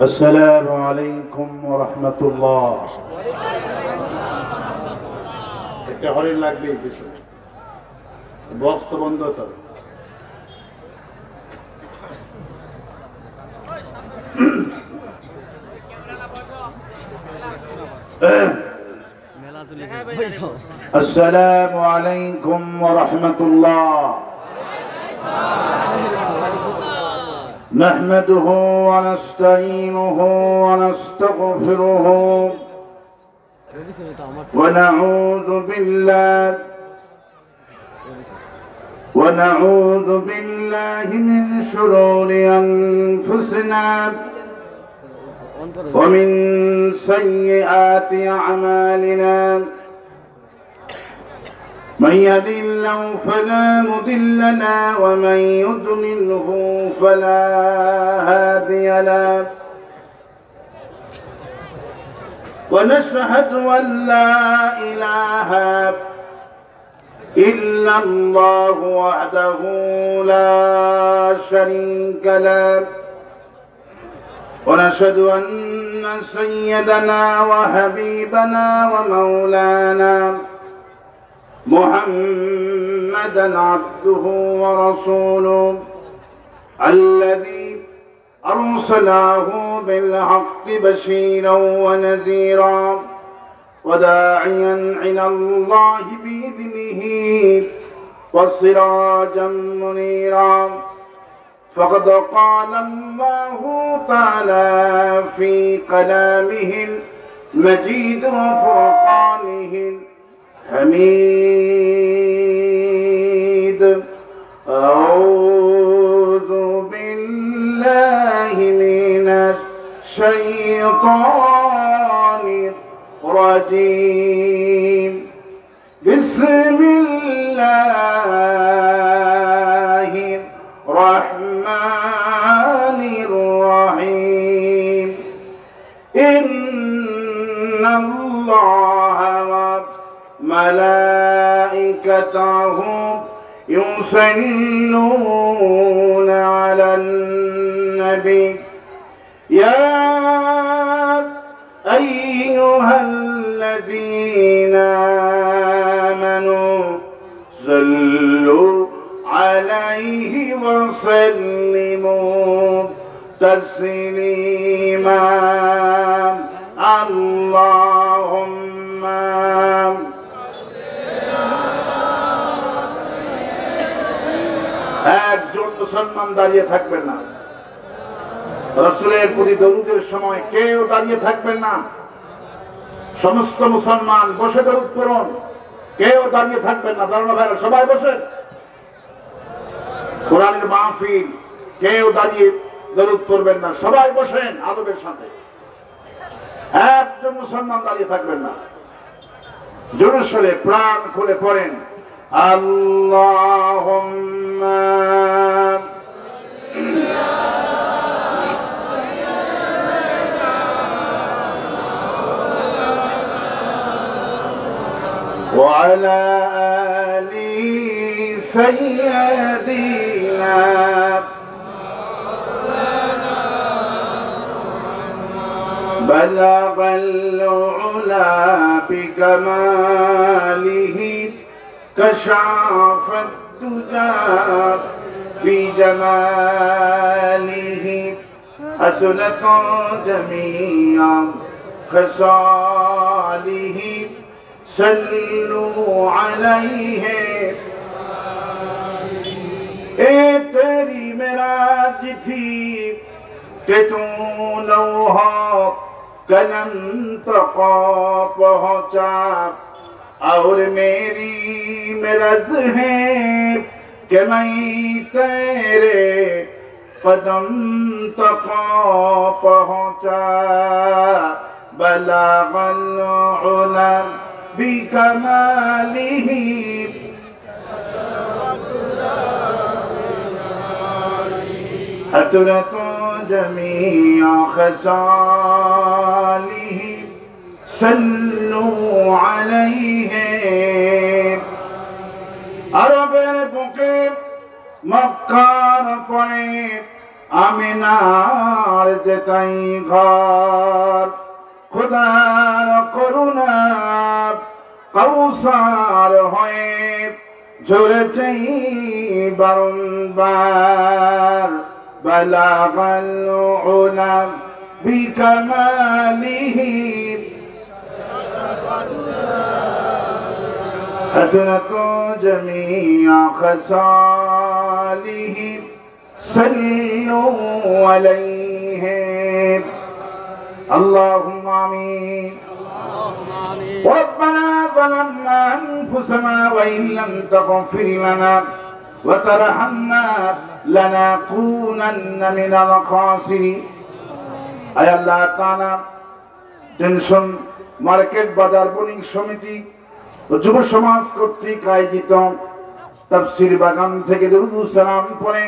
السلام عليكم ورحمة الله. একটা হরিণ লাগবে কিছু বক্স তো বন্ধ তো السلام عليكم ورحمة الله. نحمده ونستعينه ونستغفره ونعوذ بالله من شرور أنفسنا ومن سيئات أعمالنا. من يهد الله فلا مضل له ومن يضلله فلا هادي له. ونشهد أن لا إله إلا الله وحده لا شريك له. ونشهد أن سيدنا وحبيبنا ومولانا محمدا عبده ورسوله الذي أرسله بالحق بشيرا ونذيرا وداعيا إلى الله بإذنه وسراجا منيرا. فقد قال الله تعالى في كلامه المجيد وفرقانه حميد. أعوذ بالله من الشيطان الرجيم. بسم الله الرحمن الرحيم. إن الله ملائكته يصلون على النبي يا أيها الذين آمنوا صلوا عليه وسلموا تسليما. اللهم একজন মুসলমান দাঁড়িয়ে থাকবেন না। রাসূলের প্রতি দরুদের সময় কেউ দাঁড়িয়ে থাকবেন না। সমস্ত মুসলমান বসে দরুদ পড়ুন, কেউ দাঁড়িয়ে থাকবেন না। দাঁড়ানো ভাইরা সবাই বসেন। কোরআনের মাহফিল, কেউ দাঁড়িয়ে দরুদ পড়বেন না, সবাই বসেন আদবের সাথে। একজন মুসলমান দাঁড়িয়ে থাকবেন না। জোরে সোরে প্রাণ খুলে পড়েন আল্লাহুম্মা وعلى آل سيدنا بلغ العلا بكماله كشف الدجى بجماله. حسنت جميع خصاله صلوا عليه. اے تیری معراج تھی کہ تو لوحا قلم تک پہنچا اور میری مرض ہے کہ میں تیرے قدم تک پہنچا. بلغ العلا بكماله حسنت جميع خصاله صلوا عليه. আরবের বুকে মক্কার পরে আমিনার যেতাই ঘর খোদার করুণা কৌসার হয়ে ঝরেছে বারংবার বালাগাল উলা বিকামালিহি حسنت جميع خصاله صلوا عليه اللهم آمين ربنا ظلمنا أنفسنا وإن لم تغفر لنا وترحمنا لنكونن من الخاسرين أي الله تعالى টেনশন মার্কেট বাজার বোর্ডিং সমিতি ও যুব সমাজ কর্তৃক আয়োজিত তাফসীর বাগান থেকে দরুদ সালাম পড়ে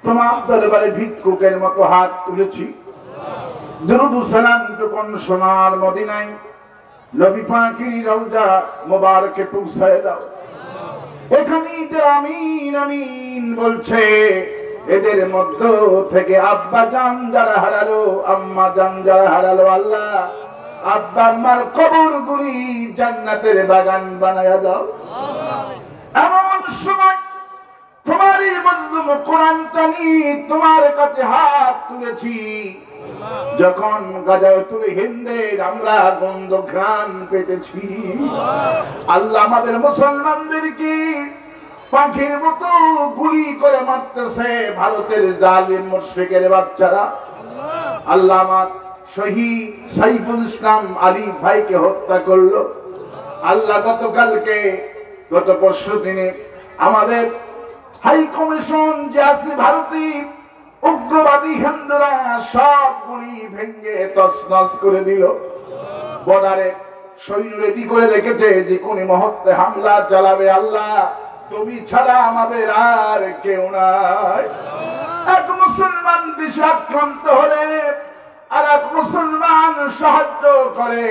তোমার দরবারে ভিক্ষুকের মতো হাত তুলেছি। দরুদ সালাম যখন সোনার মদিনায় নবী পাকের রওজা মোবারকে পৌঁছায় দাও। এখানেই যে আমিন আমিন বলছে, এদের মধ্য থেকে আব্বা জান যারা হারালো, আম্মা জান যারা হারালো, আল্লাহ আব্বা আম্মার কবরগুলি জান্নাতের বাগান বানায়া দাও। এমন সময় তোমারই মজলুম কোরআনটা নিয়ে তোমার কাছে হাত তুলেছি, যখন গাজাতুল হিন্দের আমরা গন্ধ ঘ্রাণ পেতেছি। আল্লাহ আমাদের মুসলমানদেরকে পাখির মতো গুলি করে মারতেছে ভারতের জালিম মুশরিকের বাচ্চারা। আল্লাহ আমার শহীদ সাইফুল ইসলাম আলী ভাইকে হত্যা করলো। আল্লাহ গত পরশু দিনে আমাদের হাই কমিশন যে আছে ভারতীয় উগ্রবাদী হিন্দুরা সবগুলি ভেঙে তছনছ করে দিল। বর্ডারে সৈন্য রেডি করে রেখেছে যে কোন মুহূর্তে হামলা চালাবে। আল্লাহ তুমি ছাড়া আমাদের আর কেউ নাই। এক মুসলমান দেশে আক্রান্ত হলে আর এক মুসলমান সাহায্য করে,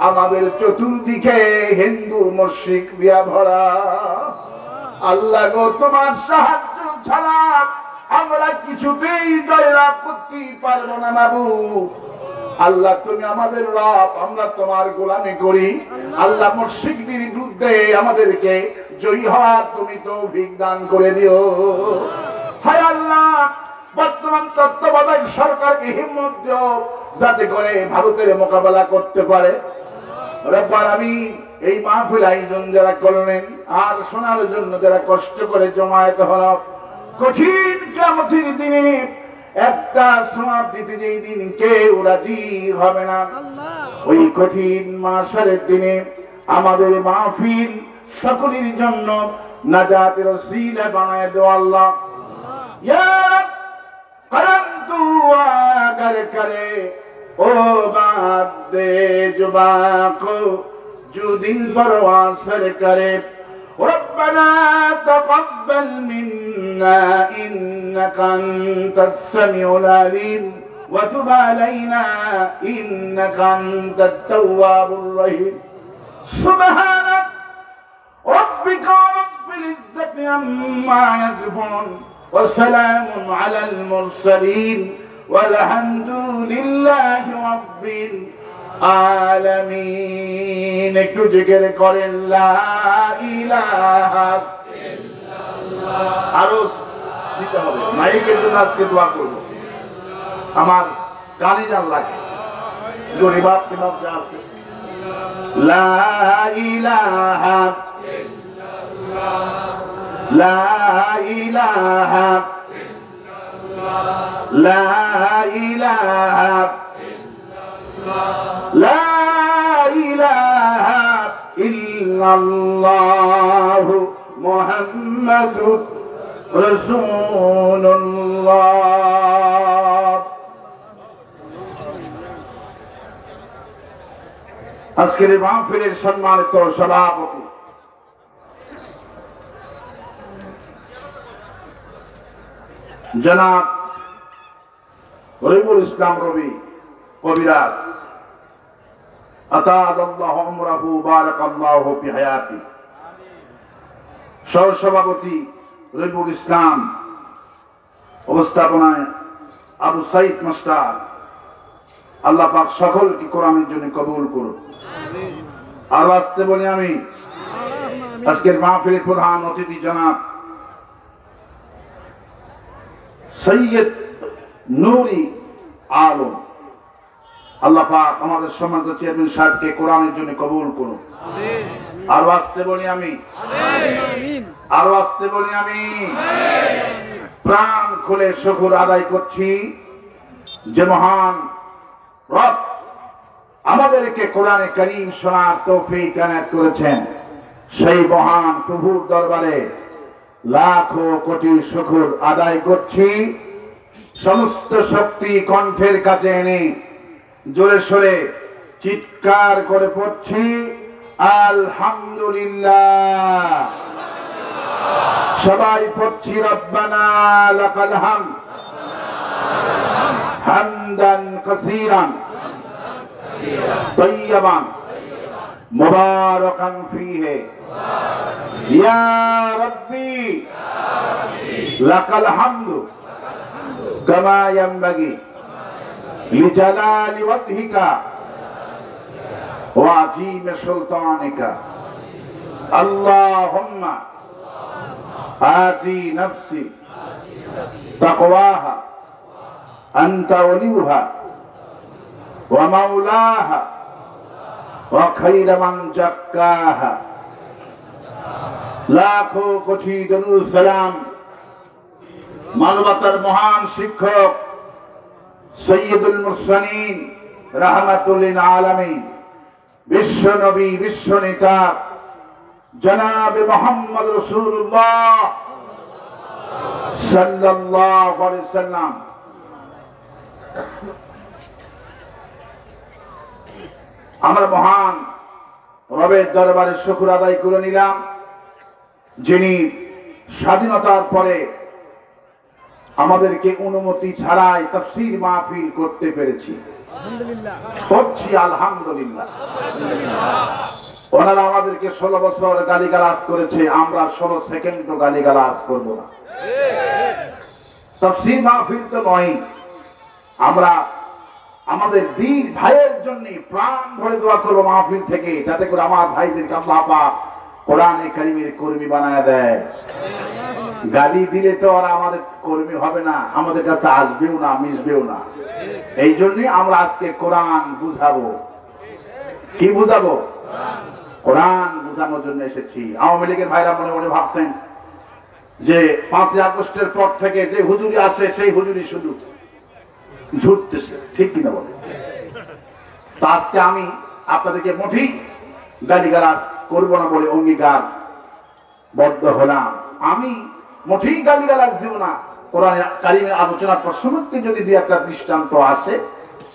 আমাদের চতুর্দিকে হিন্দু মুশরিক দিয়া ভরা। আল্লাহ গো তোমার সাহায্য ছাড়া আমরা কিছুতেই জয়লাভ করতে পারবো না মাবুদ। আল্লাহ তুমি আমাদের রব, আমরা তোমার গোলামি করি। আল্লাহ মুশরিকদের বিরুদ্ধে আমাদেরকে জয়ী হওয়ার তুমি তৌফিক দান করে দিও। হায় আল্লাহ বর্তমান তত্ত্বাবধায়ক সরকারকে হিম্মত দিও যাতে করে ভারতের মোকাবেলা করতে পারে। রব্বুল আলামিন এই মাহফিল আয়োজন যারা করলেন আর শোনার জন্য যারা কষ্ট করে জমায়েত হলো, কঠিন কিয়ামতের দিনে একটা সওয়াব দিতে যেই দিন কেউ রাজি হবে না, ওই কঠিন মাশারের দিনে আমাদের মাহফিল সকলের জন্য নাজাতের ওসিলা বানায় দাও আল্লাহ। ইয়া রব করম তু আগার করে ও বাত দে जुबा को जो दिल पर वासर करे। ربنا تقبل منا إنك أنت السميع العليم وتب علينا إنك أنت التواب الرحيم سبحان ربك رب العزة عما يصفون وسلام على المرسلين والحمد لله رب العالمين। একটু জিকির করেন লা ইলাহা ইল্লাল্লাহ। আরো দিতে হবে মাইকের জন্য আজকে দোয়া করব। আমার কানে জান লাগে গরিবাব কিমাব যা আছে লা ইলাহা ইল্লাল্লাহ লা ইলাহা لا إله لا إله إلا الله محمد رسول الله। আজকের মাহফিলের সম্মানিত সভাপতি জনাব রবিউল ইসলাম রবি কবিরাজ আতাদাল্লাহু উমরাহু বারাকাল্লাহু ফি হায়াতি, সহ সভাপতি রবিউল ইসলাম, উপস্থাপনায় আবু সাইদ মাস্টার, আল্লাহ পাক সকলকে কোরআনের জন্য কবুল করুন। আর আসতে বলি আমি আজকের মাহফিলের প্রধান অতিথি জনাব সৈয়দ নূরি আলম, আল্লাহ পাক আমাদের সম্মানিত চেয়ারম্যান সাহেবকে কোরআনের জন্য কবুল করুন। আর আসতে বলি আমি, আর আসতে বলি আমি প্রাণ খুলে শুকর আদায় করছি যে মহান রব আমাদেরকে কোরআনে কারীম শোনার তৌফিক এনায়েত করেছেন। সেই মহান প্রভুর দরবারে লাখো কোটি শুকর আদায় করছি। সমস্ত শক্তি কণ্ঠের কাছে এনে জোরে সোরে চিৎকার করে পড়ছি আলহামদুলিল্লাহ। সবাই পড়ছি রব্বানা লাকাল হামদ হামদান কাসীরান তাইয়্যিবান মুবারাকান ফীহি ইয়া রাব্বি লাকাল হামদু কামা ইয়ানবাগি লিজালালি ওয়াজহিকা ওয়া আযীমি সুলতানিকা। আল্লাহুম্মা আতি নাফসি তাকওয়াহা আনতা ওয়ালিয়ুহা ওয়া মাওলাহা ওয়া খায়রা মান যাক্কাহা। লাখো কোটি দরুদ সালাম মানবতার মহান শিক্ষক সৈয়দুল মুরসালিন রাহমাতুল লিল আলামিন বিশ্ব নবী বিশ্ব নেতা জনাবে মুহাম্মদ রাসূলুল্লাহ সাল্লাল্লাহু আলাইহি সাল্লাম। আমরা মহান রবের দরবারে শুকর আদায় করে নিলাম, যিনি স্বাধীনতার পরে আমাদেরকে অনুমতি ছাড়াই তাফসীর মাহফিল করতে পেরেছি। আলহামদুলিল্লাহ করছি আলহামদুলিল্লাহ। ওনারা আমাদেরকে 16 বছর গালিগালাজ করেছে, আমরা 16 সেকেন্ডও গালিগালাজ করব না। তাফসীর মাহফিল তো নয়, আমরা আমাদের দিন ভাইয়ের জন্য প্রাণ ভরে দোয়া করব মাহফিল থেকে, যাতে করে আমার ভাইদেরকে আল্লাহ পাক কোরআনে কারীমের কর্মী বানায় দেয়। গালি দিলে তো আর আমাদের কর্মী হবে না, আমাদের কাছে আসবেও না, মিশবেও না। এই জন্য আমরা আজকে কোরআন বুঝাবো। কি বুঝাবো? কোরআন বুঝানোর জন্য এসেছি। আওয়ামী লীগের ভাইরা মনে মনে ভাবছেন যে 5ই আগস্টের পর থেকে যে হুজুরি আসে সেই হুজুরি শুধু ঝুটতেছে, ঠিক কিনা বলে? তা আজকে আমি আপনাদেরকে মোটেই গালিগালাজ করব না বলে অঙ্গীকার বদ্ধ হলাম। আমি মোটেই গালিগালাজ দিব না। কোরআনে কারীমের আলোচনার প্রসঙ্গে যদি দুই একটা দৃষ্টান্ত আসে,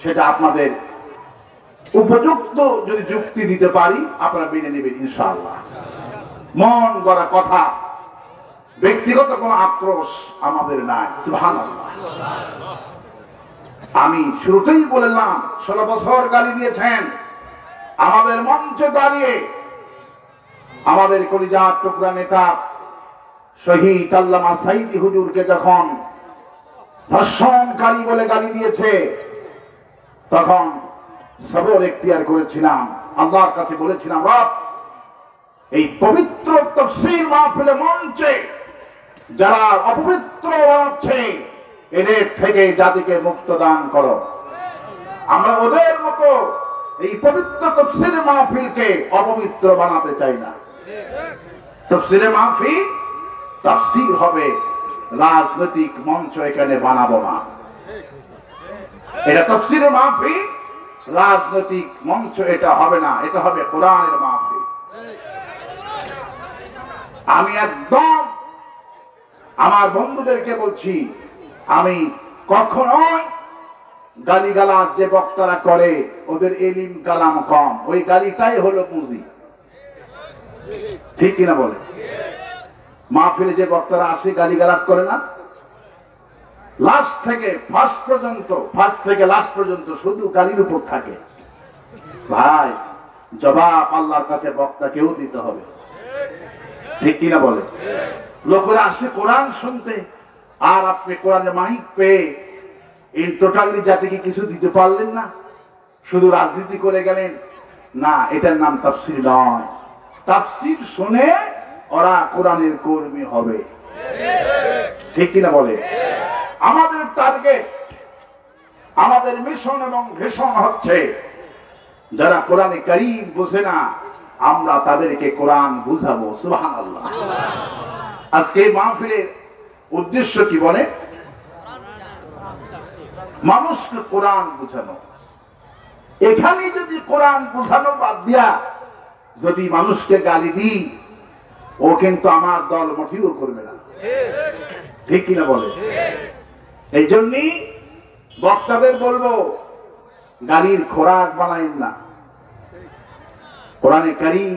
সেটা আপনাদের উপযুক্ত যদি যুক্তি দিতে পারি আপনারা মেনে নেবেন ইনশাআল্লাহ। মন গড়া কথা, ব্যক্তিগত কোনো আক্রোশ আমাদের নাই। সুবহানাল্লাহ। আমি শুরুতেই বললাম 16 বছর গালি দিয়েছেন আমাদের মঞ্চে দাঁড়িয়ে। আমাদের কলিজার টুকরা নেতা শহীদ আল্লামা সাইদি হুজুরকে যখন ধর্ষণকারী বলে গালি দিয়েছে, তখন সবর এখতিয়ার করেছিলাম, আল্লাহর কাছে বলেছিলাম, রব এই পবিত্র তাফসীর মাহফিলে মঞ্চে যারা অপবিত্র বানাচ্ছে এদের থেকে জাতিকে মুক্ত দান করো। আমরা ওদের মতো এই পবিত্র তাফসীর মাহফিলকে অপবিত্র বানাতে চাই না। তাফসীরে মাহফিল তাফসীর হবে, রাজনৈতিক মঞ্চ এখানে বানাবো না। এটা তাফসীরে মাহফিল, রাজনৈতিক মঞ্চ এটা হবে না, এটা হবে কোরআনের মাহফিল। আমি একদম আমার বন্ধুদেরকে বলছি, আমি কখনোই গালিগালাজ যে বক্তারা করে ওদের এলিম কালাম কম, ওই গালিটাই হলো পুঁজি, ঠিক কিনা বলে? মাহফিলে যে বক্তারা আসে গালিগালাজ করে না, লাস্ট থেকে ফার্স্ট থেকে লাস্ট পর্যন্ত শুধু গালির উপর থাকে। ভাই, জবাব আল্লাহর কাছে বক্তাকেও দিতে হবে, ঠিক কিনা বলে? লোকেরা আসে কোরআন শুনতে, আর আপনি কোরআনের মাইক পেয়ে ইন টোটালি জাতিকে কিছু দিতে পারলেন না, শুধু রাজনীতি করে গেলেন। না, এটার নাম তাফসীর নয়। তাফসীর শুনে ওরা কোরআনের কর্মী হবে, ঠিক কিনা বলে? আমাদের টার্গেট, আমাদের মিশন এবং ভিশন হচ্ছে যারা কোরআনে কারীম বোঝে না আমরা তাদেরকে কোরআন বুঝাবো। সুবহানাল্লাহ। আজকে এই মাহফিলের উদ্দেশ্য কি বলে? মানুষকে কোরআন বোঝানো। এখানে যদি কোরআন বোঝানো বাদ দিয়া যদি মানুষকে গালি দিই, ও কিন্তু আমার দল মোটেও করবে না, ঠিক কিনা বলে? এই জন্যই বক্তাদের বলবো গালির খোরাক বানাইন না। কোরআনে কারীম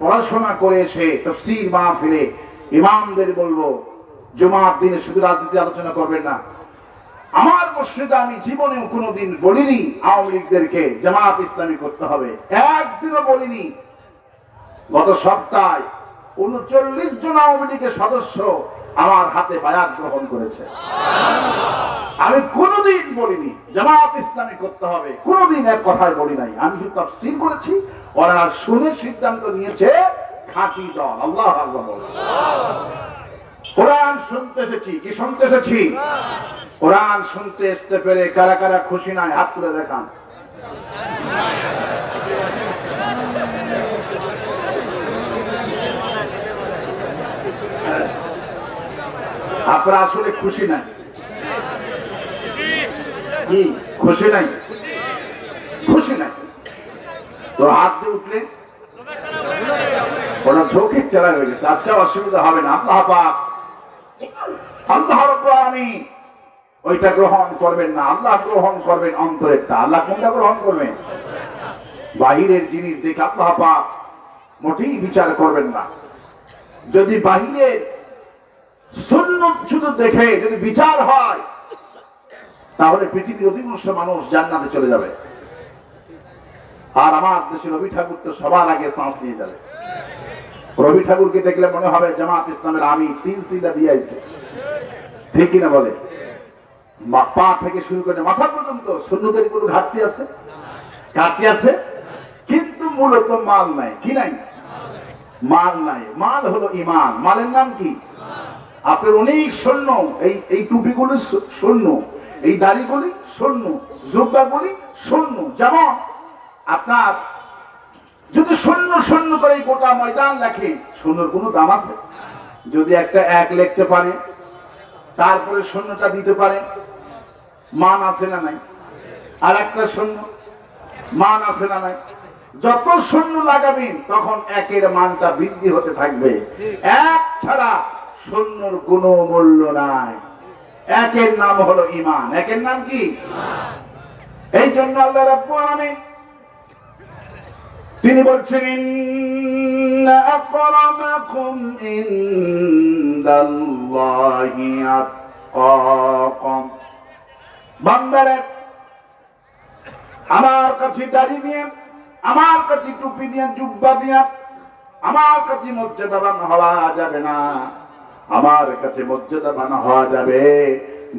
পড়াশোনা করে এসে তাফসীর মাহফিলে ইমামদের বলবো জুমার দিনে শুধু রাজনীতি আলোচনা করবেন না। আমার মসজিদে আমি জীবনেও কোনোদিন বলিনি আওয়ামী লীগদেরকে জামাত ইসলামী করতে হবে, একদিনও বলিনি। গত সপ্তাহে ৩৯ জন আওয়ামী লীগের সদস্য আমার হাতে বায়াত গ্রহণ করেছে। আমি কোনোদিন বলিনি জামাত ইসলামী করতে হবে, কোনোদিন এক কথাই বলি নাই। আমি শুধু তাফসীর করেছি, ওরা শুনে সিদ্ধান্ত নিয়েছে খাঁটি দল। আল্লাহ আল্লাহ বলে। কোরআন শুনতে এসেছি, কি শুনতে এসেছি? কোরআন শুনতে আসতে পেরে কারা কারা খুশি নাই হাত তুলে দেখান। আপনারা আসলে খুশি নাই? কি খুশি নাই? খুশি নাই তো হাত দিয়ে উঠলে কোন চোখের টেলা হয়ে গেছে। আচ্ছা, অসুবিধা হবে না। আল্লাহ পাক, আল্লাহ রাব্বুল আলামিন ওইটা গ্রহণ করবেন না, আল্লাহ গ্রহণ করবেন অন্তরেরটা। আল্লাহ কোনটা গ্রহণ করবেন? বাহিরের জিনিস দেখে আল্লাহ পাক মোটেই বিচার করবেন না। যদি বাহিরের সুন্নত শুধু দেখে যদি বিচার হয়, তাহলে পৃথিবীর অধিকাংশ মানুষ জান্নাতে চলে যাবে। আর আমার দেশের রবি ঠাকুর তো সবার আগে চান্স নিয়ে যাবে। রবি ঠাকুরকে দেখলে মনে হবে জামাত ইসলামের আমি 3 সিলা দিয়ে আইছে, ঠিক কিনা বলে? পা থেকে শুরু করে মাথা পর্যন্ত সুন্নতের কোনো ঘাটতি আছে? ঘাটতি আছে, কিন্তু মূলত মাল নাই। কি নাই? মাল নাই। মাল হলো ঈমান। মালের নাম কি? আপনার অনেক সৈন্য, এই টুপিগুলি সৈন্য, এই দাড়িগুলি সৈন্য, জুব্বাগুলি সৈন্য। যেমন আপনার যদি সৈন্য সৈন্য করে গোটা ময়দান লেখে, সৈন্যর কোনো দাম আছে? যদি একটা 1 লিখতে পারে, তারপরে সৈন্যটা দিতে পারে, মান আছে না নাই? আর একটা সৈন্য, মান আছে না নাই? যত সৈন্য লাগাবেন তখন 1-এর মানটা বৃদ্ধি হতে থাকবে। 1 ছাড়া সৈন্যর কোনো মূল্য নাই। 1-এর নাম হলো ঈমান। 1-এর নাম কি? এই জন্য আল্লাহ রাব্বুল আলামিন তিনি বলছেন, ইন্না আকরামাকুম ইনদাল্লাহি আতকাকুম। বান্দারা আমার কাছে দাড়ি দিয়ে, আমার কাছে টুপি দিয়ে, জুব্বা দিয়ে আমার কাছে মর্যাদাবান হওয়া যাবে না। আমার কাছে মর্যাদাবান হওয়া যাবে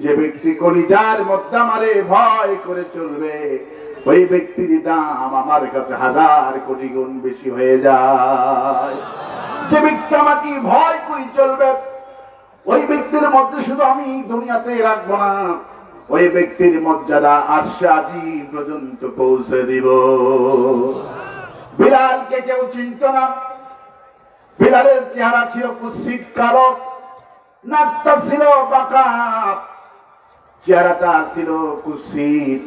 যে ব্যক্তি কলিজার মধ্যে আমারে ভয় করে চলবে, ওই ব্যক্তির দাম আমার কাছে 1000 কোটি গুণ বেশি হয়ে যায়। যে ব্যক্তি আমাকে ভয় করে চলবে, ওই ব্যক্তির মধ্যে শুধু আমি দুনিয়াতে রাখবো না, ওই ব্যক্তির মর্যাদা আরশে আজিম পর্যন্ত পৌঁছে দিব। বিলালকে কেউ চিনত না। বিলালের চেহারা ছিল কুৎসিত কালো, নাকটা ছিল বাঁকা, চেহারাটা ছিল কুৎসিত,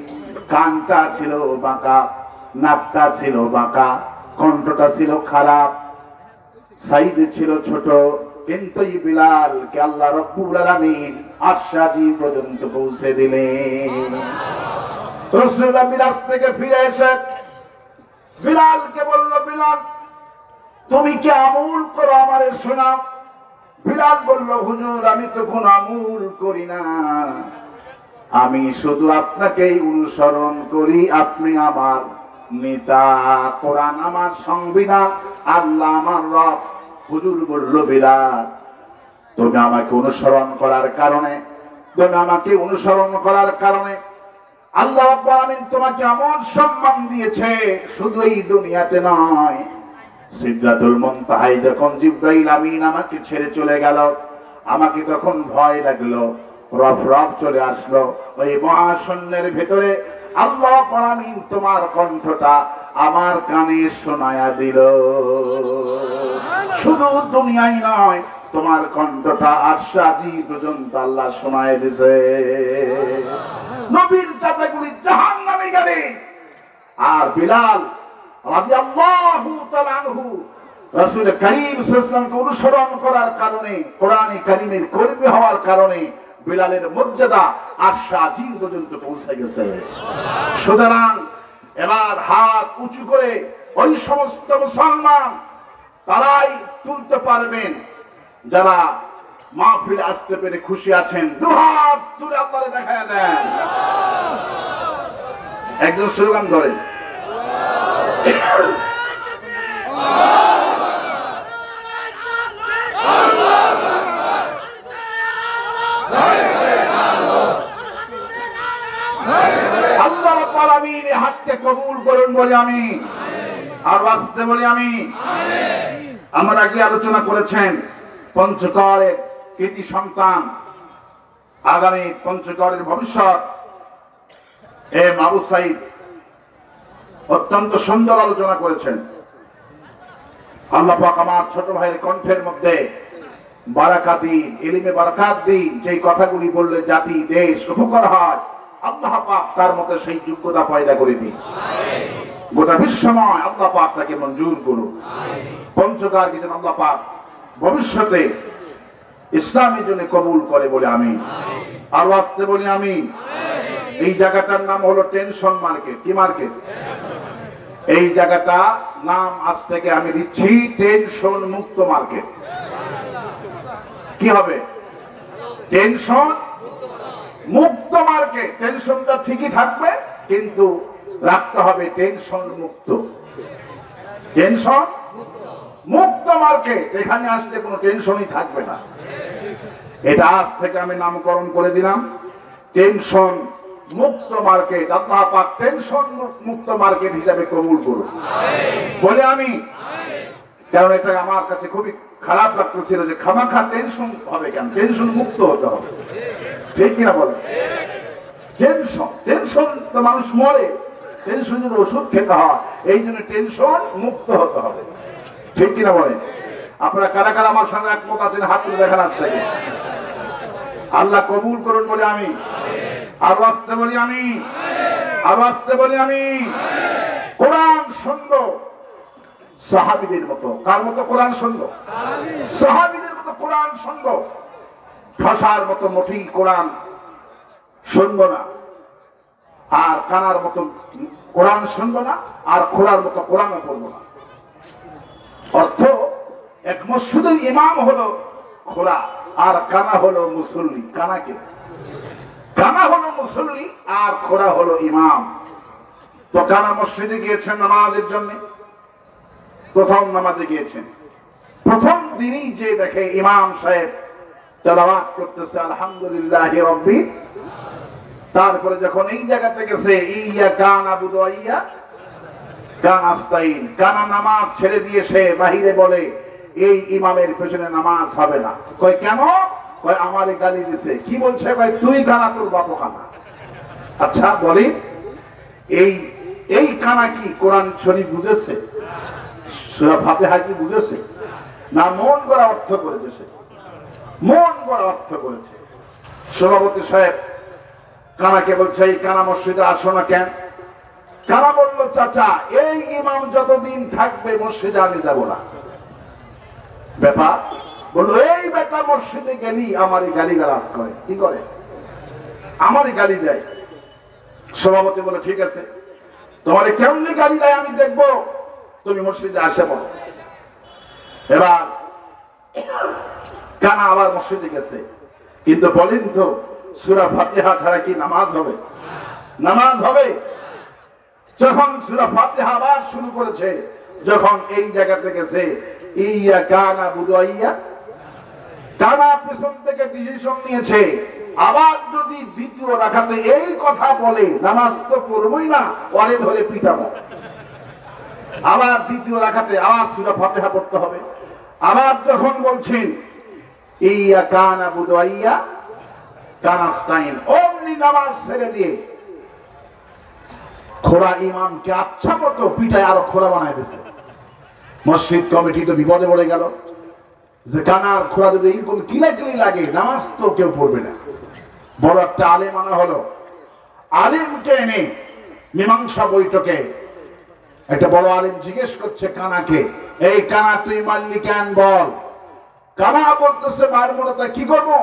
কানটা ছিল বাঁকা, নাকটা ছিল বাঁকা, কণ্ঠটা ছিল খারাপ, সাইজে ছিল ছোট। কিন্তু এই বিলালকে আল্লাহ রাব্বুল আলামিন আরশে আজিম পর্যন্ত পৌঁছে দিলেন। রাসূলুল্লাহ মিরাজ থেকে ফিরে এসে বিলালকে বলল, বিলাল তুমি কি আমল করো আমারে শোনাও। বিলাল বলল, হুজুর আমি তো কোনো আমল করি না, আমি শুধু আপনাকেই অনুসরণ করি। আপনি আমার নেতা, কোরআন আমার সংবিধান, আল্লাহ আমার রব। হুজুর বলল, বিলাল তুমি আমাকে অনুসরণ করার কারণে তুমি আমাকে অনুসরণ করার কারণে আল্লাহ রাব্বুল আলামিন তোমাকে এমন সম্মান দিয়েছে, শুধু এই দুনিয়াতে নয়, সিদরাতুল মুনতাহায় যখন জিবরাইল আমিন আমাকে ছেড়ে চলে গেল, আমাকে তখন ভয় লাগলো, রব রব চলে আসলো। ওই মহাশূন্যের ভেতরে আল্লাহ রাব্বুল আলামিন তোমার কণ্ঠটা আমার কানে শোনায়া দিল। শুধু দুনিয়ায় নয়, তোমার কণ্ঠটা আরশাজি পর্যন্ত আল্লাহ শোনায় দিয়েছে। নবীর চাচাগুলি জাহান্নামে গেলে, আর বিলাল রাদিয়াল্লাহু তাআলা আনহু রাসূল কারীম সাল্লাল্লাহু আলাইহি ওয়াসাল্লামকে অনুসরণ করার কারণে, কোরআনে কারীমের কর্মী হওয়ার কারণে বিলালের মর্যাদা আরশাজির পর্যন্ত পৌঁছে গেছে। সুতরাং এবার হাত উঁচু করে ওই সমস্ত মুসলমান তারাই তুলতে পারবেন যারা মাহফিলে আসতে পেরে খুশি আছেন। দুহাত তুলে আল্লাহরে দেখায় দেন। একজন স্লোগান ধরেন, আল্লাহ রাব্বুল আলামিন হাতকে কবুল করুন বলে আমি, আর আসতে বলি আমি। আমরা আগে আলোচনা করেছেন পঞ্চগড়ের কৃতি সন্তান, আগামী পঞ্চগড়ের ভবিষ্যৎ আবু সাইদ অত্যন্ত সুন্দর আলোচনা করেছেন। আল্লাহ পাক আমার ছোট ভাইয়ের কণ্ঠের মধ্যে বারাকাত দিন, ইলমে বারাকাত দিন। যেই কথাগুলি বললে জাতি দেশ উপকার হয়, আল্লাহ পাক তার মধ্যে সেই যোগ্যতা পয়দা করে দিন। গোটা বিশ্বময় আল্লাহ পাক তাকে মঞ্জুর করুন। পঞ্চগড়কে যেন আল্লাহ পাক ভবিষ্যতে ইসলামের জন্য কবুল করে বলে আমি, আর আসতে বলি আমি। এই জায়গাটার নাম হলো টেনশন মার্কেট। কি মার্কেট? এই জায়গাটা নাম আজ থেকে আমি দিচ্ছি টেনশন মুক্ত মার্কেট। কি হবে? টেনশন মুক্ত মার্কেট। টেনশনটা ঠিকই থাকবে, কিন্তু রাখতে হবে টেনশন মুক্ত। টেনশন মুক্ত মার্কেট। এখানে আসলে কোনো টেনশনই থাকবে না। এটা আজ থেকে আমি নামকরণ করে দিলাম টেনশন মুক্ত মার্কেট। আল্লাহ পাক টেনশন মুক্ত মার্কেট হিসাবে কবুল করুন বলে আমি। কারণ এটা আমার কাছে খুবই খারাপ লাগতেছিল যে খামাখা টেনশন হবে কেন? টেনশন মুক্ত হতে হবে, ঠিক কিনা বলে? টেনশন টেনশন তো মানুষ মরে, টেনশনের ওষুধ খেতে হয়, এই জন্য টেনশন মুক্ত হতে হবে, ঠিক কিনা বলে? আপনারা কারা কারা আমার সঙ্গে একমত আছেন? হাত তুলে দেখান আজ থেকে। আল্লাহ কবুল করুন বলে আমি, আর আসতে বলি আমি, আর আসতে বলি আমি। কোরআন শুনলো সাহাবীদের মতো। কার মতো কোরআন শুনলো? সাহাবীদের মতো কোরআন শুনলো। ভাষার মতো মোটেই কোরআন শুনবো না, আর কানার মতো কোরআন শুনবো না, আর খোলার মতো কোরআনও পড়বো না। অর্থ, এক মসজিদের ইমাম হলো খোলা, আর কানা হলো মুসল্লি। কানাকে কানা হলো মুসল্লি, আর খোলা হলো ইমাম। তো কানা মসজিদে গিয়েছেন নামাজের জন্য, প্রথম নামাজে গিয়েছেন। প্রথম দিনই যে দেখে ইমাম সাহেব তেলাওয়াত করতেছে আলহামদুলিল্লাহি রাব্বি, তারপরে যখন এই জায়গাতে গেছে ইয়্যাকা না'বুদু ওয়া ইয়্যাকা নাস্তাইন, কানা নামাজ ছেড়ে দিয়ে সে বাহিরে বলে এই ইমামের পেছনে নামাজ হবে না। কয় কেন? কয় আমারে গালি দিছে। কি বলছে? কয় তুই কানা, তোর বাপ কানা। আচ্ছা বলি, এই কানা কি কোরআন শরীফ বুঝেছে? সূরা ফাতিহা কি বুঝেছে? না মন গড়া অর্থ করেছে? সে মন গড়া অর্থ করেছে। সভাপতি সাহেব কানাকে বলছে এই কানা মসজিদে আসো না কেন? কানা বলল চাচা, এই ইমাম যতদিন থাকবে মসজিদে আমি যাব না। ব্যাপার বললো এই বেটা মসজিদে গেলি আমারই গালি গালাজ করে। কি করে? আমারই গালি দেয়। সভাপতি বলে ঠিক আছে, তোমারে কেমনি গালি দেয় আমি দেখবো, তুমি মসজিদে আসে বলো। এবার কানা আবার মসজিদে গেছে, কিন্তু বলেন তো সূরা ফাতিহা ছাড়া কি নামাজ হবে? নামাজ হবে? যখন সূরা ফাতিহা আবার শুরু করেছে, যখন এই জায়গাতে গেছে ইয়্যাকা না'বুদু ওয়া ইয়্যাকা, কানা পিছন থেকে ডিসিশন নিয়েছে, আবার যদি দ্বিতীয় রাকাতে এই কথা বলে নামাজ তো পড়বই না, ওরে ধরে পিটাবো। আবার দ্বিতীয় রাকাতে আবার সূরা ফাতিহা পড়তে হবে। আবার যখন বলছেন ইয়াকা নাবুদু ওয়া ইয়াকা নাস্তাইন, অমনি নামাজ ছেড়ে দিয়ে খোড়া ইমামকে আচ্ছা মতো পিটায় আরো খোড়া বানায় দিয়েছে। মসজিদ কমিটি তো বিপদে পড়ে গেল যে কানার খোড়া যদি এরকম কিলাকিলি লাগে নামাজ তো কেউ পড়বে না। বড় একটা আলেম আনা হলো, আলেমকে এনে মীমাংসা বৈঠকে একটা বড় আলেম জিজ্ঞেস করছে কানাকে, এই কানা তুই মারলি কেন বল? কানা বলতেছে মারমুড়া কি করবো?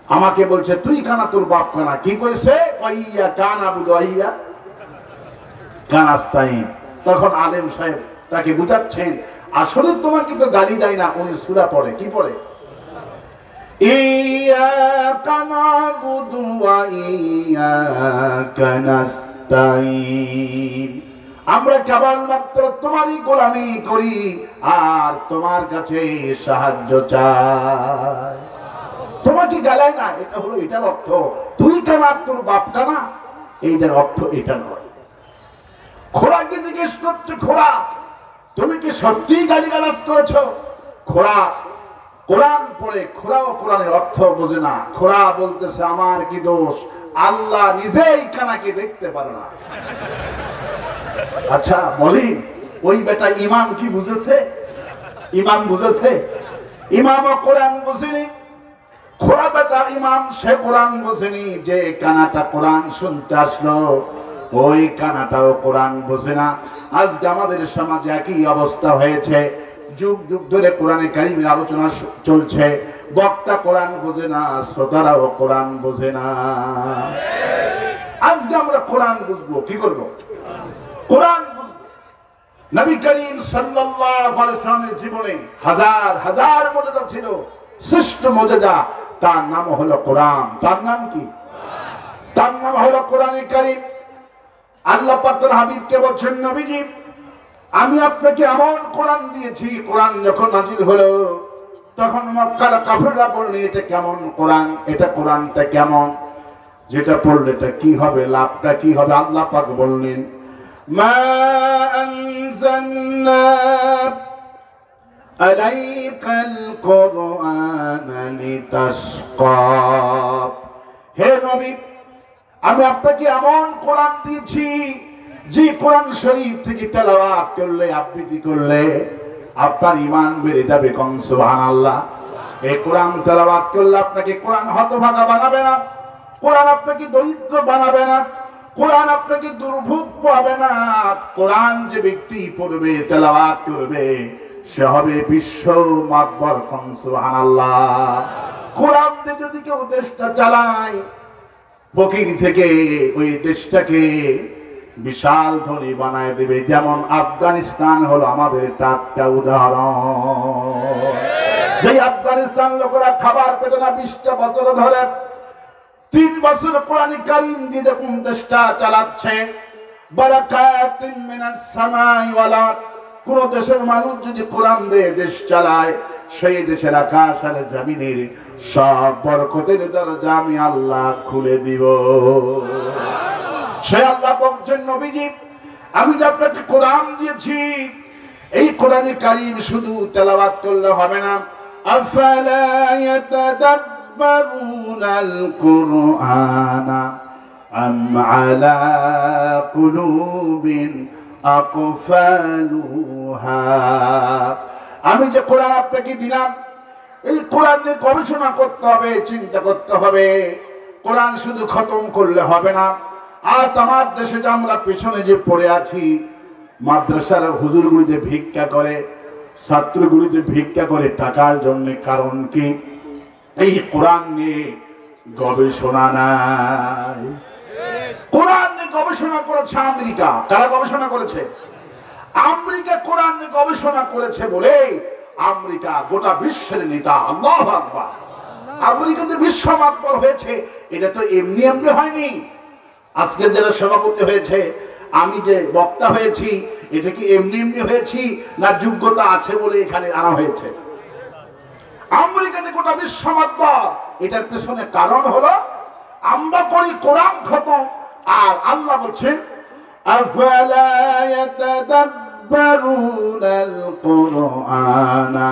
আমাকে বলছে তুই কানা, তোর বাপ কানা। কি কইছে? ওয়াইয়া কানা বুদু ওয়াইয়া কানাস্তাইন। তখন আলেম সাহেব তাকে বুঝাচ্ছেন আসলে তোমাকে তো গালি দেয় না, উনি সূরা পড়ে। কি পড়ে? ইয়াকা নাবুদু ওয়া ইয়াকা নাস্তাইন, আমরা কেবলমাত্র তোমারই গোলামি করি আর তোমার কাছে সাহায্য চাই। তোমাকে গালায় না, এটা হলো এটার অর্থ। তুই কানা, তোর বাপ কানা, এইটার অর্থ এটা নয়। খোড়াকে জিজ্ঞেস করছে, খোড়া তুমি কি সত্যিই গালিগালাজ করেছ? খোড়া কোরআন পড়ে, খোড়া ও কোরআনের অর্থ বোঝে না। খোড়া বলতেছে আমার কি দোষ, আল্লাহ নিজেই কানাকে দেখতে পারে না। আচ্ছা বলি, ওই বেটা ইমাম কি বুঝেছে? ইমাম বুঝেছে? ইমামও কোরআন বুঝেনি। খোড়া বেটা ইমাম, সে কোরআন বুঝেনি। যে কানাটা কোরআন শুনতে আসলো ওই কানাটাও কোরআন বোঝে না। আজকে আমাদের সমাজে একই অবস্থা হয়েছে। যুগ যুগ ধরে কোরআনে কারিমের আলোচনা চলছে, বক্তা কোরআন বোঝে না, শ্রোতারাও কোরআন বোঝে না। আজকে আমরা কোরআন বুঝবো, কি করবো? কোরআন বুঝবো। নবী করিম সাল্লাল্লাহু আলাইহি ওয়াসাল্লামের জীবনে হাজার হাজার মুজিজা ছিল, শ্রেষ্ঠ মুজিজা তার নাম হলো কোরআন। তার নাম কি? তার নাম হলো কোরআনে কারিম। আল্লাহ পাক তার হাবিবকে বলছেন, নবীজি আমি আপনাকে এমন কোরআন দিয়েছি, কোরআন যখন নাজিল হলো তখন মক্কার কাফেররা বললেন এটা কেমন কোরআন, এটা কোরআনটা কেমন, যেটা পড়লে এটা কি হবে, লাভটা কি হবে? আল্লাহ পাক বললেন মা আনজালনা আলাইকাল কুরআনা লিতাশকা। হে নবী আমি আপনাকে এমন কোরআন দিয়েছি যে কোরআন শরীফ থেকে তেলাওয়াত করলে, আবৃত্তি করলে আপনার ঈমান বেড়ে যাবে। কোন সুবহানাল্লাহ। এই কোরআন তেলাওয়াত করলে আপনাকে কোরআন হতভাগা বানাবে না, কোরআন আপনাকে দরিদ্র বানাবে না, কোরআন আপনাকে দুর্ভোগ পাবে না। কোরআন যে ব্যক্তি পড়বে, তেলাওয়াত করবে, সে হবে বিশ্ব মাতবর। কোন সুবহানাল্লাহ। কোরআন দিয়ে যদি কেউ দেশটা চালায়, ফকির থেকে ওই দেশটাকে বিশাল ধনী বানায় দেবে। যেমন আফগানিস্তান হলো আমাদের একটা উদাহরণ। যে আফগানিস্তান লোকেরা খাবার পেত না 20টা বছর ধরে, 3 বছর কোরআন কারীম দিয়ে দেখুন দেশটা চালাচ্ছে। বারাকাতুম মিনাস সামাই ওয়াল আরদ। কোন দেশের মানুষ যদি কোরআন দিয়ে দেশ চালায়, সেই দেশের আকাশ আর জমিনের সব বরকতের দরজা আমি আল্লাহ খুলে দিব। সে আল্লাহ বলছেন, নবীজি আমি যে আপনাকে কোরআন দিয়েছি, এই কোরআনে কারীম শুধু তেলাওয়াত করলে হবে না। আফালা ইয়াতাদাব্বারুনাল কুরআনা আম আলা কুলুবিন আকফালুহা। আমি যে কোরআন আপনাকে দিলাম, এই কোরআন নিয়ে গবেষণা করতে হবে, চিন্তা করতে হবে। কোরআন শুধু খতম করলে হবে না। আজ আমার দেশে যে আমরা পেছনে যে পড়ে আছি, মাদ্রাসার হুজুরগুলিতে ভিক্ষা করে, ছাত্রগুলিতে ভিক্ষা করে টাকার জন্য। কারণ কি? এই কোরআন নিয়ে গবেষণা নাই। কোরআন নিয়ে গবেষণা করেছে আমেরিকা। কারা গবেষণা করেছে? আমেরিকা কোরআন নিয়ে গবেষণা করেছে বলে আমেরিকা গোটা বিশ্বের নেতা। আল্লাহু আকবার। আমেরিকাতে বিশ্ব মাতবর হয়েছে, এটা তো এমনি এমনি হয়নি। আজকে যারা সভাপতি হয়েছে, আমি যে বক্তা হয়েছি, এটা কি এমনি এমনি হয়েছি না যোগ্যতা আছে বলে এখানে আনা হয়েছে? আমেরিকাতে গোটা বিশ্ব মাতবার। এটার পেছনে কারণ হলো আমরা করি কোরআন খতম, আর আল্লাহ বলছেন আফালা ইয়াতাদাব্বারুনাল কুরআনা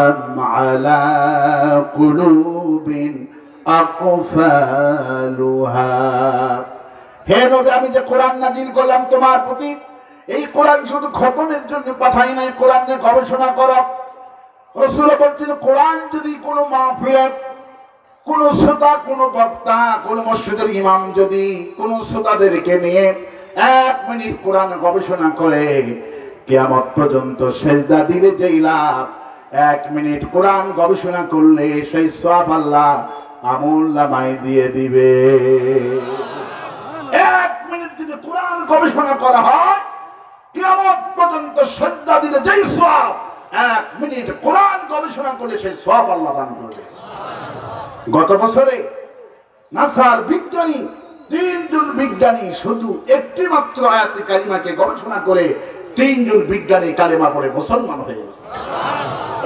আম আলা কুলুবিন আকফালুহা। হে নবী, আমি যে কোরআন নাজিল করলাম তোমার প্রতি, এই কোরআন শুধু খতমের জন্য পাঠাই নাই, কোরআন নিয়ে গবেষণা করো। রাসূল বলছেন কোরআন যদি কোনো মাহফিলে কোন শ্রোতা, কোন বক্তা, কোন মসজিদের ইমাম যদি কোন শ্রোতাদেরকে নিয়ে 1 মিনিট কোরআন গবেষণা করে, কিয়ামত পর্যন্ত সেজদা দিলে যেই লাভ, 1 মিনিট কোরআন গবেষণা করলে সেই সওয়াব আল্লাহ আমলনামায় দিয়ে দিবে। 1 মিনিট যদি কোরআন গবেষণা করা হয়, কিয়ামত পর্যন্ত সেজদা দিলে যেই সওয়াব, 1 মিনিট কোরআন গবেষণা করলে সেই সওয়াব আল্লাহ দান করবে। গত বছরে নাসার বিজ্ঞানী 3 জন বিজ্ঞানী শুধু একটি মাত্র আয়াতে কারিমাকে গবেষণা করে 3 জন বিজ্ঞানী কালেমা পড়ে মুসলমান হয়ে গেছে।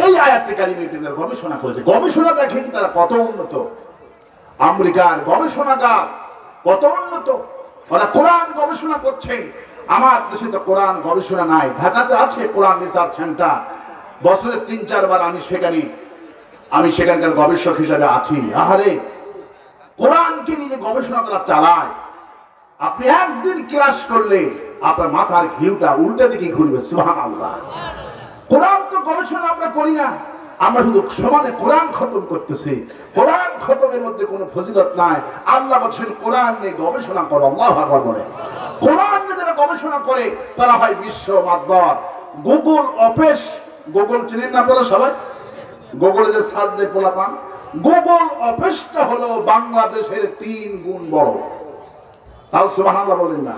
এই আয়াতে কারিমা তাদের গবেষণা করেছে। গবেষণা দেখেন তারা কত উন্নত, আমেরিকার গবেষণাগার কত উন্নত, ওরা কোরআন গবেষণা করছে। আমার দেশে তো কোরআন গবেষণা নাই। ঢাকাতে আছে কোরআন রিসার্চ সেন্টার, বছরে 3-4 বার আমি সেখানকার গবেষক হিসাবে আছি। আহারে, কোরআনকে নিয়ে গবেষণা তারা চালায়। আপনি একদিন ক্লাস করলে আপনার মাথার ঘিউটা উল্টা দিকে ঘুরবে। সুবহানাল্লাহ। কোরআন তো গবেষণা আমরা করি না, আমরা শুধু সমানে কোরআন খতম করতেছি। কোরআন খতমের মধ্যে কোনো ফজিলত নাই। আল্লাহ বলছেন কোরআন নিয়ে গবেষণা করো। আল্লাহু আকবার বলে। কোরআন নিয়ে যারা গবেষণা করে তারা হয় বিশ্ব মাতবার। গুগল অফিস, গুগল চিনেন না আপনারা সবাই? গুগলে যে সার্চ দিয়ে পোলা পান, গুগল অফিসটা হলো বাংলাদেশের 3 গুণ বড়। তাও সুবহানাল্লাহ বলেন না?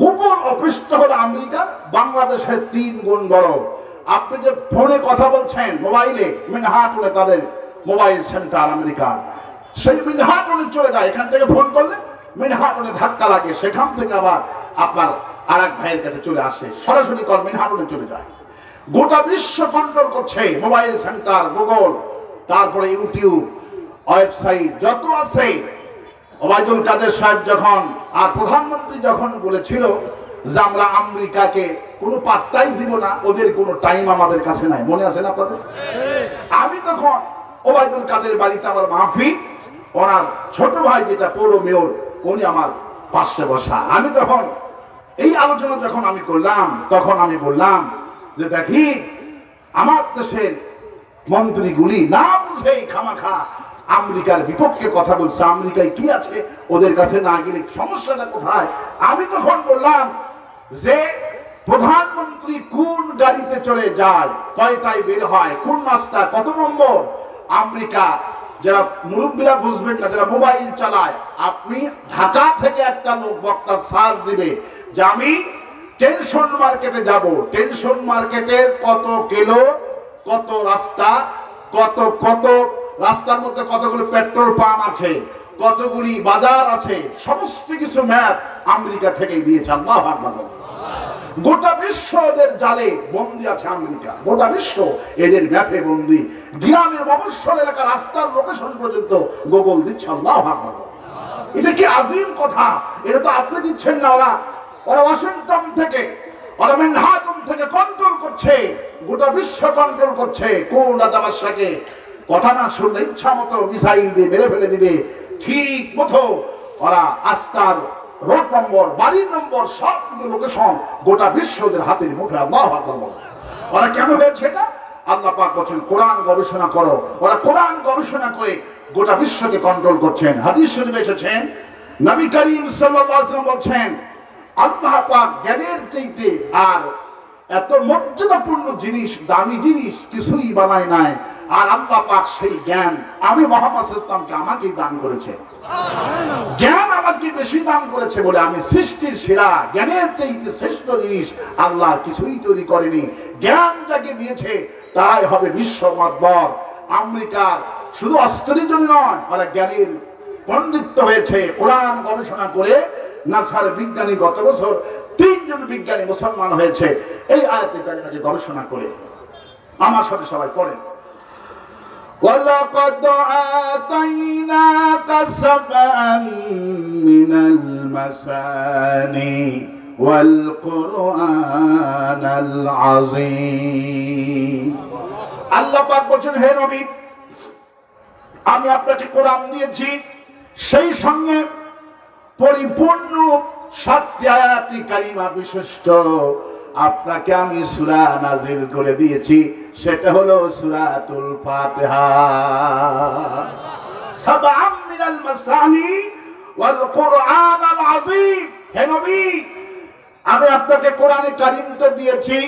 গুগল অফিসটা হলো আমেরিকার বাংলাদেশের 3 গুণ বড়। আপনি যে ফোনে কথা বলছেন মোবাইলে, মিনহাটনে তাদের মোবাইল সেন্টার আমেরিকার, সেই মিনহাটনে চলে যায়। এখান থেকে ফোন করলে মিনহাটনে ধাক্কা লাগে, সেখান থেকে আবার আপনার আরেক ভাইয়ের কাছে চলে আসে, সরাসরি কল মিনহাটনে চলে যায়। গোটা বিশ্ব কন্ট্রোল করছে মোবাইল সেন্টার, গুগল, তারপরে ইউটিউব, ওয়েবসাইট যত আছে। ওবায়দুল কাদের সাহেব যখন আর প্রধানমন্ত্রী যখন বলেছিল যে আমরা আমেরিকাকে কোনো পাত্তাই দিব না, ওদের কোনো টাইম আমাদের কাছে নাই, মনে আছে না আপনাদের? আমি তখন ওবায়দুল কাদের বাড়িতে আমার মাহফিল, ওনার ছোট ভাই যেটা পৌর মেয়র, উনি আমার পাশে বসা। আমি তখন এই আলোচনা যখন আমি করলাম, তখন আমি বললাম যে দেখি আমার দেশের মন্ত্রীগুলি না বুঝেই খামাখা আমেরিকার বিপক্ষে কথা বলছে। আমেরিকায় কি আছে, ওদের কাছে না গেলে সমস্যাটা কোথায়? আমি তখন বললাম যে প্রধানমন্ত্রী কোন গাড়িতে চলে যায়, কয়টায় বের হয়, কোন রাস্তা, কত নম্বর। আমেরিকা যারা মুরব্বীরা বুঝবেন না, যারা মোবাইল চালায়, আপনি ঢাকা থেকে একটা লোক বক্তা সার্চ দিবে যে আমি টেনশন মার্কেটে যাব, টেনশন মার্কেটের কত কিলো, কত রাস্তা, কত কত রাস্তার মধ্যে কতগুলো পেট্রোল পাম্প আছে, কতগুলি বাজার আছে, সমস্ত কিছু ম্যাপ আমেরিকা থেকেই দিয়েছে। আল্লাহু আকবার। গোটা বিশ্ব এদের জালে বন্দী আছে আমেরিকা, গোটা বিশ্ব এদের ম্যাপে বন্দী। গ্রামের মফস্বল এলাকা রাস্তার লোকেশন পর্যন্ত গুগল দিচ্ছে। আল্লাহু আকবার। এটা কি আজিম কথা! এটা তো আপনি দিচ্ছেন না, ওরা ওয়াশিংটন থেকে, ওরা ম্যানহাটন থেকে কন্ট্রোল করছে, গোটা বিশ্ব কন্ট্রোল করছে। কোন রাজাবাদশাকে কথা না শুনলে ইচ্ছা মতো মিসাইল দিয়ে মেরে ফেলে দিবে। ঠিক মতো ওরা আস্তার রোড নম্বর, বাড়ির নম্বর, সব কিছু লোকেশন গোটা বিশ্বের হাতের মুঠে। আল্লাহু আকবার। ওরা কেন হয়েছে এটা? আল্লাহ পাক বলেন কোরআন গবেষণা করো। ওরা কোরআন গবেষণা করে গোটা বিশ্বকে কন্ট্রোল করছেন। হাদিস শরীফে এসেছেন, নবী করিম সাল্লাল্লাহু আলাইহি ওয়াসাল্লাম বলেন আল্লাহ পাক জ্ঞানের চাইতে আর এত মর্যাদাপূর্ণ জিনিস, দামি জিনিস কিছুই বানায় নাই। আর আল্লাহ পাক সেই জ্ঞান আমি মুহাম্মদ সাল্লাল্লাহু আলাইহি ওয়াসাল্লামকে আমাকেই দান করেছে। জ্ঞান আমাকে বেশি দান করেছে বলে আমি সৃষ্টির সেরা, জ্ঞানের চাইতে শ্রেষ্ঠ জিনিস আল্লাহ কিছুই তৈরি করেনি। জ্ঞান যাকে দিয়েছে তারাই হবে বিশ্ব মাতবর। আমেরিকার শুধু অস্ত্রের জন্য নয়, ওরা জ্ঞানের পণ্ডিত্য হয়েছে। কোরআন গবেষণা করে নাসার বিজ্ঞানী গত বছর 3 জন বিজ্ঞানী মুসলমান হয়েছে এই আয়াতে কারিমাকে গবেষণা করে। আমার সাথে সবাই পড়েন ওয়ালাকাদ আতাইনাকা সাবআন মিনাল মাসানি ওয়াল কুরআনাল আযীম। আল্লাহ পাক বলেন, হে নবী, আমি আপনাকে কোরআন দিয়েছি, সেই সঙ্গে পরিপূর্ণ 7টি আয়াতি কারিমা বিশিষ্ট আপনাকে আমি সূরা নাযিল করে দিয়েছি, সেটা হলো সূরাতুল ফাতিহা। সাবআন মিনাল মাসানি ওয়াল কুরআনাল আযীম। হে নবী, আমি আপনাকে কোরআনে কারীম তো দিয়েছি,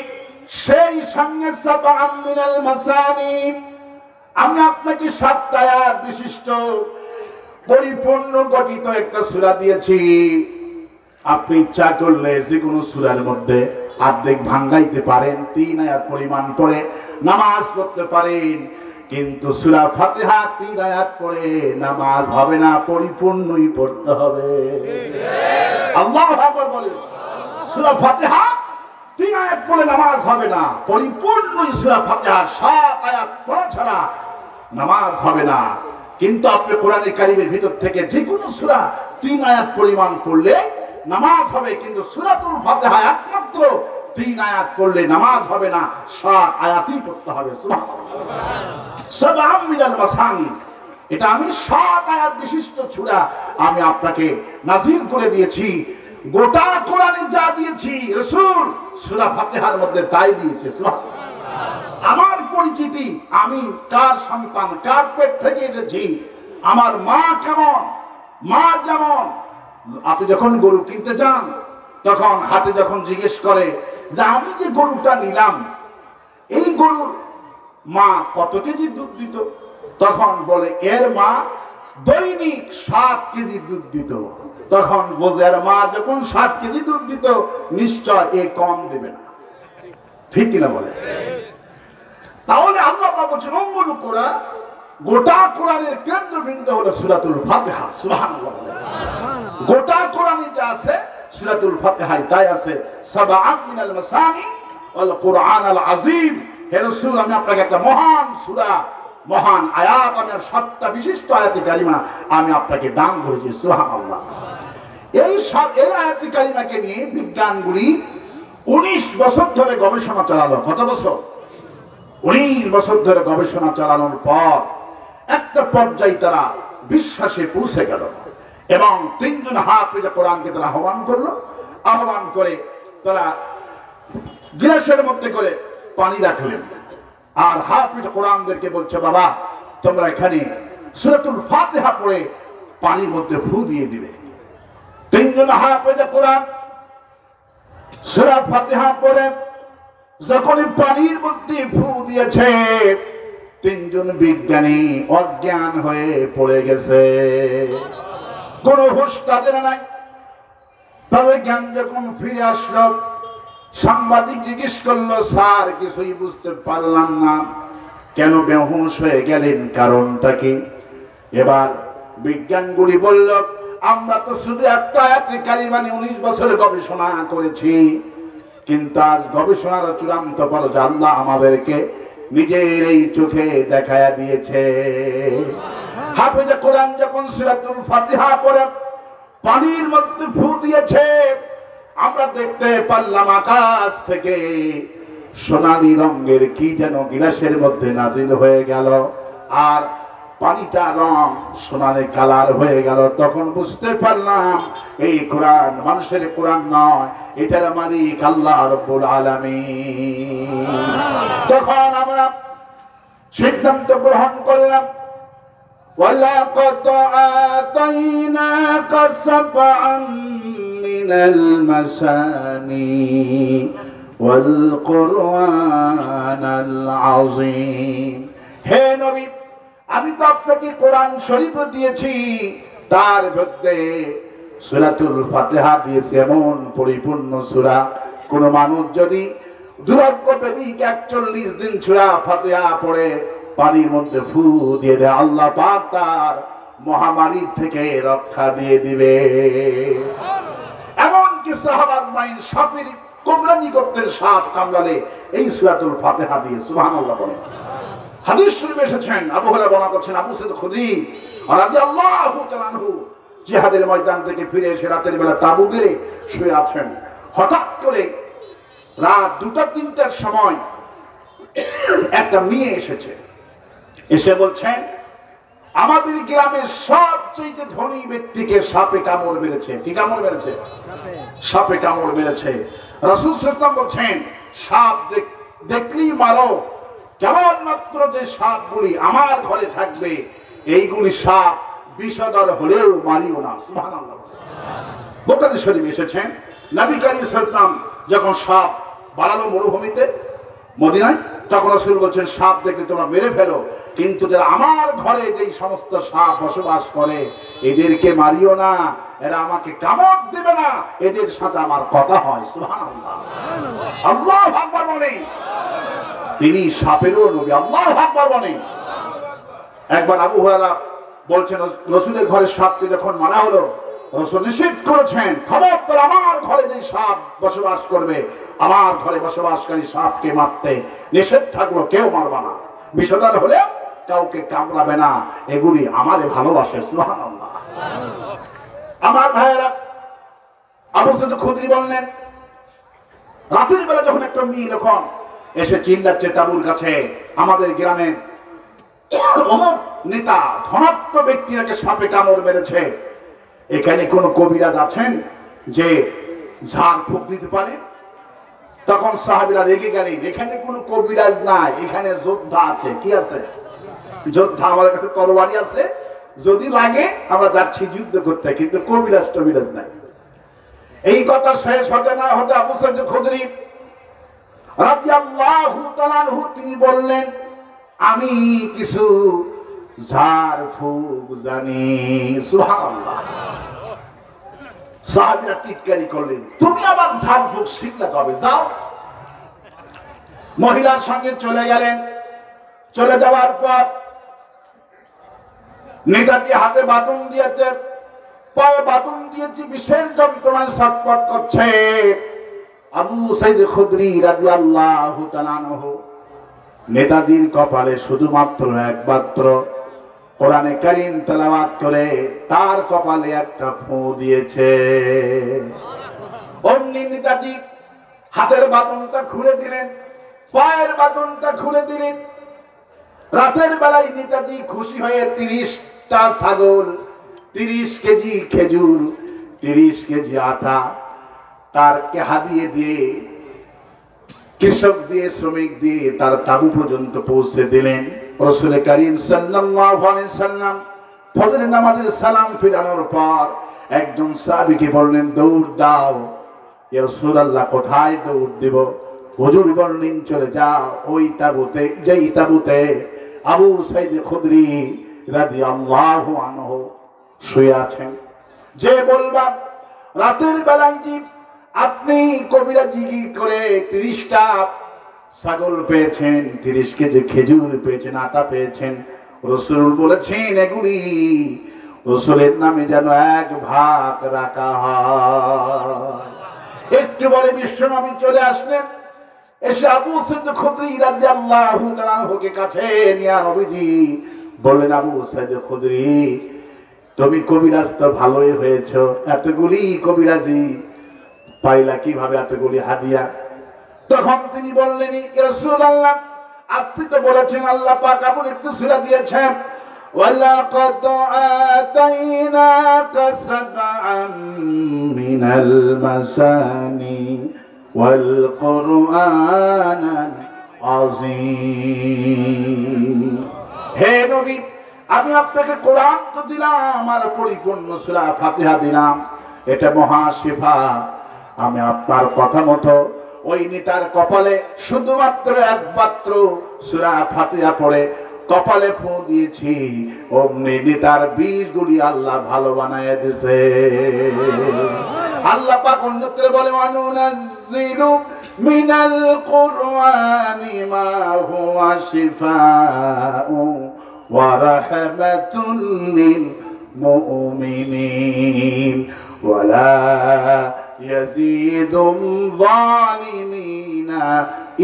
সেই সঙ্গে সাবআন মিনাল মাসানি, আমি আপনাকে 7টা আয়াত বিশিষ্ট পরিপূর্ণ গঠিত একটা সূরা দিয়েছি। আপনি ইচ্ছা করলে যে কোনো সূরার মধ্যে অর্ধেক ভাঙাইতে পারেন, 3 আয়াত পরিমাণ পড়ে নামাজ পড়তে পারেন, কিন্তু সূরা ফাতিহা 3 আয়াত পড়ে নামাজ হবে না, পরিপূর্ণই পড়তে হবে। আল্লাহু আকবার বলেন। সূরা ফাতিহা 3 আয়াত পড়ে নামাজ হবে না, পরিপূর্ণই সূরা ফাতিহা 7 আয়াত পড়া ছাড়া নামাজ হবে না। কিন্তু আপনি কোরআনে কারীমের ভিতর থেকে যে কোনো সূরা 3 আয়াত পরিমাণ পড়লে নামাজ হবে, কিন্তু সূরাতুল ফাতিহা একমাত্র 3 আয়াত পড়লে নামাজ হবে না, 7 আয়াতই পড়তে হবে। সুবহানাল্লাহ। সাবআন মিনাল মাসানি, এটা আমি 7 আয়াত বিশিষ্ট সূরা আমি আপনাকে নাযিল করে দিয়েছি। গোটা কোরআনে যা দিয়েছি রাসূল সূরা ফাতিহার মধ্যে তাই দিয়েছে। সুবহানাল্লাহ। আমার পরিচিতি, আমি কার সন্তান, কার পেট থেকে এসেছি, আমার মা কেমন, মা যেমন, আপনি যখন গরু কিনতে যান তখন হাটে যখন জিজ্ঞেস করে যে আমি যে গরুটা নিলাম, এই গরুর মা কত কেজি দুধ দিত, তখন বলে এর মা দৈনিক 7 কেজি দুধ দিত। তখন বোঝে এর মা যখন 7 কেজি দুধ দিত, নিশ্চয় এ কম দেবে না। ঠিক কিনা বলে? তাহলে আল্লাহ পাক বলেন উম্মুল কুরআন, গোটা কোরআনের কেন্দ্রবিন্দু হলো সূরাতুল ফাতিহা। সুবহানাল্লাহ। গোটা কোরআনে যা আছে সূরাতুল ফাতিহায় তাই আছে। সাবআন মিনাল মাসানি ওয়াল কুরআনাল আযীম। হে রাসূল, আমি আপনাকে একটা মহান সূরা, মহান আয়াত, আমি 7টা বিশিষ্ট আয়াতে কারিমা আমি আপনাকে দান করেছি। সুবহানাল্লাহ। এই আয়াতে কারিমাকে নিয়ে বিজ্ঞানগুলি 19 বছর ধরে গবেষণা চালালো। কত বছর? 19 বছর ধরে গবেষণা চালানোর পর একটা পর্যায়ে তারা বিশ্বাসে পৌঁছে গেল এবং 3 জন হাফেজে কোরআনকে তারা আহ্বান করলো। আহ্বান করে তারা গ্লাসের মধ্যে করে পানি রাখলেন, আর হাফেজে কোরআনদেরকে বলছে, বাবা তোমরা এখানে সূরাতুল ফাতিহা পড়ে পানির মধ্যে ফু দিয়ে দিবে। 3 জন হাফেজে কোরআন সূরা ফাতিহা পড়ে যখন পানির মধ্যে ফু দিয়েছে, 3 জন বিজ্ঞানী অজ্ঞান হয়ে পড়ে গেছে, কোন হুঁশ তাদের নাই। তবে জ্ঞান যখন ফিরে আসলো, সাংবাদিক জিজ্ঞেস করলো, স্যার কিছুই বুঝতে পারলাম না, কেন বেহুঁশ হয়ে গেলেন, কারণটা কি? এবার বিজ্ঞানগুলি বলল, আমরা তো শুধু একটা আয়াতে কারিমা নিয়ে 19 বছর গবেষণা করেছি, কিন্তু আজ গবেষণার চূড়ান্ত পর্যায়ে আল্লাহ আমাদেরকে নিজের এই চোখে দেখায়া দিয়েছে। হাফেজে কোরআন যখন সূরাতুল ফাতিহা পড়ে পানির মধ্যে ফু দিয়েছে, আমরা দেখতে পারলাম আকাশ থেকে সোনালী রঙের কি যেন গিলাসের মধ্যে নাজিল হয়ে গেল, আর পানিটা রং সোনালী কালার হয়ে গেল। তখন বুঝতে পারলাম এই কোরআন মানুষের কোরআন নয়, এটার মালিক আল্লাহ রাব্বুল আলামিন। তখন আমরা সিদ্ধান্ত গ্রহণ করলাম, ওয়ালাকাদ আতাইনাকা সাবআন মিনাল মাসানি ওয়াল কুরআনাল আযীম। হে নবী, আমি তো আপনাকে কোরআন শরীফ দিয়েছি, তার মধ্যে সূরাতুল ফাতিহা দিয়েছি, এমন পরিপূর্ণ সূরা। কোন মানুষ যদি দুরাগ্য বেদিক 41 দিন সূরা ফাতিহা পড়ে পানির মধ্যে ফু দিয়ে দেয়, আল্লাহ পাক তার মহামারী থেকে রক্ষা দিয়ে দিবে। এমনকি সাহাবা আজমাইন সাপের কোবরাজি করতেন, সাপ কামড়ালে এই সূরাতুল ফাতিহা দিয়ে। সুবহানাল্লাহ বলেন। হাদিস শরীফে এসেছেন, আবু হুরায়রা বর্ণনা করছেন, আবু সাঈদ খুদরি রাদিয়াল্লাহু তাআলা আনহু জিহাদের ময়দান থেকে ফিরে এসে রাতের বেলা তাঁবু গেড়ে শুয়ে আছেন। হঠাৎ করে রাত 2টা-3টার সময় একটা মেয়ে এসেছে, এসে বলছেন আমাদের গ্রামের সবচেয়ে ধনী ব্যক্তিকে সাপে কামড় মেরেছে। কি কামড় মেরেছে? সাপে কামড় মেরেছে। রাসূল সাল্লাল্লাহু আলাইহি ওয়াসাল্লাম বলছেন সাপ দেখলেই মারো, কেবলমাত্র যে সাপগুলি আমার ঘরে থাকবে এইগুলি সাপ বিষধর হলেও মারিও না। সুবহানাল্লাহ। বুখারী শরীফে এসেছেন নবী করিম সাল্লাল্লাহু আলাইহি ওয়াসাল্লাম যখন সাপ বাড়ালো মরুভূমিতে মদিনায়, তখন রাসূল বলছেন সাপ দেখলে তোমরা মেরে ফেলো, কিন্তু যারা আমার ঘরে যেই সমস্ত সাপ বসবাস করে এদেরকে মারিও না, এরা আমাকে কামড় দেবে না, এদের সাথে আমার কথা হয়। সুবহানাল্লাহ, আল্লাহু আকবার বলেন। তিনি সাপেরও নবী, আল্লাহু আকবার বলেন। একবার আবু হুরায়রা বলছেন রাসূলের ঘরে সাপকে যখন মারা হলো, রাসূল নিষেধ করেছেন খবরদার আমার ঘরে যে সাপ বসবাস করবে, আমার ঘরে বসবাসকারী সাপকে মারতে নিষেধ থাকলো, কেউ মারবা না, বিষধর হলে কাউকে কামড়াবে না, এগুলি আমারে ভালোবাসে। সুবহানাল্লাহ। আমার ভাইয়েরা, আবু সাঈদ খুদরি বললেন রাতের বেলা যখন একটা মেয়ে যখন এসে চিল্লাচ্ছে তাঁবুর কাছে, আমাদের গ্রামের অমুক নেতা ধনাঢ্য ব্যক্তিকে সাপে কামড় মেরেছে, এখানে কোন কবিরাজ আছেন যে ঝাড় ফুঁক দিতে পারে? তখন সাহাবীরা রেগে গেলেন, এখানে কোনো কবিরাজ নাই, এখানে যোদ্ধা আছে। কি আছে? যোদ্ধা। আমাদের কাছে তরবারি আছে, যদি লাগে আমরা যাচ্ছি যুদ্ধ করতে, কিন্তু কবিরাজ টবিরাজ নাই। এই কথা শেষ হতে না হতে আবু সাঈদ খুদরি রাদিয়াল্লাহু তাআলা আনহু তিনি বললেন আমি কিছু ঝাড় ফুঁক জানি। সুবহানাল্লাহ। সাহাবীরা টিটকারি করলেন, তুমি আবার ঝাড় ফুঁক শিখলে কবে? যাও। মহিলার সঙ্গে চলে গেলেন। চলে যাওয়ার পর নেতাজি হাতে বাদুন দিয়েছে, পায়ে বাদুন দিয়েছে, বিশেষ যন্ত্রণায় ছটফট করছে। আবু সাঈদ খুদরি রাদিয়াল্লাহু তাআলা আনহু নেতাজির কপালে শুধুমাত্র একমাত্র কোরআনে কারীম তেলাওয়াত করে তার কপালে একটা ফু দিয়েছে। অমনি নেতাজি হাতের বাঁধনটা খুলে দিলেন, পায়ের বাঁধনটা খুলে দিলেন। রাতের বেলায় নেতাজি খুশি হয়ে 30টা ছাগল, 30 কেজি খেজুর, 30 কেজি আটা তারকে হাদিয়ে দিয়ে, কৃষক দিয়ে, শ্রমিক দিয়ে তার তাঁবু পর্যন্ত পৌঁছে দিলেন। রাসূল কারীম সাল্লাল্লাহু আলাইহি সাল্লাম ফজরের নামাজের সালাম ফিরানোর পর একজন সাহাবীকে বললেন দৌড় দাও। ইয়া রাসূলুল্লাহ কোথায় দৌড় দেব? হুজুর বললেন চলে যাও ওই তাঁবুতে, যেই তাঁবুতে আবু সাঈদ খুদরি রাদিয়াল্লাহু আনহু শুয়ে আছেন। যে বলবা রাতের বেলায় যে আপনি কবিরা জিগির করে 30টা ছাগল পেয়েছেন, 30 কেজি খেজুর পেয়েছেন, আটা পেয়েছেন, রাসূল বলেছেন এগুলি রাসূলের নামে যেন 1 ভাগ রাখা হয়। একটু পরে বিশ্বনবী চলে আসলেন। এসে আবু সাঈদ খুদরি রাদিয়াল্লাহু তাআলা আনহুকে কাছে নিয়ে নবীজি বললেন, আবু সাঈদ খুদরি তুমি কবিরাজ তো ভালোই হয়েছো, এতগুলি কবিরাজি পাইলা কিভাবে, এতগুলি হাদিয়া? তখন তিনি বললেন, ইয়া রাসূলুল্লাহ আপনি তো বলেছেন আল্লাহ পাক এমন একটু সূরা দিয়েছেন, ওয়ালাকাদ আতাইনাকা সাবআম মিনাল মাসানি ওয়াল কুরআনাল আযীম। হে নবী আমি আপনাকে কোরআন তো দিলাম আর পরিপূর্ণ সূরা ফাতিহা দিলাম, এটা মহা শিফা। আমি আপনার কথা মতো ওই নেতার কপালে শুধুমাত্র একমাত্র সূরা ফাতিহা পড়ে কপালে ফু দিয়েছি, অমনি নেতার 20 গুলি আল্লাহ ভালো বানায় দিয়েছে। আল্লাহ পাক অন্যত্র বলে ওয়ানুনাজ্জিলু মিনাল কুরআনি মা হুয়া শিফাউ ওয়া রাহমাতুল লিল মুমিনিন ওয়ালা ইয়াজিদুল যালিমিনা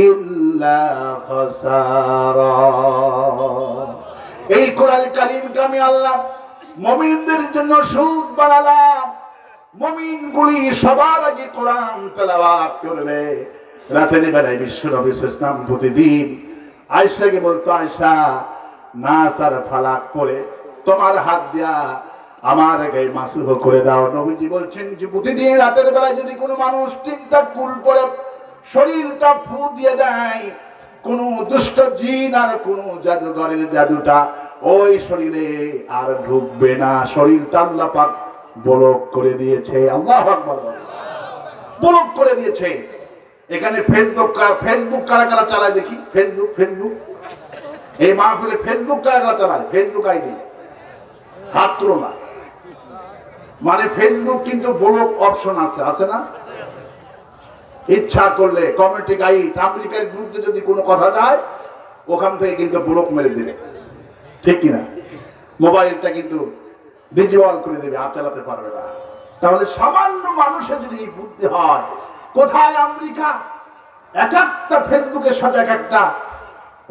ইল্লা খাসারা। এই কোরআন কারীমকে আমি আল্লাহ মুমিনদের জন্য সুদ বানালাম। মুমিনগুলি সবার আগে কোরআন তেলাওয়াত করবে। রাতের বেলায় বিশ্বনবী ইসলাম প্রতিদিন আয়েশাকে বলতো, আয়েশা নাস আর ফালাক পড়ে তোমার হাত দিয়া আমার গায়ে মাসুহ করে দাও। নবীজি বলছেন যে প্রতিদিন রাতের বেলায় যদি কোনো মানুষ তিনটা কুল পড়ে শরীরটা ফু দিয়ে দেয়, কোন দুষ্ট জিন আর কোন জাদুঘরের জাদুটা ওই শরীরে আর ঢুকবে না। শরীরটা আল্লাহ পাক বলক করে দিয়েছে। আল্লাহু আকবার, বলক করে দিয়েছে। এখানে ফেসবুক কারা কারা চালায় দেখি? ফেসবুক এই মাহফিলে ফেসবুক কারা কারা চালায়? ফেসবুক আইডি হাত তুলো না। মানে ফেসবুক কিন্তু ব্লক অপশন আছে না? ইচ্ছা করলে কমিউনিটি গাইড আমেরিকার বিরুদ্ধে যদি কোনো কথা যায় ওখান থেকে কিন্তু ব্লক মেরে দিবে, ঠিক কিনা? মোবাইলটা কিন্তু ডিজিটাল করে দেবে, আর চালাতে পারবে না। তাহলে সামান্য মানুষের যদি এই বুদ্ধি হয়, কোথায় আমেরিকা এক একটা ফেসবুকের সাথে এক একটা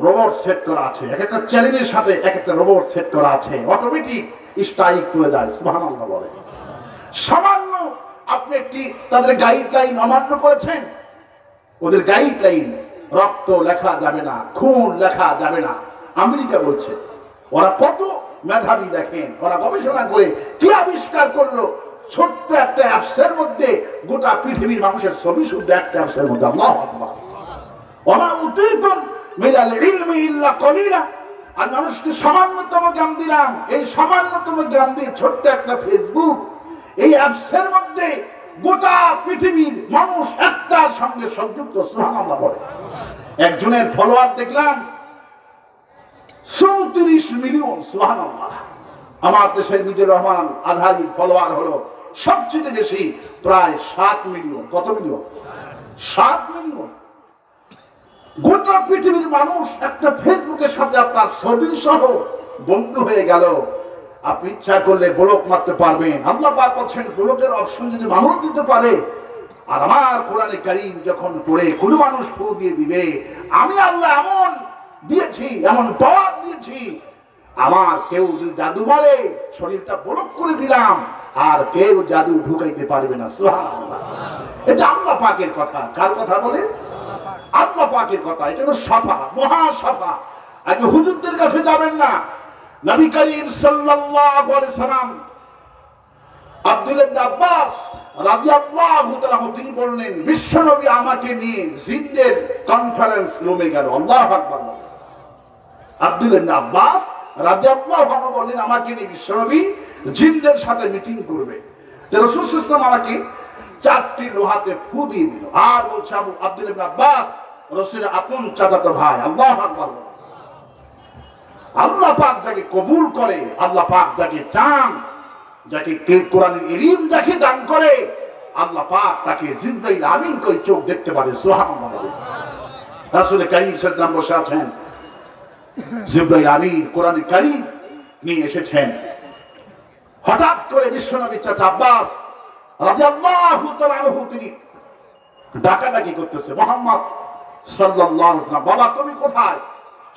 রোবট সেট করা আছে, এক একটা চ্যানেলের সাথে এক একটা রোবট সেট করা আছে, অটোমেটিক স্ট্রাইক করে যায়। সুবহানাল্লাহ বলে। সামান্য আপনি একটি তাদের গাইডলাইন অমান্য করেছেন, ওদের গাইডলাইন রক্ত লেখা যাবে না, খুন লেখা যাবে না, আমেরিকা বলছে। ওরা কত মেধাবী দেখেন, ওরা গবেষণা করে কি আবিষ্কার করলো, ছোট্ট একটা অ্যাপসের মধ্যে গোটা পৃথিবীর মানুষের ছবি শুদ্ধ একটা অ্যাপসের মধ্যে। আল্লাহু আকবার। ওমা উতীতুম মিনাল ইলমি ইল্লা কলিলা। আর মানুষকে সামান্যতম জ্ঞান দিলাম। এই সামান্যতম জ্ঞান দিয়ে ছোট্ট একটা ফেসবুক, এই অ্যাপসের মধ্যে গোটা পৃথিবীর মানুষ একটার সঙ্গে সংযুক্ত। সুবহানাল্লাহ বলে। একজনের ফলোয়ার দেখলাম ৩৪ মিলিয়ন। সুবহানাল্লাহ। আমার দেশের মিজুর রহমান আজহারি ফলোয়ার হলো সবচেয়ে বেশি, প্রায় ৭ মিলিয়ন। কত মিলিয়ন? ৭ মিলিয়ন। গোটা পৃথিবীর মানুষ একটা ফেসবুকের সাথে আপনার ছবি সহ বন্ধু হয়ে গেল। আপনি ইচ্ছা করলে ব্লক মারতে পারবেন। আল্লাহ পাক বলেন ব্লকের অপশন যদি মানুষ দিতে পারে, আর আমার কোরআনে কারীম যখন পড়ে কোনো মানুষ ফু দিয়ে দিবে, আমি আল্লাহ এমন দিয়েছি, এমন পাওয়ার দিয়েছি, আমার কেউ যদি জাদু মারে শরীরটা ব্লক করে দিলাম, আর কেউ জাদু ঢুকাইতে পারবে না। সুবহানাল্লাহ। এটা আল্লাহ পাকের কথা। কার কথা বলে? আল্লাহ পাকের কথা। এটা হলো সাফা, মহা সাফা। আগে হুজুরদের কাছে যাবেন না। নবী করিম সাল্লাল্লাহু আলাইহি সাল্লাম আব্দুল্লাহ ইবনে আব্বাস রাদিয়াল্লাহু তাআলা তিনি বললেন, বিশ্বনবী আমাকে নিয়ে জিনদের কনফারেন্স রুমে গেল। আল্লাহু আকবার। আব্দুল্লাহ ইবনে আব্বাস রাদিয়াল্লাহু আনহু বললেন, আমাকে নিয়ে বিশ্বনবী জিনদের সাথে মিটিং করবে। তো রাসূল সাল্লাল্লাহু আলাইহি ওয়াসাল্লাম আমাকে 4টি লোহাতে ফু দিয়ে দিল। আর বলছে আবু আব্দুল্লাহ ইবনে আব্বাস রাসূলের আপন চাচাতো ভাই। আল্লাহু আকবার। আল্লাহ পাক যাকে কবুল করে, আল্লাহ পাক যাকে চান, যাকে কোরআনের ইলম যাকে দান করে, আল্লাহ পাক তাকে জিবরাইল আমিন কই চোখ দেখতে পারে। সুবহানাল্লাহ। রাসূল কারীম সাল্লাল্লাহু আলাইহি ওয়াসাল্লাম বসে আছেন, জিবরাইল আমিন কোরআনের কারীম নিয়ে এসেছেন। হঠাৎ করে বিশ্বনবীর চাচা আব্বাস রাদিয়াল্লাহু তাআলা আনহু তিনি ডাকাডাকি করতেছে, মুহাম্মদ সাল্লাল্লাহু আলাইহি ওয়াসাল্লাম, বাবা তুমি কোথায়?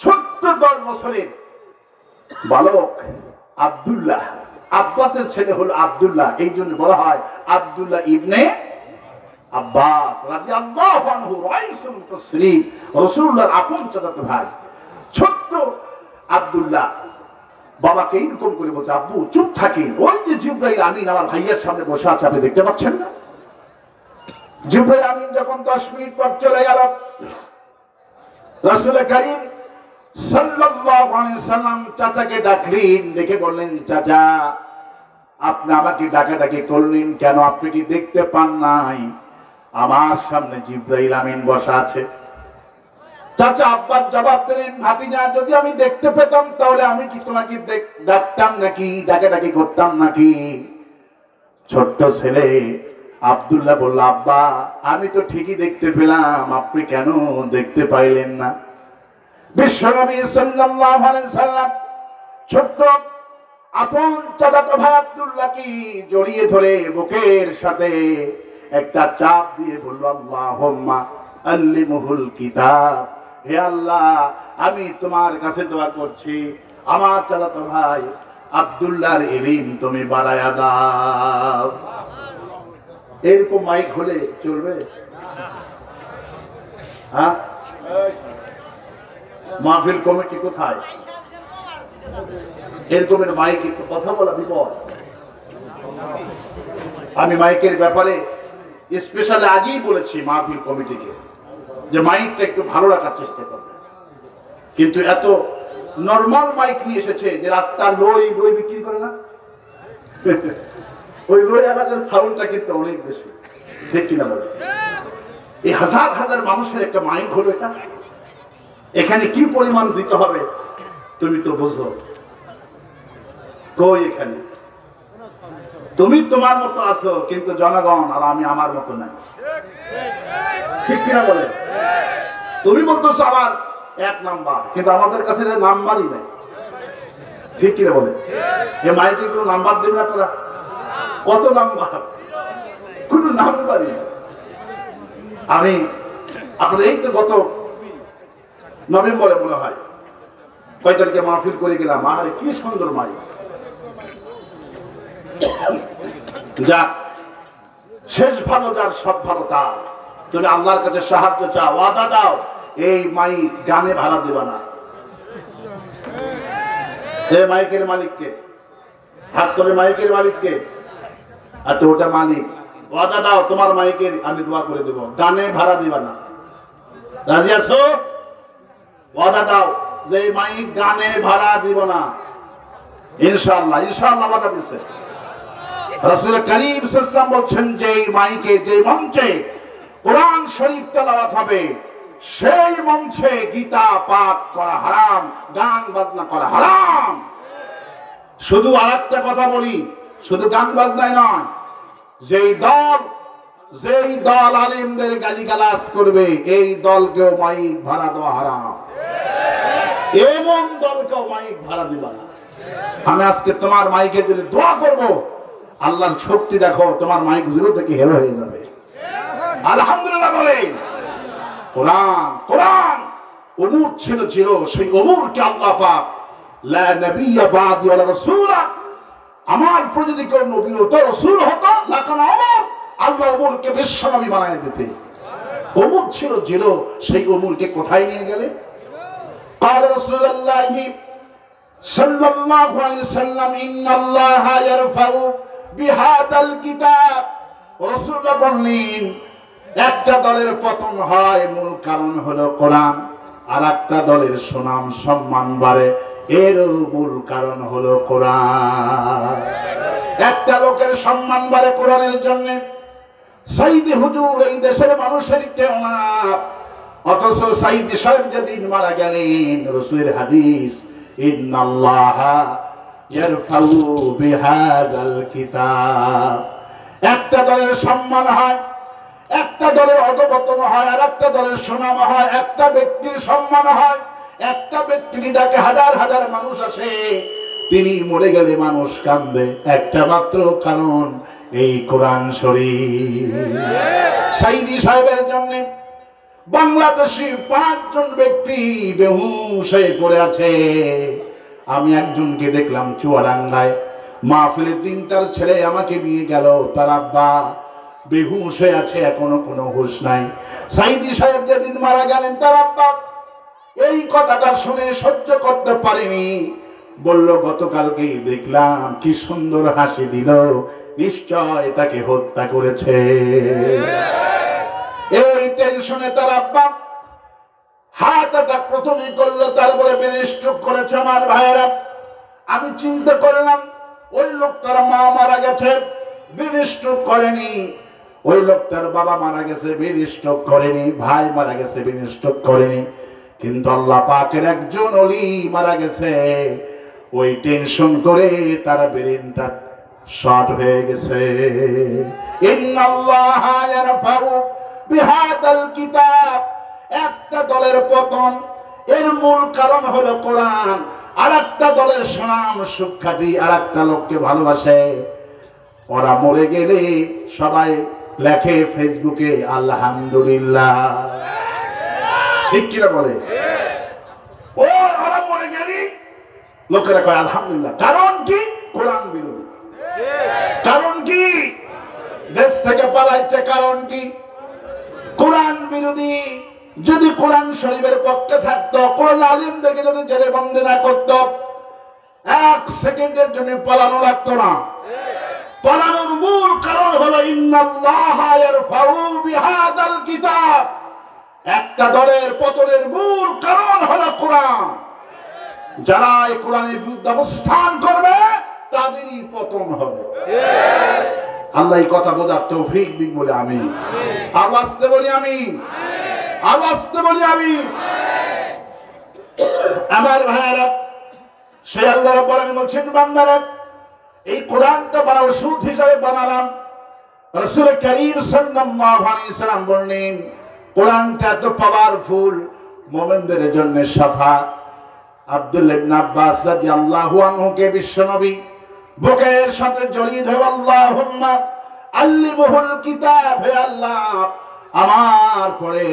ছোট্ট 10 বছরের বালক আব্দুল্লাহ, আব্বাসের ছেলে হলো আব্দুল্লাহ, এই জন্য বলা হয় আব্দুল্লাহ ইবনে আব্বাস রাদিয়াল্লাহু আনহু রাইসুল তাসরিফ, রাসূলুল্লাহর আপন চাচাতো ভাই। ছোট্ট আব্দুল্লাহ বাবাকে এইরকম করে বলছে, আব্বু চুপ থাকেন, ওই যে জিবরাইল আমিন আমার ভাইয়ের সামনে বসে আছে, আপনি দেখতে পাচ্ছেন না? জিবরাইল আমিন যখন 10 মিনিট পর চলে গেল, রাসূল কারীম সাল্লাল্লাহু আলাইহি সাল্লাম চাচাকে ডাকলেন, ডেকে বললেন, চাচা আপনি আমাকে ডাকাডাকি করলেন কেন? আপনি কি দেখতে পান নাই আমার সামনে জিবরাইল আমিন বসা আছে? চাচা আব্বাস জবাব দিলেন, ভাতিজা যদি আমি দেখতে পেতাম তাহলে আমি কি তোমাকে ডাকতাম নাকি, ডাকাডাকি করতাম নাকি? ছোট্ট ছেলে আব্দুল্লাহ বলল, আব্বা আমি তো ঠিকই দেখতে পেলাম, আপনি কেন দেখতে পাইলেন না? বিশ্বনবী সাল্লাল্লাহু আলাইহি সাল্লাম ছোট্ট আপন চাচাতো ভাই আব্দুল্লাহকে জড়িয়ে ধরে বুকের সাথে একটা চাপ দিয়ে বলল, আল্লাহুম্মা আল্লিমুহুল কিতাব। হে আল্লাহ, আমি তোমার কাছে দোয়া করছি, আমার চাচাতো ভাই আব্দুল্লাহর ইলম তুমি বাড়ায়া দাও। এরকম মাইক হলে চলবে? হ্যাঁ, মাহফিল কমিটি কোথায়? এরকমের মাইক একটু কথা বলা বিপদ। আমি মাইকের ব্যাপারে স্পেশালি আগেই বলেছি মাহফিল কমিটিকে যে মাইকটা একটু ভালো রাখার চেষ্টা করবে, কিন্তু এত নরমাল মাইক নিয়ে এসেছে যে রাস্তার লই বই বিক্রি করে না, ওই লই এলাকার সাউন্ডটা কিন্তু অনেক বেশি, ঠিক কিনা বলে? এই হাজার হাজার মানুষের একটা মাইক হলো এটা, এখানে কি পরিমাণ দিতে হবে তুমি তো বুঝো। কই এখানে তুমি তোমার মতো আছো, কিন্তু জনগণ আর আমি আমার মতো নাই, ঠিক কিনা বলে? তুমি বলতেছো আবার 1 নাম্বার, কিন্তু আমাদের কাছে নাম্বারই নাই, ঠিক কিনা বলে? এ মাইকে কোনো নাম্বার দেবেন আপনারা? কত নাম্বার? কোনো নাম্বারই নাই। আমি আপনার এই তো গত নভেম্বরে মনে হয় কয় তারিখে মাহফিল করে গেলাম, আরে কি সুন্দর মাইক। যাক, শেষ ভালো যার সব ভালো তার। তুমি আল্লাহর কাছে সাহায্য চাও, ওয়াদা দাও এই মাইক গানে ভাড়া দেবা না। এই মাইকের মালিককে হাত করে, মাইকের মালিককে, আচ্ছা ওটা মালিক, ওয়াদা দাও তোমার মাইকের আমি দোয়া করে দেব, গানে ভাড়া দিবা না। রাজি আছো? ওয়াদা দাও যে এই মাইক গানে ভাড়া দিব না। ইনশাআল্লাহ, ইনশাআল্লাহ ওয়াদা দিছে। রাসূল করিম সাল্লাল্লাহু আলাইহি ওয়াসাল্লাম বলেন যে মাইকে, যে মঞ্চে কোরআন শরীফ তেলাওয়াত হবে সেই মঞ্চে গীতা পাঠ করা হারাম, গান বাজনা করা হারাম। শুধু আরেকটা কথা বলি, শুধু গান বাজনাই নয়, যেই দল আলেমদের গালিগালাজ করবে এই দলকেও মাইক ভাড়া দেওয়া হারাম, এমন দলকেও মাইক ভাড়া দিবা না। আমি আজকে তোমার মাইকের জন্য দোয়া করব, আল্লাহর শক্তি দেখো, তোমার মাইক জিরো থেকে হিরো হয়ে যাবে। আলহামদুলিল্লাহ বলে। কোরআন, কোরআন উমর ছিল জিরো, সেই উমরকে আল্লাহ পাক লা নবিয়্যা বাদি ওয়া রাসূলা, আমার পর যদি কেউ নবী হতো, রাসূল হতো, লাকানা উমর, আল্লাহ উমরকে বিশ্বনবী বানায় দিতে। উমর ছিল জিরো, সেই উমরকে কোথায় নিয়ে গেলে? قال رسول الله صلى الله عليه وسلم ان الله يرفع بهذا الكتاب। রাসূলুল্লাহ বললেন একটা দলের পতন হয় মূল কারণ হলো কোরআন, আর একটা দলের সুনাম সম্মান বাড়ে এর মূল কারণ হলো কোরআন। একটা লোকের সম্মান বাড়ে কোরআনের জন্য, সাইদি হুজুর এই দেশের মানুষের কেউ না, অথচ সাইদি সাহেব যেদিন মারা গেলেন রাসূলের হাদিস ইন্নাল্লাহা ইয়ারফাউ বিহাদাল কিতাব। একটা দলের সম্মান হয়, একটা দলের অধঃপতন হয়, আর একটা দলের সুনাম হয়। একটা ব্যক্তির সম্মান হয়, একটা ব্যক্তির ডাকে হাজার হাজার মানুষ আসে, তিনি মরে গেলে মানুষ কান্দে, একটা মাত্র কারণ এই কোরআন শরীফ। সাইদি সাহেবের জন্য বাংলাদেশি 5 জন ব্যক্তি বেহুশ হয়ে পড়ে আছে। আমি একজনকে দেখলাম চুয়াডাঙ্গায় মাহফিলের দিন, তার ছেলে আমাকে নিয়ে গেল, তার আব্বা বেহুশ হয়ে আছে, এখনো কোনো হুঁশ নাই। সাইদি সাহেব যেদিন মারা গেলেন তার আব্বা এই কথাটা শুনে সহ্য করতে পারেনি, বলল গতকালকেই দেখলাম কি সুন্দর হাসি দিল, নিশ্চয় তাকে হত্যা করেছে। এই টেনশনে তার আব্বা হার্ট অ্যাটাক প্রথমে করলো, তারপরে ব্রেন স্ট্রোক করেছে। আমার ভাইয়েরা, আমি চিন্তা করলাম ওই লোকটার মা মারা গেছে, ব্রেন স্ট্রোক করেনি, ওই লোকটার বাবা মারা গেছে, ব্রেন স্ট্রোক করেনি, ভাই মারা গেছে, ব্রেন স্ট্রোক করেনি, কিন্তু আল্লাহ পাকের একজন ওলি মারা গেছে, ওই টেনশন করে তার ব্রেনটা শর্ট হয়ে গেছে। ইন্নাল্লাহা ইয়ারফাউ বিহাদাল কিতাব। একটা দলের পতন এর মূল কারণ হলো কোরআন, আর একটা দলের সুনাম সুখ্যাতি, আর একটা লোককে ভালোবাসে, ওরা মরে গেলে সবাই লেখে ফেসবুকে আলহামদুলিল্লাহ। ঠিক কিনা বলে? ও আরাম মনে গেলি লোকেরা কয় আলহামদুলিল্লাহ। কারণ কি? কোরআন বিরোধী। কারণ কি? দেশ থেকে পালাইছে। কারণ কি? কোরআন বিরোধী। যদি কোরআন শরীফের পক্ষে থাকতো, কোরআন আলিমদেরকে যদি জেলে বন্দী না করতো, 1 সেকেন্ডের জন্য পালানো লাগতো না। পালানোর মূল কারণ হলো ইন্নাল্লাহা ইয়ারফাউ বিহাদাল কিতাব। একটা দলের পতনের মূল কারণ হলো কোরআন। যারা এই কোরআনের বিরুদ্ধে অবস্থান করবে তাদেরই পতন হবে। আল্লাহ এই কথা বোঝার তৌফিক দিন বলে আমি আওয়াজ দিয়ে বলি, আমি আওয়াজ দিয়ে বলি, আমি আমার ভাইয়েরা, সেই আল্লাহ রাব্বুল আলামিন বলছেন, বান্দারা এই কোরআনটা বড় ওষুধ হিসেবে বানালাম। রাসূল করিম সাল্লাল্লাহু আলাইহি ওয়াসাল্লাম বললেন, কোরআনটা তো পাওয়ারফুল, মুমিনদের জন্য শাফা। আব্দুল্লাহ ইবনে আব্বাস রাদিয়াল্লাহু আনহুকে বিশ্বনবী বুকের সাথে জড়িয়ে ধরে আল্লাহুম্মা আল্লিমহুল কিতাব, হে আল্লাহ আমার পরে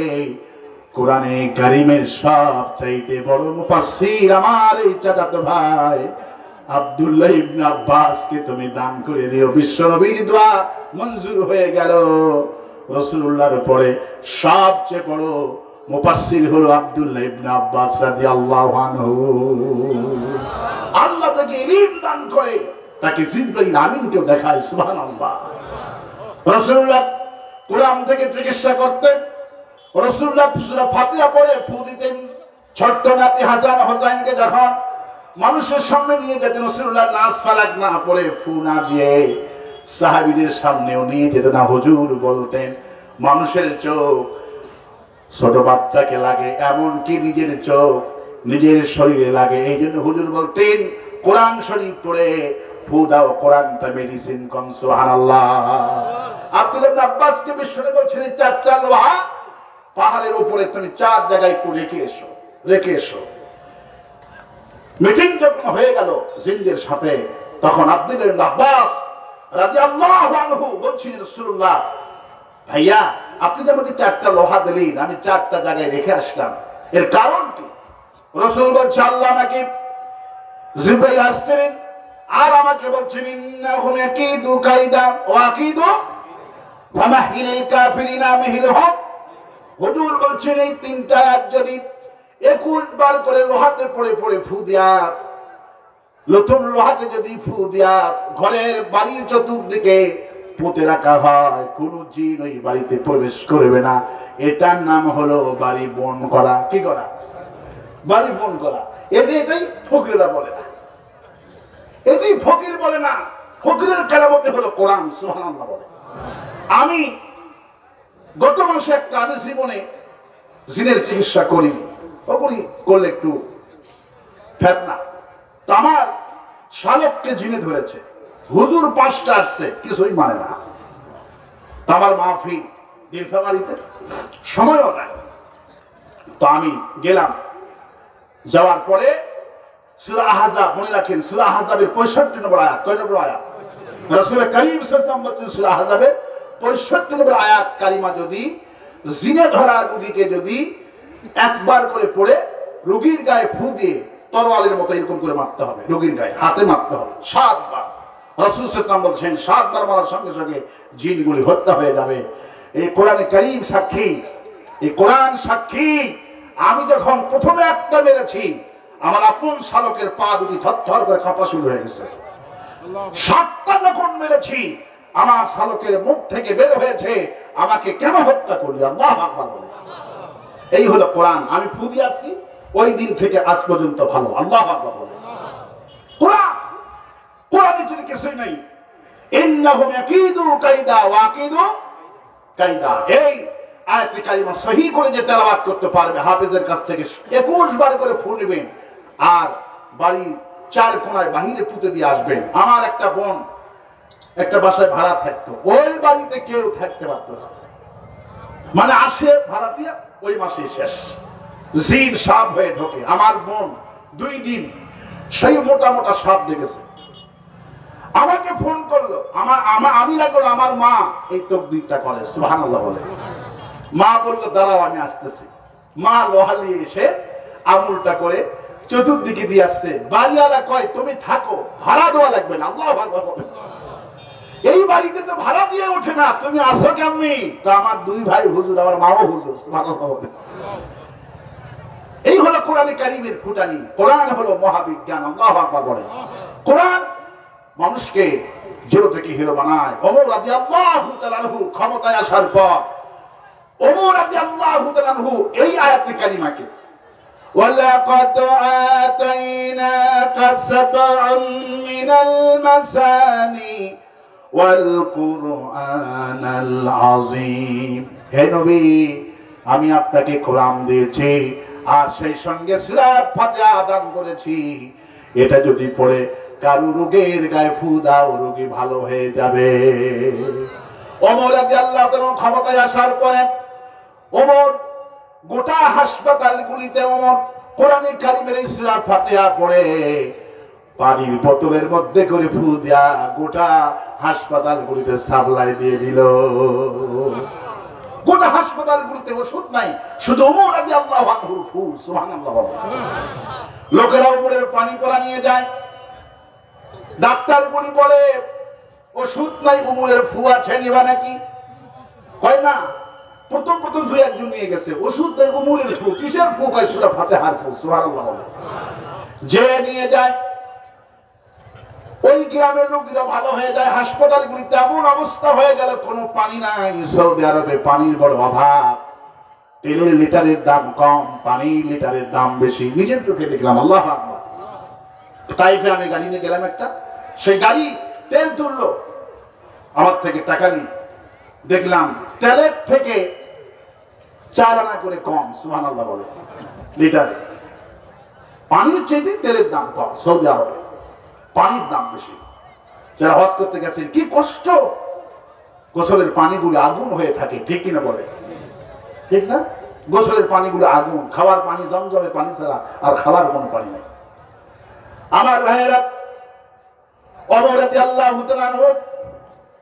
কোরআনে কারীমের সবচাইতে বড় মুফাসসির আমার এই চাচাতো ভাই আব্দুল্লাহ ইবনে আব্বাসকে তুমি দান করে দিও। বিশ্বনবীর দোয়া মঞ্জুর হয়ে গেল। রাসূলুল্লাহর পরে সবচেয়ে বড় মুফাসসির হলো আব্দুল্লাহ ইবনে আব্বাস রাদিয়াল্লাহু আনহু। আল্লাহ তাকে ইলম দান করে, তাকে জিবরাইল আমিনকে দেখায়। সুবহানাল্লাহ। রাসূলুল্লাহ কোরআন থেকে চিকিৎসা করতেন। রাসূলুল্লাহ সূরা ফাতিহা পড়ে ফু দিতেন। ছোট্ট নাতি হাসান হোসেনকে যখন মানুষের সামনে নিয়ে যেতেন, রাসূলুল্লাহ নাস ফালাক না পড়ে ফু না দিয়ে সাহাবীদের সামনেও নিয়ে যেতেন না। হুজুর বলতেন, মানুষের চোখ ছোট বাচ্চাকে লাগে, এমন কি নিজের চোখ নিজের শরীরে লাগে। এই জন্য হুজুর বলতেন, কোরআন শরীফ পড়ে ফু দাও, কোরআনটা মেডিসিন। কম সুবহানাল্লাহ। আব্দুল্লাহ ইবনে আব্বাসকে বিশ্বনবী বলছেন, 4টা লোহা পাহাড়ের উপরে তুমি 4 জায়গায় একটু রেখে এসো। মিটিং যখন হয়ে গেল জিনদের সাথে, তখন আব্দুল্লাহ ইবনে আব্বাস রাদিয়াল্লাহু আনহু বলছেন, রাসূলুল্লাহ ভাইয়া আপনি যে আমাকে 4টা লোহা দিলেন, আমি 4টা জায়গায় রেখে আসলাম, এর কারণ কি? রাসূল বলছে, আল্লাহ আমাকে জিবরাইল আসছিলেন আর আমাকে বলছেন, ইন্নাহুম ইয়াকিদু কাইদা ওয়া আকিদু ফামাহিলিল কাফিরিনা মিহিলহুম। হুজুর বলছেন, এই 3টা আয়াত যদি 21 বার করে লোহাতে পড়ে পড়ে ফু দিয়া, নতুন লোহাতে যদি ফু দিয়া ঘরের বাড়ির চতুর্দিকে পুঁতে রাখা হয়, কোন জিন ওই বাড়িতে প্রবেশ করবে না। এটার নাম হলো বাড়ি বন করা। কি করা? বাড়ি বন করা। এটাই ফকিররা বলে না, এটাই ফকির বলে না। ফকিরের কেরামতে হলো কোরআন। সুবহানাল্লাহ বলে। আমি গত মাসে একটা আমি জীবনে জিনের চিকিৎসা করিনি, করলে একটু ফেতনা। তো আমার শালককে জিনে ধরেছে। হুজুর 5টা আসছে, কিছুই মানে না। তো আমার মাহফিল নীলফামারীতে, সময়ও নাই। তো আমি গেলাম। যাওয়ার পরে সূরা আহজাব, মনে রাখেন সূরা আহজাবের 65 নম্বর আয়াত। কয় নম্বর আয়াত? রাসূল করিম সাল্লাল্লাহু আলাইহি ওয়াসাল্লাম বলেছেন, সূরা আহজাবের 65 নম্বর আয়াত কারিমা যদি জিনে ধরা রোগীকে যদি একবার করে পড়ে রোগীর গায়ে ফু দিয়ে তরোয়ালের মতো এরকম করে মারতে হবে, রোগীর গায়ে হাতে মারতে হবে 7 বার। রাসূল সাল্লাল্লাহু আলাইহি ওয়াসাল্লাম বলছেন, 7 বার মারার সঙ্গে সঙ্গে জিনগুলি হত্যা হয়ে যাবে। এই কোরআনে কারীম সাক্ষী, এই কোরআন সাক্ষী। আমি যখন প্রথমে একটা মেরেছি, আমার আপন শালকের পা দুটি থরথর করে কাঁপা শুরু হয়ে গেছে। 7টা যখন মেরেছি, আমার শালকের মুখ থেকে বের হয়েছে, আমাকে কেন হত্যা করলি? আল্লাহু আকবার বলে। এই হলো কোরআন। আমি ফু দিয়ে আসছি, ওই দিন থেকে আজ পর্যন্ত ভালো। আল্লাহু আকবার বলে। কোরআন, কোরআনে যদি কিছুই নাই। ইন্নাহুম ইয়াকিদু কাইদা ওয়া আকিদু কাইদা। এই আয়াত কারিমা সহিহ করে যে তেলাওয়াত করতে পারবে, হাফেজের কাছ থেকে 21 বার করে ফু নেবেন আর বাড়ির 4 কোণায় বাহিরে পুঁতে দিয়ে আসবেন। আমার একটা বোন একটা বাসায় ভাড়া থাকতো, ওই বাড়িতে কেউ থাকতে পারত না। মানে আসে ভাড়াটিয়া, ওই মাসে শেষ, জিন সাপ হয়ে ঢোকে। আমার বোন 2 দিন সেই মোটা মোটা সাপ দেখেছে। আমাকে ফোন করলো, আমি লাগলো আমার মা এই তাকবীরটা করে, সুবহানাল্লাহ বলে। মা বললো, দাঁড়াও আমি আসতেছি। মা লোহা নিয়ে এসে আমুলটা করে চতুর্দিকে দিয়ে আসছে। বাড়িওয়ালা কয় তুমি থাকো, ভাড়া দেওয়া লাগবে না। আল্লাহু আকবার। এই বাড়িতে তো ভাড়া দিয়ে ওঠে না, তুমি আসো কেমনি? তো আমার দুই ভাই হুজুর, আমার মাও হুজুর। এই হলো কোরআনে কারীমের ফুটানি। কোরআন হলো মহাবিজ্ঞান। আল্লাহু আকবার বলেন। কোরআন মানুষকে জিরো থেকে হিরো বানায়। ওমর রাদিয়াল্লাহু তাআলা আনহু ক্ষমতায় আসার পর ওমর রাদিয়াল্লাহু তাআলা আনহু এই আয়াতে কারিমাকে ওয়ালাকাদ আতাইনাকা সাবআন মিনাল মাসানি ওয়াল কুরআনাল আযীম, হে নবী আমি আপনাকে কোরআন দিয়েছি আর সেই সঙ্গে সূরা ফাতিহা দান করেছি। এটা যদি পড়ে কারো রোগের গায়ে ফু দাও, রোগী ভালো হয়ে যাবে। ওমর রাদিয়াল্লাহু তাআলা ক্ষমতায় আসার পরে ওমর গোটা হাসপাতালগুলিতে ওমর কোরআনে কারীমের সূরা ফাতিহা পড়ে পানির বোতলের মধ্যে করে ফু দিয়া গোটা হাসপাতালগুলিতে সাপ্লাই দিয়ে দিল। গোটা হাসপাতালগুলিতে ওষুধ নাই, শুধু ওমর রাদিয়াল্লাহু আনহুর ফু। সুবহানাল্লাহ। লোকেরা ওমরের পানি পড়া নিয়ে যায়, ডাক্তারগুলি বলে ওষুধ নাই, ওমরের ফু আছে, নিবা নাকি? কয় না। প্রথম দুই একজন নিয়ে গেছে, ওষুধ নাই, ওমরের ফু। কিসের ফু? কয় সূরা ফাতিহার ফু। সুবহানাল্লাহ। যে নিয়ে যায়, ওই গ্রামের লোকেরা ভালো হয়ে যায়। হাসপাতালগুলিতে এমন অবস্থা হয়ে গেল কোনো পানি নাই। সৌদি আরবে পানির বড় অভাব, তেলের লিটারের দাম কম, পানির লিটারের দাম বেশি। নিজের চোখে দেখলাম। আল্লাহু আকবার। তাইফে আমি গাড়ি নিয়ে গেলাম একটা, সেই গাড়ি তেল তুললো আমার থেকে টাকা নিয়ে, দেখলাম তেলের থেকে 4 আনা করে কম। সুবহানাল্লাহ বলে লিটারে। পানির চেয়ে তেলের দাম কম সৌদি আরবে, পানির দাম বেশি। যারা হজ করতে গেছে কি কষ্ট, গোসলের পানিগুলো আগুন হয়ে থাকে, ঠিক কিনা বলে? ঠিক না? গোসলের পানিগুলো আগুন, খাওয়ার পানি জমজমে পানি ছাড়া আর খাওয়ার কোনো পানি নেই। আমার ভাইয়েরা, ওমর রাদিয়াল্লাহু তাআলা আনহু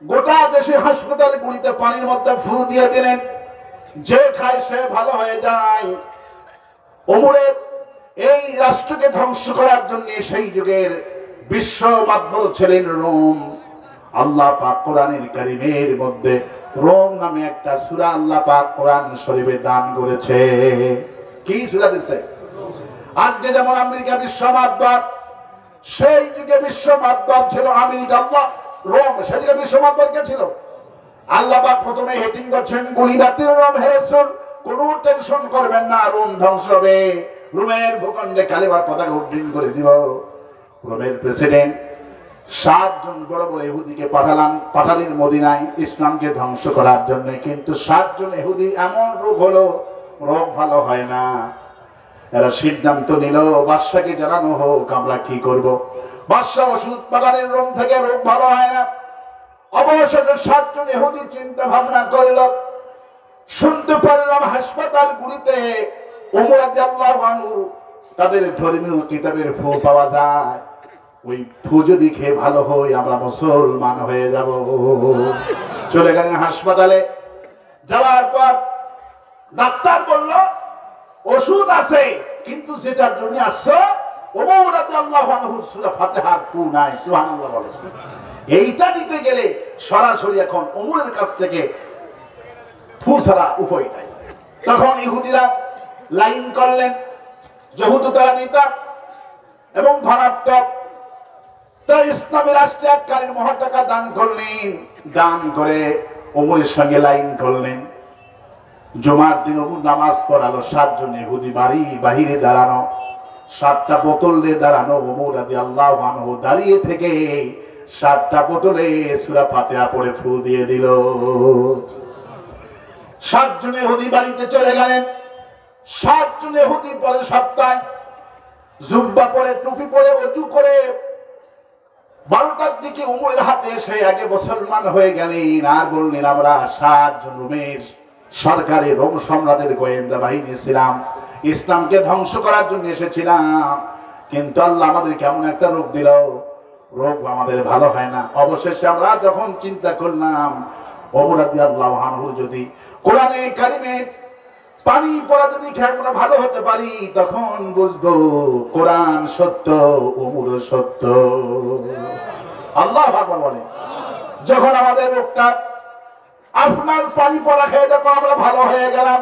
গোটা দেশে হাসপাতালগুলিতে পানির মধ্যে ফু দিয়ে দিলেন, যে খায় সে ভালো হয়ে যায়। ওমরের এই রাষ্ট্রকে ধ্বংস করার জন্য সেই যুগের বিশ্ব মাধ্যম ছিলেন রোম। আল্লাহ পাক কোরআনের কারীমের মধ্যে রোম নামে একটা সূরা আল্লাহ পাক কোরআন শরীফে দান করেছে। কি সূরা দিয়েছে? আজকে যেমন আমেরিকা বিশ্ব মাধ্যম, সেই যুগে বিশ্ব মাধ্যম ছিল আমেরিকা, আল্লাহ রোম। সেই যুগে বিশ্ব মাধ্যম কে ছিল? আল্লাহ পাক প্রথমে হেডিং করছেন গুলিবাতিল রোম হে রাসূল, কোনো টেনশন করবেন না, রোম ধ্বংস হবে। রোমের ভূখণ্ডে কালেমার পতাকা উড্ডীন করে দিব। রোমের প্রেসিডেন্ট 7 জন বড় বড় ইহুদিকে পাঠালেন মদিনায় ইসলামকে ধ্বংস করার জন্য। কিন্তু 7 জন ইহুদি এমন রোগ হলো, রোগ ভালো হয় না। এরা সিদ্ধান্ত নিল বাদশাকে জানানো হোক আমরা কি করব। বাদশা ওষুধ পাঠালেন রোম থেকে, রোগ ভালো হয় না। অবশেষে 7 জন ইহুদি চিন্তা ভাবনা করল, শুনতে পারলাম হাসপাতালগুলিতে ওমর রাদিয়াল্লাহু আনহু তাদের ধর্মীয় কিতাবের ফু পাওয়া যায়। ওই ফু যদি খেয়ে ভালো হই আমরা মুসলমান হয়ে যাব। চলে গেলেন হাসপাতালে। যাওয়ার পর ডাক্তার বলল ওষুধ আছে, কিন্তু যেটার জন্য আসছো ওমর রাদিয়াল্লাহু আনহুর সূরা ফাতিহার ফু নাই। সুবহানাল্লাহ বলে। এইটা দিতে গেলে সরাসরি এখন ওমরের কাছ থেকে ফু ছাড়া উপায় নাই। তখন ইহুদিরা লাইন করলেন, যেহেতু তারা নেতা এবং ধনাত্মক, তারা ইসলামী রাষ্ট্রে 1 কালীন মহা টাকা দান করলেন। দান করে ওমরের সঙ্গে লাইন করলেন। জুমার দিন ওমর নামাজ পড়ালো। 7 জন ইহুদি বাহিরে দাঁড়ানো, 7টা বোতল দিয়ে দাঁড়ানো। ওমর রাদিয়াল্লাহু আনহু দাঁড়িয়ে থেকে 7টা বোতলে সূরা ফাতিহা পড়ে ফু দিয়ে দিল। 7 জন ইহুদি বাড়িতে চলে গেলেন। 7 জন ইহুদি পরে সপ্তাহে জুব্বা পরে, টুপি পরে, ওযু করে 12টার দিকে ওমরের হাতে এসে আগে মুসলমান হয়ে গেলেন। আর বললেন আমরা 7 জন রোমের সরকারের, রোম সম্রাটের গোয়েন্দা বাহিনী ছিলাম, ইসলামকে ধ্বংস করার জন্য এসেছিলাম, কিন্তু আল্লাহ আমাদের কেমন একটা রোগ দিল, রোগ আমাদের ভালো হয় না। অবশেষে আমরা যখন চিন্তা করলাম ওমর রাদিয়াল্লাহু আনহু যদি কোরআনে কারীমে পানি পড়া যদি আমরা ভালো হতে পারি তখন বুঝবো কোরআন সত্য, উমর সত্য। আল্লাহ আকবার বলে। যখন আমাদের রোগটা আপনার পানি পড়া খেয়ে যখন আমরা ভালো হয়ে গেলাম,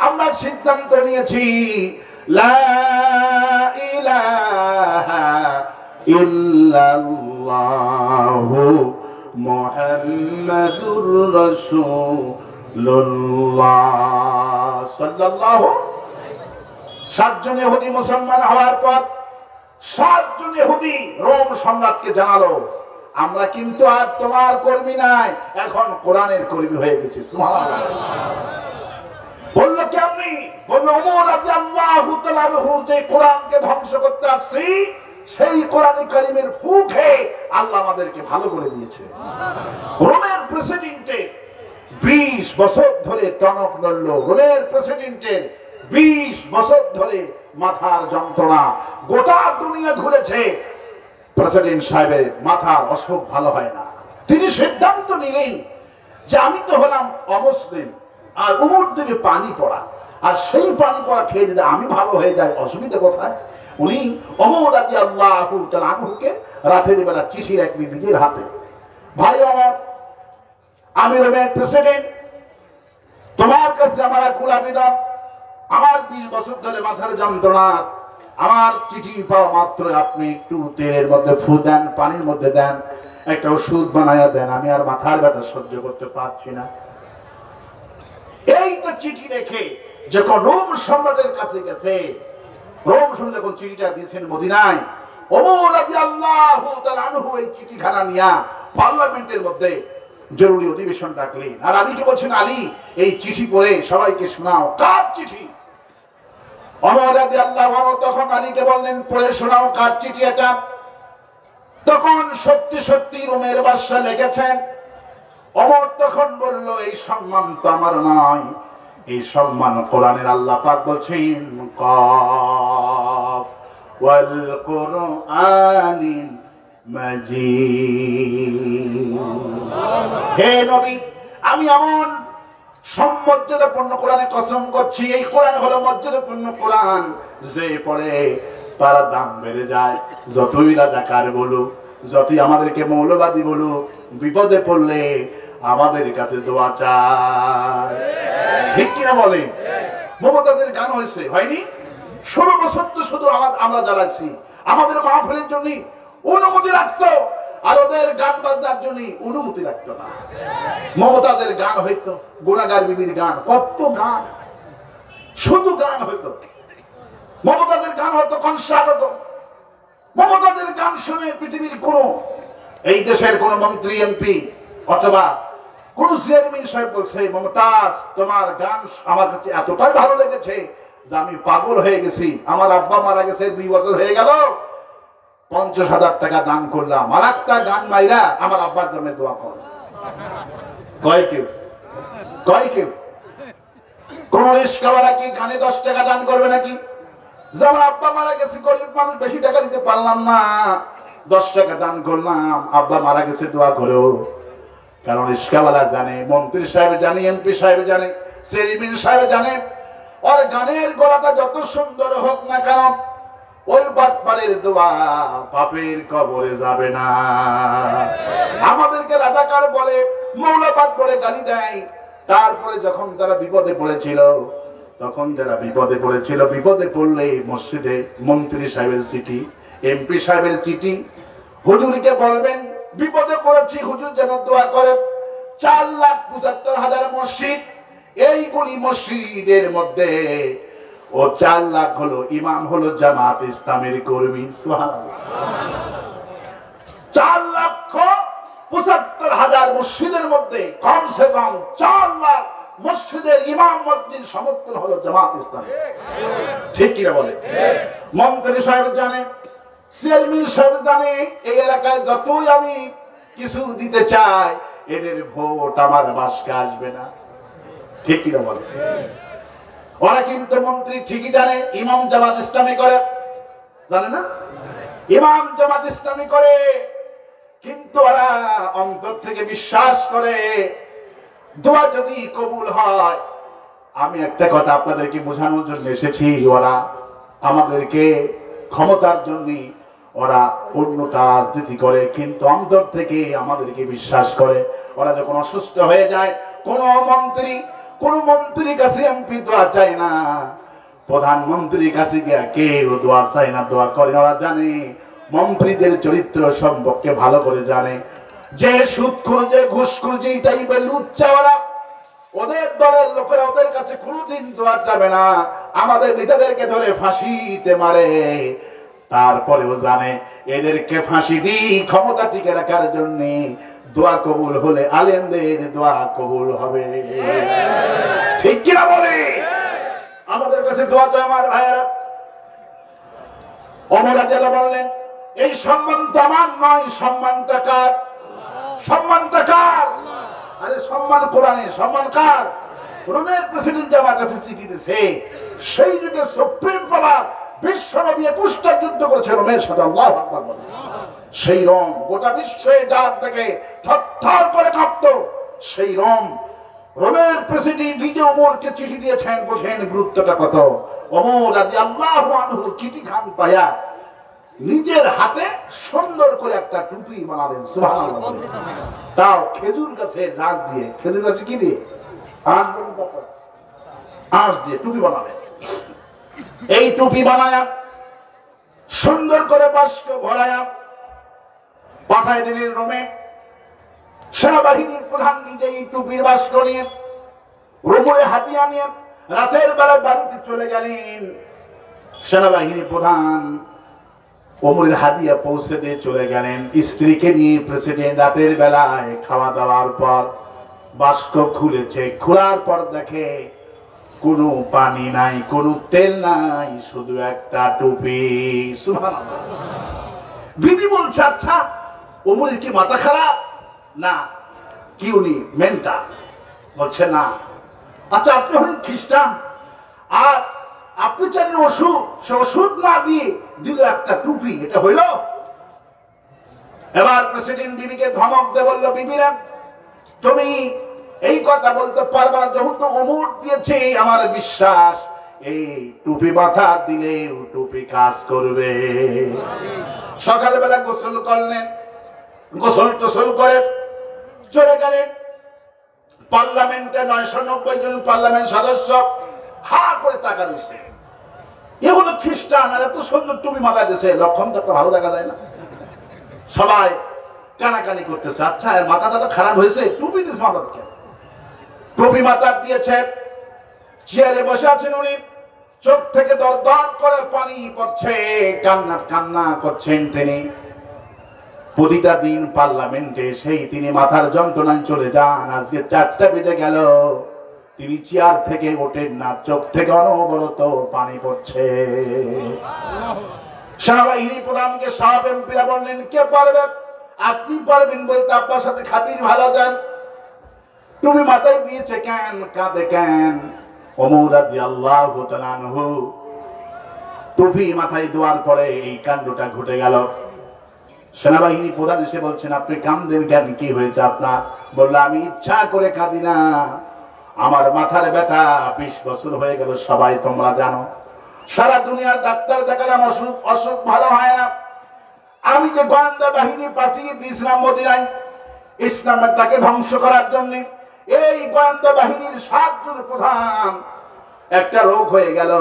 আমরা সিদ্ধান্ত নিয়েছি লা ইলাহা ইল্লাল্লাহু মুহাম্মাদুর রাসূলুল্লাহ সাল্লাল্লাহু। 7 জন ইহুদি মুসলমান হওয়ার পর 7 জন ইহুদি রোম সম্রাটকে জানালো, আমরা কিন্তু আর তোমার কর্মী নাই, এখন কোরআনের কর্মী হয়ে গেছি। সুবহানাল্লাহ। বলল কেমনি? বলল ওমর রাদিয়াল্লাহু তাআলা আনহু যে কোরআনকে ধ্বংস করতে আসছি, সেই কোরআনে কারিমের ফুঁকে আল্লাহ আমাদেরকে ভালো করে দিয়েছে। রোমের প্রেসিডেন্টে 20 বছর ধরে টনক নড়ল। রোমের প্রেসিডেন্টের 20 বছর ধরে মাথার যন্ত্রণা, গোটা দুনিয়া ঘুরেছে, প্রেসিডেন্ট সাহেবের মাথার অসুখ ভালো হয় না। তিনি সিদ্ধান্ত নিলেন যে আমি তো হলাম অমুসলিম, আর উমর থেকে পানি পড়া, আর সেই পানি পড়া খেয়ে যদি আমি ভালো হয়ে যাই, অসুবিধা কোথায়? উনি ওমর রাদিয়াল্লাহু তাআলা আনহুকে রাতের বেলা চিঠি রাখলেন নিজের হাতে, ভাই ওমর, আমি রোমের প্রেসিডেন্ট, তোমার কাছে আমার আকুল আবেদন, আমার 20 বছর ধরে মাথার যন্ত্রণা, আমার চিঠি পাওয়া মাত্র আপনি একটু তেলের মধ্যে ফু দেন, পানির মধ্যে দেন, একটা ওষুধ বানায়া দেন, আমি আর মাথার ব্যথা সহ্য করতে পারছি না। এইটা চিঠি রেখে যখন রোম সম্রাটের কাছে গেছে, রোম সম্রাট যখন চিঠিটা দিয়েছেন মদিনায়, ওমর রাদিয়াল্লাহু তাআলা আনহু এই চিঠিখানা নিয়ে পার্লামেন্টের মধ্যে জরুরি অধিবেশন ডাকলেন। আর আলীকে বলছেন, আলী এই চিঠি পড়ে সবাইকে শোনাও। কার চিঠি? ওমর রাদিয়াল্লাহু আনহু তখন আলীকে বললেন, পড়ে শোনাও কার চিঠি এটা। তখন সত্যি সত্যি রোমের বাদশা লিখেছেন। ওমর তখন বলল, এই সম্মান তো আমার নয়, এই সম্মান কোরআনের আল্লাহ পাক বলছেন, কাফ ওয়াল কুরআনিল মাজিদ। হে নবী, আমি এমন সম্মর্যাদাপূর্ণ কোরআনে কসম করছি, এই কোরআন হলো মর্যাদাপূর্ণ কোরআন, যে পড়ে তার দাম বেড়ে যায়। যতই রাজাকার বলুক, যতই আমাদেরকে মৌলবাদী বলুক, বিপদে পড়লে আমাদের কাছে দোয়া চায়। ঠিক কিনা বলে? মমতাজের গান হয়েছে, হয়নি? 16 বছর তো শুধু আমরা জ্বালাইছি, আমাদের মাহফিলের জন্য অনুমতি রাখতো, আর ওদের গান বাজনার জন্য অনুমতি রাখতো না। মমতাজের গান হইতো, গুণাগার বিবির গান, কত গান, শুধু গান হইতো। মমতাজের গান হতো, কনসার্ট হতো। মমতাজের গান শুনে পৃথিবীর কোন, এই দেশের কোন মন্ত্রী, এমপি অথবা কোন চেয়ারম্যান সাহেব বলছে, মমতাজ তোমার গান আমার কাছে এতটাই ভালো লেগেছে যে আমি পাগল হয়ে গেছি, আমার আব্বা মারা গেছে 2 বছর হয়ে গেল, 50,000 টাকা দান করলাম, আর একটা গান মাইরা আমার আব্বার জন্য দোয়া কর। কয় কেউ? কয় কেউ? কোন রিস্কাওয়ালা কি গানে 10 টাকা দান করবে নাকি? যে আমার আব্বা মারা গেছে, গরিব মানুষ, বেশি টাকা দিতে পারলাম না, 10 টাকা দান করলাম, আব্বা মারা গেছে দোয়া করো। কারণ রিস্কাওয়ালা জানে, মন্ত্রী সাহেব জানে, এমপি সাহেব জানে, চেয়ারম্যান সাহেব জানে, আর গানের গলাটা যত সুন্দর হোক না কেন, ওই বাটপারের দোয়া পাপের কবরে যাবে না। আমাদেরকে রাজাকার বলে, মৌলবাদ বলে গালি দেয়। তারপরে যখন তারা বিপদে পড়েছিল, তখন যারা বিপদে পড়েছিল, বিপদে পড়লে মসজিদে মন্ত্রী সাহেবের চিঠি, এমপি সাহেবের চিঠি, হুজুরকে বলবেন বিপদে পড়েছি, হুজুর যেন দোয়া করে। 4,75,000 মসজিদ, এইগুলি মসজিদের মধ্যে ও 4 লাখ হলো ইমাম, হলো জামাত ইসলামের কর্মী। সুবহানাল্লাহ। 4,75,000 মসজিদের মধ্যে কমসে কম 4 লাখ মসজিদের ইমাম মসজিদ সমর্থন হলো জামাত ইসলাম। ঠিক কিনা বলে? মন্ত্রী সাহেব জানে, চেয়ারম্যান সাহেব জানে, এই এলাকায় যতই আমি কিছু দিতে চাই, এদের ভোট আমার বাসকে আসবে না। ঠিক কিনা বলে? ওরা কিন্তু মন্ত্রী ঠিকই জানে ইমাম জামাত ইসলামী করে, জানে না? ইমাম জামাত ইসলামী করে, কিন্তু ওরা অন্তর থেকে বিশ্বাস করে দোয়া যদি কবুল হয়, আমি একটা কথা আপনাদেরকে বোঝানোর জন্য এসেছি, ওরা আমাদেরকে ক্ষমতার জন্য ওরা অন্যটা রাজনীতি করে, কিন্তু অন্তর থেকে আমাদেরকে বিশ্বাস করে। ওরা যখন অসুস্থ হয়ে যায়, কোন মন্ত্রীর কাছে এমপি দোয়া চায় না, প্রধানমন্ত্রীর কাছে গিয়া কেউ দোয়া চায় না, দোয়া করে। ওরা জানে, মন্ত্রীদের চরিত্র সম্পর্কে ভালো করে জানে, যে সুদখোর, যে ঘুষখোর, যে টাইপের লুচ্চাওয়ালা, ওদের দলের লোকেরা ওদের কাছে কোনোদিন দোয়া যাবে না। আমাদের নেতাদেরকে ধরে ফাঁসিতে মারে, তারপরেও জানে এদেরকে ফাঁসি দিই ক্ষমতা টিকে রাখার জন্য, দোয়া কবুল হলে আলেমদের দোয়া কবুল হবে। ঠিক কিনা বলে? আমাদের কাছে দোয়া চায় আমার ভাইয়েরা। ওমর রাদিয়াল্লাহু বললেন, এই সম্মানটা আমার নয়, সম্মানটা কার? সম্মানটা কার? আরে সম্মান কোরআনের, সম্মান কার? রোমের প্রেসিডেন্ট যে আমার কাছে চিঠি দিয়েছে, সেই যুগে সুপ্রিম পাওয়ার বিশ্বনবী 21টা যুদ্ধ করেছে রোমের সাথে। আল্লাহু আকবার বলেন। সেই রোম গোটা বিশ্বে যার থেকে থরথর করে কাঁপতো, সেই রোমের প্রেসিডেন্ট নিজে ওমরকে চিঠি দিয়েছেন। বোঝেন গুরুত্বটা কত। ওমর রাদিয়াল্লাহু আনহু চিঠি খান পায়া নিজের হাতে সুন্দর করে একটা টুপি বানালেন। সুবহানাল্লাহ। তাও খেজুর গাছের রাস দিয়ে, খেজুর গাছে কি দিয়ে? আঁশ দিয়ে টুপি বানালেন। এই টুপি বানায়া সুন্দর করে বাস্ক ভরায়া পাঠায় দিলেন রোমে। সেনাবাহিনীর প্রধান নিজেই টুপির বাস্ক নিয়ে, রোমে হাতিয়া নিয়ে রাতের বেলা বাড়িতে চলে গেলেন। সেনাবাহিনীর প্রধান ওমরের হাদিয়া পৌঁছে দিয়ে চলে গেলেন। স্ত্রীকে নিয়ে প্রেসিডেন্ট রাতের বেলায় খাওয়া দাওয়ার পর বাস্ক খুলেছে। খোলার পর দেখে কোনো পানি নাই, কোনো তেল নাই, শুধু একটা টুপি। সুবহানাল্লাহ। বিবি বলছে, আচ্ছা ওমরের কি মাথা খারাপ? না। কি উনি মেন্টাল? বলছে না। আচ্ছা আপনি হলেন খ্রিস্টান, আর আপনি চাইলেন ওষুধ, সে ওষুধ না দিয়ে দিল একটা টুপি, এটা হইল? এবার প্রেসিডেন্ট বিবিকে ধমক দিয়ে বলল, বিবিরা তুমি এই কথা বলতে পারবা, যেহেতু ওমর দিয়েছে, আমার বিশ্বাস এই টুপি মাথা দিলে টুপি কাজ করবে। সকালবেলা গোসল করলেন, গোসল টোসল করে চলে গেলেন পার্লামেন্টে। 990 জন পার্লামেন্ট সদস্য হা করে তাকা দিচ্ছে। এগুলো খ্রিস্টান, আর এত সুন্দর টুপি মাথায় দিয়েছে, লক্ষণ তো একটা ভালো দেখা যায় না। সবাই কানাকানি করতেছে, আচ্ছা এর মাথাটা তো খারাপ হয়েছে, টুপি দিস মাথার কেন? টুপি মাথা দিয়েছে, চেয়ারে বসে আছেন উনি, চোখ থেকে দর দর করে পানি পড়ছে, কান্না করছেন তিনি। প্রতিটা দিন পার্লামেন্টে সেই তিনি মাথার যন্ত্রণায় চলে যান। আজকে 4টা বেজে গেল, তিনি চেয়ার থেকে ওঠেন না, চোখ থেকে অনবরত পানি পড়ছে। সেনাবাহিনী প্রধানকে সব এমপিরা বললেন, কে পারবে? আপনি পারবেন বলতে আপনার সাথে খাতির ভালো যান। টুপি মাথায় দিয়েছে কেন, কাঁদে কেন? ওমর রাদিয়াল্লাহু তাআলা আনহু টুপি মাথায় দেওয়ার পরে এই কাণ্ডটা ঘটে গেল। সেনাবাহিনী প্রধান এসে বলছেন, আপনি কাঁদেন কেন, কি হয়েছে আপনার? বলল, আমি ইচ্ছা করে কাঁদি না, আমার মাথার ব্যথা 20 বছর হয়ে গেল, সবাই তোমরা জানো। সারা দুনিয়ার ডাক্তার দেখালাম, অসুখ ভালো হয় না। আমি যে গোয়েন্দা বাহিনী পাঠিয়ে দিয়েছিলাম মদিনায় ইসলামটাকে ধ্বংস করার জন্য, এই গোয়েন্দা বাহিনীর 7 জন প্রধান একটা রোগ হয়ে গেল,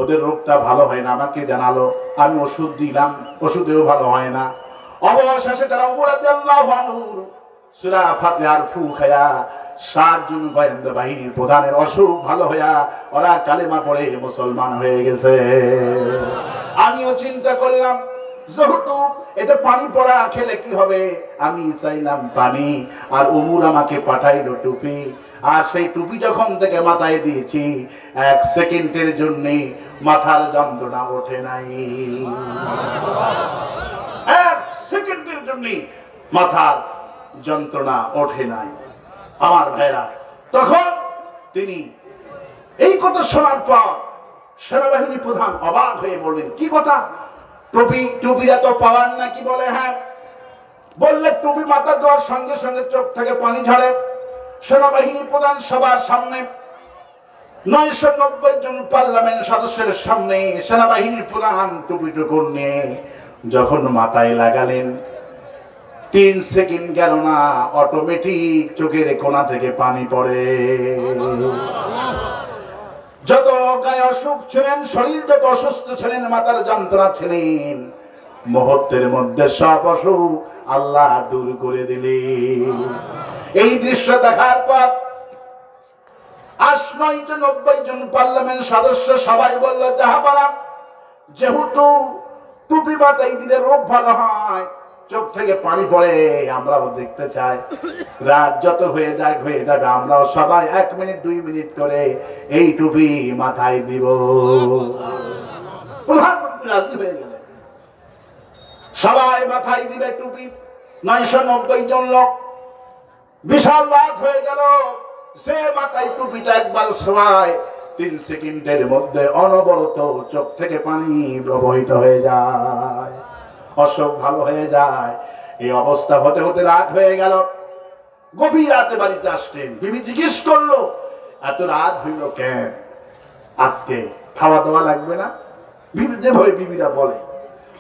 ওদের রোগটা ভালো হয় না, আমাকে জানালো, আমি ওষুধ দিলাম, ওষুধেও ভালো হয় না। অবশেষে তারা ওমর রাদিয়াল্লাহু আনহুর সূরা ফাতিহার ফু খায়া 7 জন গোয়েন্দা বাহিনীর প্রধানের অসুখ ভালো হইয়া ওরা কালেমা পড়ে মুসলমান হয়ে গেছে। আমিও চিন্তা করলাম, যেহেতু এটা পানি পড়া খেলে কি হবে, আমি চাইলাম পানি, আর ওমর আমাকে পাঠাইলো টুপি। আর সেই টুপি যখন থেকে মাথায় দিয়েছি, 1 সেকেন্ডের জন্য মাথার যন্ত্রণা ওঠে নাই। 1 সেকেন্ডের জন্য মাথার যন্ত্রণা ওঠে নাই। আমার ভাইরা, তখন তিনি এই কথা শোনার পর সেনাবাহিনী প্রধান অবাক হয়ে বললেন, কি কথা? টুপিরা তো পাওয়ার নাকি? বলে হ্যাঁ। বললে টুপি মাথা দেওয়ার সঙ্গে সঙ্গে চোখ থেকে পানি ঝরে। সেনাবাহিনী প্রধান সবার সামনে 990 জন পার্লামেন্ট সদস্যের সামনে সেনাবাহিনীর প্রধান টুপিটুকু নিয়ে যখন মাথায় লাগালেন, 3 সেকেন্ড গেল না, অটোমেটিক চোখের কোণা থেকে পানি পড়ে। যত গায়ে অসুখ ছিলেন, শরীর যত অসুস্থ ছিলেন, মাথার যন্ত্রণা ছিলেন, মুহূর্তের মধ্যে সব অসুখ আল্লাহ দূর করে দিলেন। এই দৃশ্য দেখার পর 90 জন পার্লামেন্ট সদস্য সবাই বলল, জাহাপানা, যেহেতু টুপি মাথায় দিলে রোগ ভালো হয়, চোখ থেকে পানি পড়ে, আমরাও দেখতে চাই। রাত যত হয়ে যাবে, আমরাও সবাই 1 মিনিট 2 মিনিট করে এই টুপি মাথায় দিব। প্রধানমন্ত্রী রাজি হয়ে গেলেন, সবাই মাথায় দিবে টুপি। 990 জন লোক। বিশাল রাত হয়ে গেল, সে মাথায় টুপিটা একবার শোয়ায়, 3 সেকেন্ডের মধ্যে অনবরত চোখ থেকে পানি প্রবাহিত হয়ে যায়, অসুখ ভালো হয়ে যায়। এই অবস্থা হতে হতে রাত হয়ে গেল। গভীর রাতে বাড়িতে আসলেন, বিবি জিজ্ঞেস করলো, এত রাত হইল কেন? আজকে খাওয়া দাওয়া লাগবে না? বিবি যেভাবে বিবিরা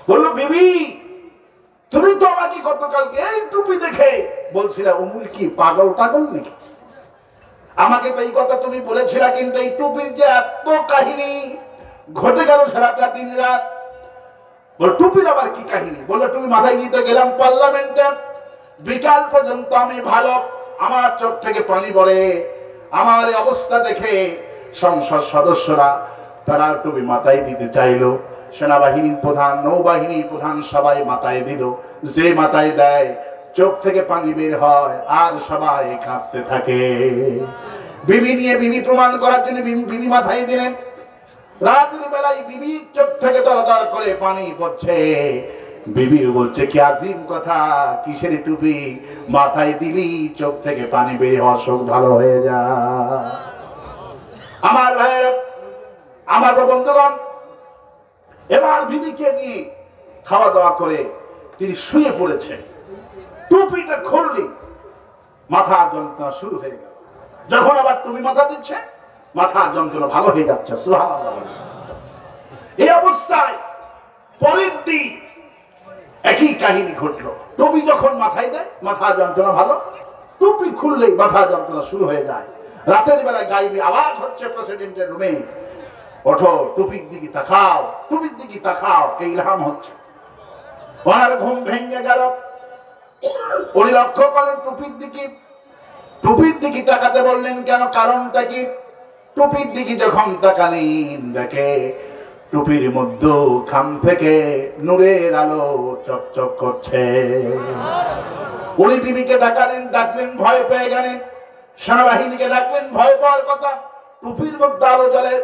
বললো, বিবি তুমি তো আমাকে গতকালকে এই টুপি দেখে বলছিলে অমুল কি পাগল টাগল নাকি? আমাকে তো এই কথা তুমি বলেছিলে, কিন্তু এই টুপির যে এত কাহিনী ঘটে গেল সারাটা দিন রাত। বল টুপির আবার কি কাহিনী? বললো, টুপি মাথায় দিতে গেলাম পার্লামেন্টে, বিকাল পর্যন্ত আমি ভালো, আমার চোখ থেকে পানি পড়ে। আমার এই অবস্থা দেখে সংসদ সদস্যরা তারা টুপি মাথায় দিতে চাইলো। সেনাবাহিনীর প্রধান, নৌবাহিনীর প্রধান সবাই মাথায় দিল। যে মাথায় দেয় চোখ থেকে পানি বের হয়, আর সবাই কাঁপতে থাকে। বিবি প্রমাণ করার জন্য বিবি মাথায় দিলেন। রাতের বেলায় বিবির চোখ থেকে দরদর করে পানি পড়ছে। বিবি বলছে, কি আজিম কথা, কিসের টুপি মাথায় দিলি চোখ থেকে পানি বের হওয়ার অসুখ ভালো হয়ে যায়। আমার ভাইয়ের, আমার বন্ধুগণ, এবার বিবিকে নিয়ে খাওয়া দাওয়া করে তিনি শুয়ে পড়েছে। টুপিটা খুললি, মাথার যন্ত্রণা শুরু হয়ে গেল। যখন আবার টুপি মাথা দিচ্ছে, মাথার যন্ত্রণা ভালো হয়ে যাচ্ছে। সুবহানাল্লাহ। এই অবস্থায় পরের দিন একই কাহিনী ঘটলো। টুপি যখন মাথায় দেয়, মাথার যন্ত্রণা ভালো, টুপি খুললেই মাথার যন্ত্রণা শুরু হয়ে যায়। রাতের বেলায় গাইবি আওয়াজ হচ্ছে প্রেসিডেন্টের রুমে, ওঠো, টুপির দিকে তাকাও, টুপির দিকে তাকাও, কে ইলহাম হচ্ছে। ওনার ঘুম ভেঙে গেল। উনি লক্ষ্য করেন টুপির দিকে তাকাতে বললেন কেন, কারণটা কি? টুপির দিকে যখন তাকালেন, দেখে টুপির মধ্যে খাম থেকে নূরের আলো চকচক করছে। উনি বিবিকে ডাকলেন, ভয় পেয়ে গেলেন। সেনাবাহিনীকে ডাকলেন, ভয় পাওয়ার কথা, টুপির মধ্যে আলো জ্বলে,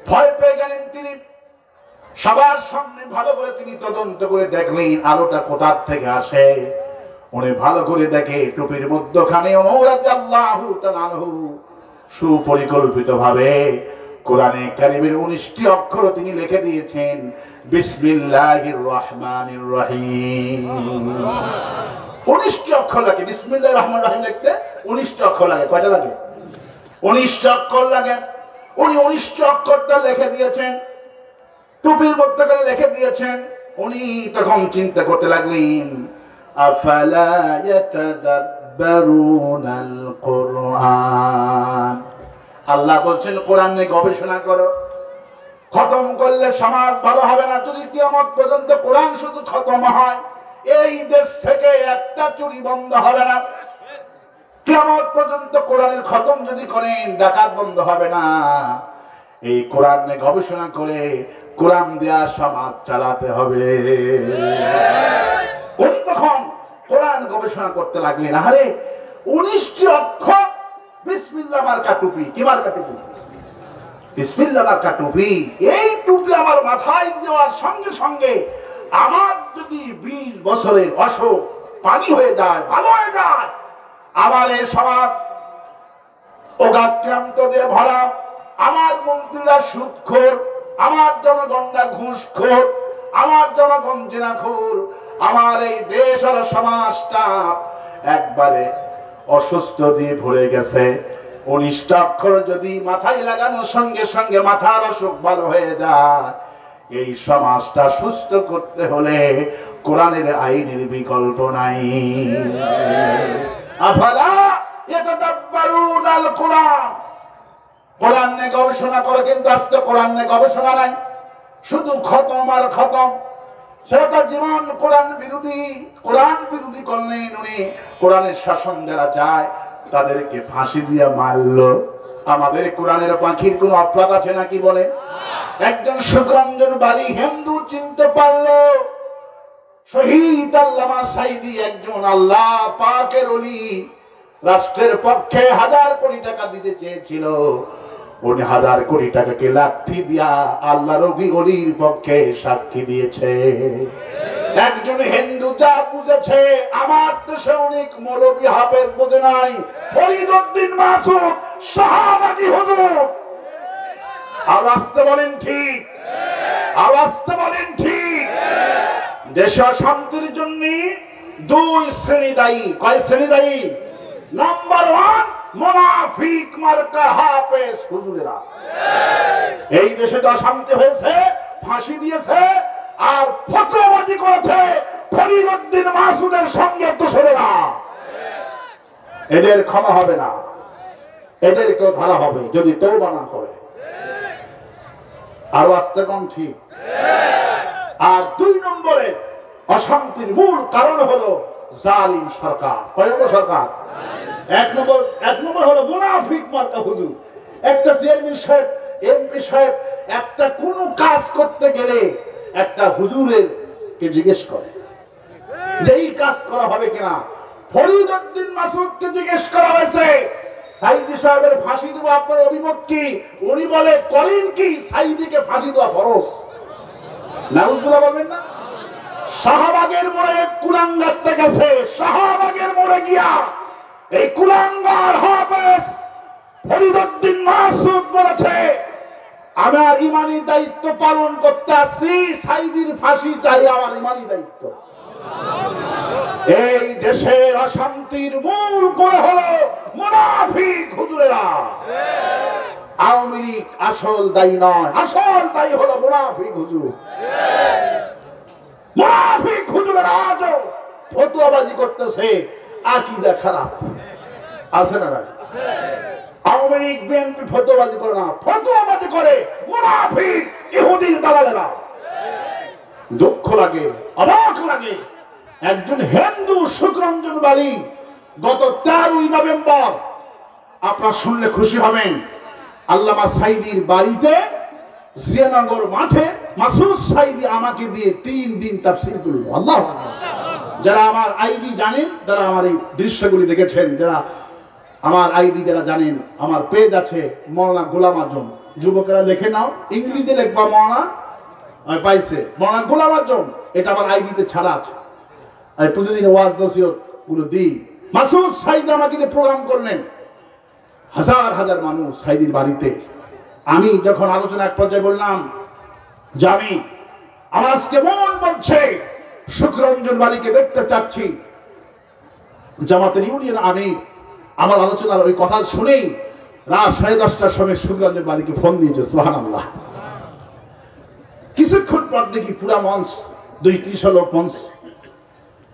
ভয় পেয়ে গেলেন তিনি। সবার সামনে ভালো করে তিনি তদন্ত করে দেখলেন আলোটা কোথা থেকে আসে। উনি ভালো করে দেখে টুপির মধ্যখানে ওমর রাদিয়াল্লাহু তাআলা আনহু সুপরিকল্পিত ভাবে কোরআনে কারীমের 19টি অক্ষর তিনি লিখে দিয়েছেন, বিসমিল্লাহির রহমানির রহিম। 19টি অক্ষর লাগে বিসমিল্লাহির রহমানির রহিম লিখতে। 19টি অক্ষর লাগে। কয়টা লাগে? 19টি অক্ষর লাগে। উনি 19টি অক্ষরটা লিখে দিয়েছেন, টুপির মধ্যে করে লিখে দিয়েছেন। উনি তখন চিন্তা করতে লাগলেন, আফালা ইয়াতাদাব্বারুনাল কুরআন। আল্লাহ বলছেন কোরআন নিয়ে গবেষণা করো, খতম করলে সমাজ ভালো হবে না। যদি কিয়ামত পর্যন্ত কোরআন শুধু খতম হয়, এই দেশ থেকে একটা চুরি বন্ধ হবে না। কিয়ামত পর্যন্ত কোরআনের খতম যদি করেন, ডাকাত বন্ধ হবে না। এই কোরআন নিয়ে গবেষণা করে কোরআন দেয়া সমাজ চালাতে হবে। উনি তখন কোরআন গবেষণা করতে লাগলেন। আরে 19টি অক্ষর, বিসমিল্লাহ মার্কা টুপি। কি মার্কা টুপি? বিসমিল্লাহ মার্কা টুপি। এই টুপি আমার মাথায় দেওয়ার সঙ্গে সঙ্গে আমার যদি 20 বছরের অসুখ পানি হয়ে যায়, ভালো হয়ে যায়। আমার এই সমাজ অগাক্রান্ত দিয়ে ভরা, আমার মন্ত্রীরা সুদখোর, আমার জনগণরা ঘুষখোর, আমার জনগণ জেনাখোর, আমার এই দেশ আর সমাজটা একবারে অসুস্থ দিয়ে ভরে গেছে। 19টা অক্ষর যদি মাথায় লাগানোর সঙ্গে সঙ্গে মাথার অসুখ ভালো হয়ে যায়, এই সমাজটা সুস্থ করতে হলে কোরআনের আইনের বিকল্প নাই। আফালা ইয়াতাদাব্বারুনাল কোরআন, কোরআন নিয়ে গবেষণা করে, কিন্তু আজকে কোরআন নিয়ে গবেষণা নাই, শুধু খতম আর খতম। সেটা জীবন কোরআন বিরোধী। কোরআন বিরোধী করলেন উনি। কোরআনের শাসন যারা চায় তাদেরকে ফাঁসি দিয়ে মারলো। আমাদের কোরআনের পাখির কোন অপরাধ আছে নাকি বলে? একজন সুখরঞ্জন বাড়ি হিন্দু চিনতে পারলো। শহীদ আল্লামা সাইদি একজন আল্লাহ পাকের ওলি, রাষ্ট্রের পক্ষে 1000 কোটি টাকা দিতে চেয়েছিল, উনি 1000 কোটি টাকাকে লাঠি দিয়া আল্লাহর ওলির পক্ষে সাক্ষী দিয়েছে। একজন হিন্দু যা বুঝেছে, আমার দেশে অনেক মৌলবী হাফেজ বোঝে নাই। ফরিদউদ্দিন মাসুদ শাহবাগী হুজুর। আওয়াজতে বলেন ঠিক, আওয়াজতে বলেন ঠিক। দেশে অশান্তির জন্য 2 শ্রেণী দায়ী। কয় শ্রেণী দায়ী? নাম্বার 1 মুনাফিক মার্কা হাফেজ হুজুরেরা। এই দেশে যা শান্তি হয়েছে, ফাঁসি দিয়েছে আর ফতোয়াবাজি করেছে ফরিদউদ্দিন মাসুদের সঙ্গে দোষরেরা। এদের ক্ষমা হবে না, এদেরকেও ধরা হবে যদি তওবা না করে। আর আস্তে কম ঠিক। আর 2 নম্বরে অশান্তির মূল কারণ হলো জালিম সরকার। কয় নম্বর সরকার? 1 নম্বর হলো মুনাফিক মার্কা হুজুর। একটা চেয়ারম্যান সাহেব, এমপি সাহেব একটা কোন কাজ করতে গেলে একটা হুজুরের কে জিজ্ঞেস করে যে এই কাজ করা হবে কিনা। ফরিদউদ্দিন মাসুদকে জিজ্ঞেস করা হয়েছে, সাইদি সাহেবের ফাঁসি দেব, আপনার অভিমত কি? উনি বলে, করেন কি? সাইদিকে ফাঁসি দেওয়া ফরজ। নাউজুবিল্লাহ বলবেন না? শাহবাগের মোড়ে কুলাঙ্গারটা গেছে, শাহবাগের মোড়ে গিয়া এই কুলাঙ্গার হাফেজ ফরিদউদ্দিন মাসুদ বলেছে, আমার ইমানি দায়িত্ব পালন করতে আসছি, সাইদির ফাঁসি চাই, আমার ইমানি দায়িত্ব। এই দেশের অশান্তির মূল করে হলো মুনাফিক হুজুরেরা। আওয়ামী লীগ আসল দায়ী নয়, আসল দায়ী হলো মুনাফিক হুজুর। মুনাফিক হুজুরেরা আজও ফতোয়াবাজি করতেছে, আকীদা খারাপ। আছে না ভাই? আওয়ামী লীগ বিএনপি ফতোয়াবাজি করে না, ফতোয়াবাজি করে মুনাফিক ইহুদির দালালেরা। দুঃখ লাগে, অবাক লাগে। একজন হিন্দু সুখরঞ্জন বালি গত 13ই নভেম্বর, আপনারা শুনলে খুশি হবেন, আল্লামা সাইদির বাড়িতে জিয়ানগর মাঠে মাসুদ সাইদি আমাকে দিয়ে 3 দিন তাফসীর করলো। আল্লাহু আকবার। যারা আমার আইডি জানেন, যারা আমার এই দৃশ্যগুলি দেখেছেন, যারা আমার আইডি যারা জানেন, আমার পেজ আছে মাওলানা গোলাম আজম। যুবকেরা দেখে নাও, ইংরেজিতে লিখবা মাওলানা, আমি পাইছে মাওলানা গোলাম আজম, এটা আমার আইডিতে ছাড়া আছে। আমি প্রতিদিন ওয়াজ নসিহত গুলো দিই। মাসুদ সাইদি আমাকে দিয়ে প্রোগ্রাম করলেন, হাজার হাজার মানুষ সাইদির বাড়িতে। আমি যখন আলোচনা এক পর্যায়ে বললাম যে আমার আজকে মন বলছে সুখরঞ্জন বাড়িকে দেখতে চাচ্ছি, জামাতের ইউনিয়ন আমির আমার আলোচনার ওই কথা শুনেই রাত 10:30টার সময় সুখরঞ্জন বাড়িকে ফোন দিয়েছে। সুবহানাল্লাহ। কিছুক্ষণ পর দেখি পুরা মঞ্চ, 200-300 লোক মঞ্চ,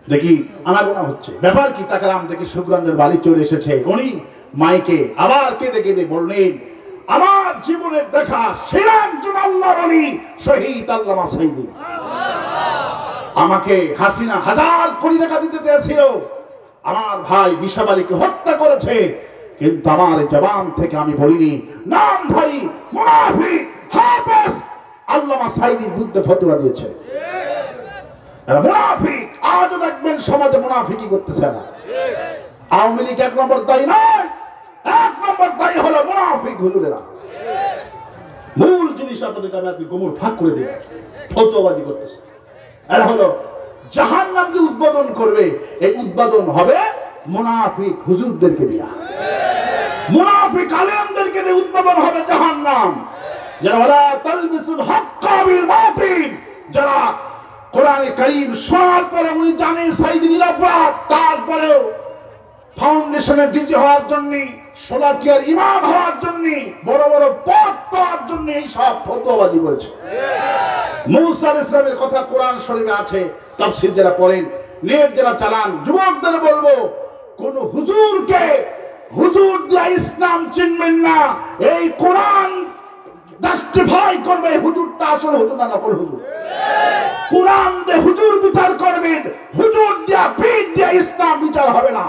দেখি আনাগোনা হচ্ছে। ব্যাপার কি? তাকালাম, দেখি সুখরঞ্জন বাড়ি চলে এসেছে। উনি মাইকে আবার কেঁদে কেঁদে বললেন, আমার জীবনের দেখা সেরা একজন আল্লাহর ওলি শহীদ আল্লামা সাইদি। আমাকে হাসিনা 1000 কোটি টাকা দিতে চেয়েছিল, আমার ভাই বিশাবালীকে হত্যা করেছে, কিন্তু আমার জবান থেকে আমি বলিনি নামধারী মুনাফিক হাফেজ আল্লামা সাইদির বিরুদ্ধে ফতোয়া দিয়েছে। মুনাফিক আজও দেখবেন সমাজে মুনাফিকি করতেছে না। আওয়ামী লীগ 1 নম্বর দায়ী নয়, 1 নম্বর দায়ী হলো মুনাফিক হুজুরেরা। মূল জিনিস আপনাদেরকে আমি গোমর ফাঁক করে দিই, ফতোয়াবাজি করতেছে। এরা হলো জাহান্নাম যে উদ্বোধন করবে, এই উদ্বোধন হবে মুনাফিক হুজুরদেরকে দিয়া, মুনাফিক আলেমদেরকে দিয়ে উদ্বোধন হবে জাহান্নাম। যারা ওয়ালা তালবিসুল হাক্কা বিল বাতিল, যারা কোরআনে কারীম শোনার পরে উনি জানেন সাইদি নিরাপরাধ, তারপরেও ফাউন্ডেশনের ডিজি হওয়ার জন্য শোলাকিয়ার ইমাম হওয়ার জন্য, বড় বড় পদ পাওয়ার জন্য এই সব ফতোয়াবাজি করেছে। মুসা আলাইহিস সালামের কথা কোরআন শরীফে আছে, তাফসীর যারা পড়েন, নেট যারা চালান, যুবকদের বলবো, কোন হুজুরকে হুজুর দিয়া ইসলাম চিনবেন না। এই কোরআন জাস্টিফাই করবে হুজুরটা আসল হুজুর না নকল হুজুর। কোরআন দিয়ে হুজুর বিচার করবেন, হুজুর দিয়া পীর দিয়া ইসলাম বিচার হবে না।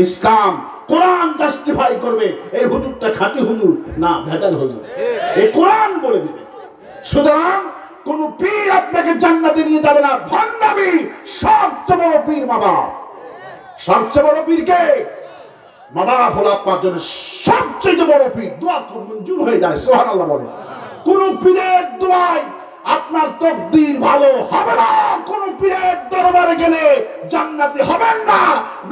ইসলাম কোরআন জাস্টিফাই করবে এই হুজুরটা খাঁটি হুজুর না ভেজাল হুজুর, এই কোরআন বলে দিবে। সুতরাং কোন পীর আপনাকে জান্নাতে নিয়ে যাবে না। ভণ্ডামি সবচেয়ে বড় পীর মা বাপ। সবচেয়ে বড় পীর কে? মা বাপ হলো আপনার জন্য সবচেয়ে বড় পীর। দোয়া মঞ্জুর হয়ে যায়, সুবহানাল্লাহ বলে। কোন পীরের দোয়ায় আপনার তকদির ভালো হবে না। কোন পীরের দরবারে গেলে জান্নাতি হবেন না।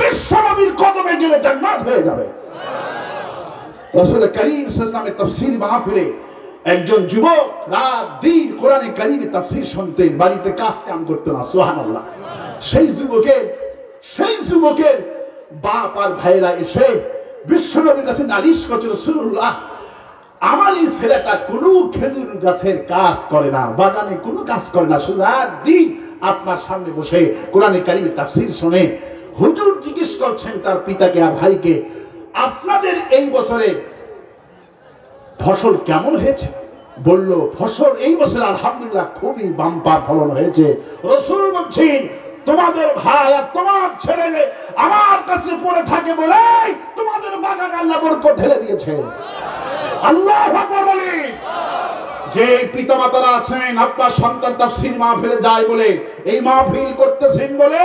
বিশ্বনবীর কদমে গেলে জান্নাত হয়ে যাবে। রাসূল কারীম সাল্লাল্লাহু আলাইহি ওয়াসাল্লামের তাফসীর মাহফিলে একজন যুবক রাত দিন কোরআনে কারীমের তাফসীর শুনতেন, বাড়িতে কাজ কাম করতেন না। সুবহানাল্লাহ। সেই যুবকের বাপ আর ভাইরা এসে বিশ্বনবীর কাছে নালিশ করছে, রাসূলুল্লাহ, আমার এই ছেলেটা কোনো খেজুর গাছের কাজ করে না, বাগানে কোনো কাজ করে না, শুধু রাত দিন আপনার সামনে বসে কোরআনে কারীমের তাফসীর শুনে। হুজুর জিজ্ঞেস করছেন তার পিতাকে আর ভাইকে, আপনাদের এই বছরে ফসল কেমন হয়েছে? বলল, ফসল এই বছর আলহামদুলিল্লাহ খুবই বাম্পার ফলন হয়েছে। রাসূল বলছেন, তোমাদের ভাই আর তোমার ছেলে আমার কাছে পড়ে থাকে বলে তোমাদের বাগানে আল্লাহ বরকত ঢেলে দিয়েছে। আল্লাহু আকবার বলি। যে পিতামাতারা আছেন আপনার সন্তান তাফসীর মাহফিলে যায় বলে, এই মাহফিল করতেছেন বলে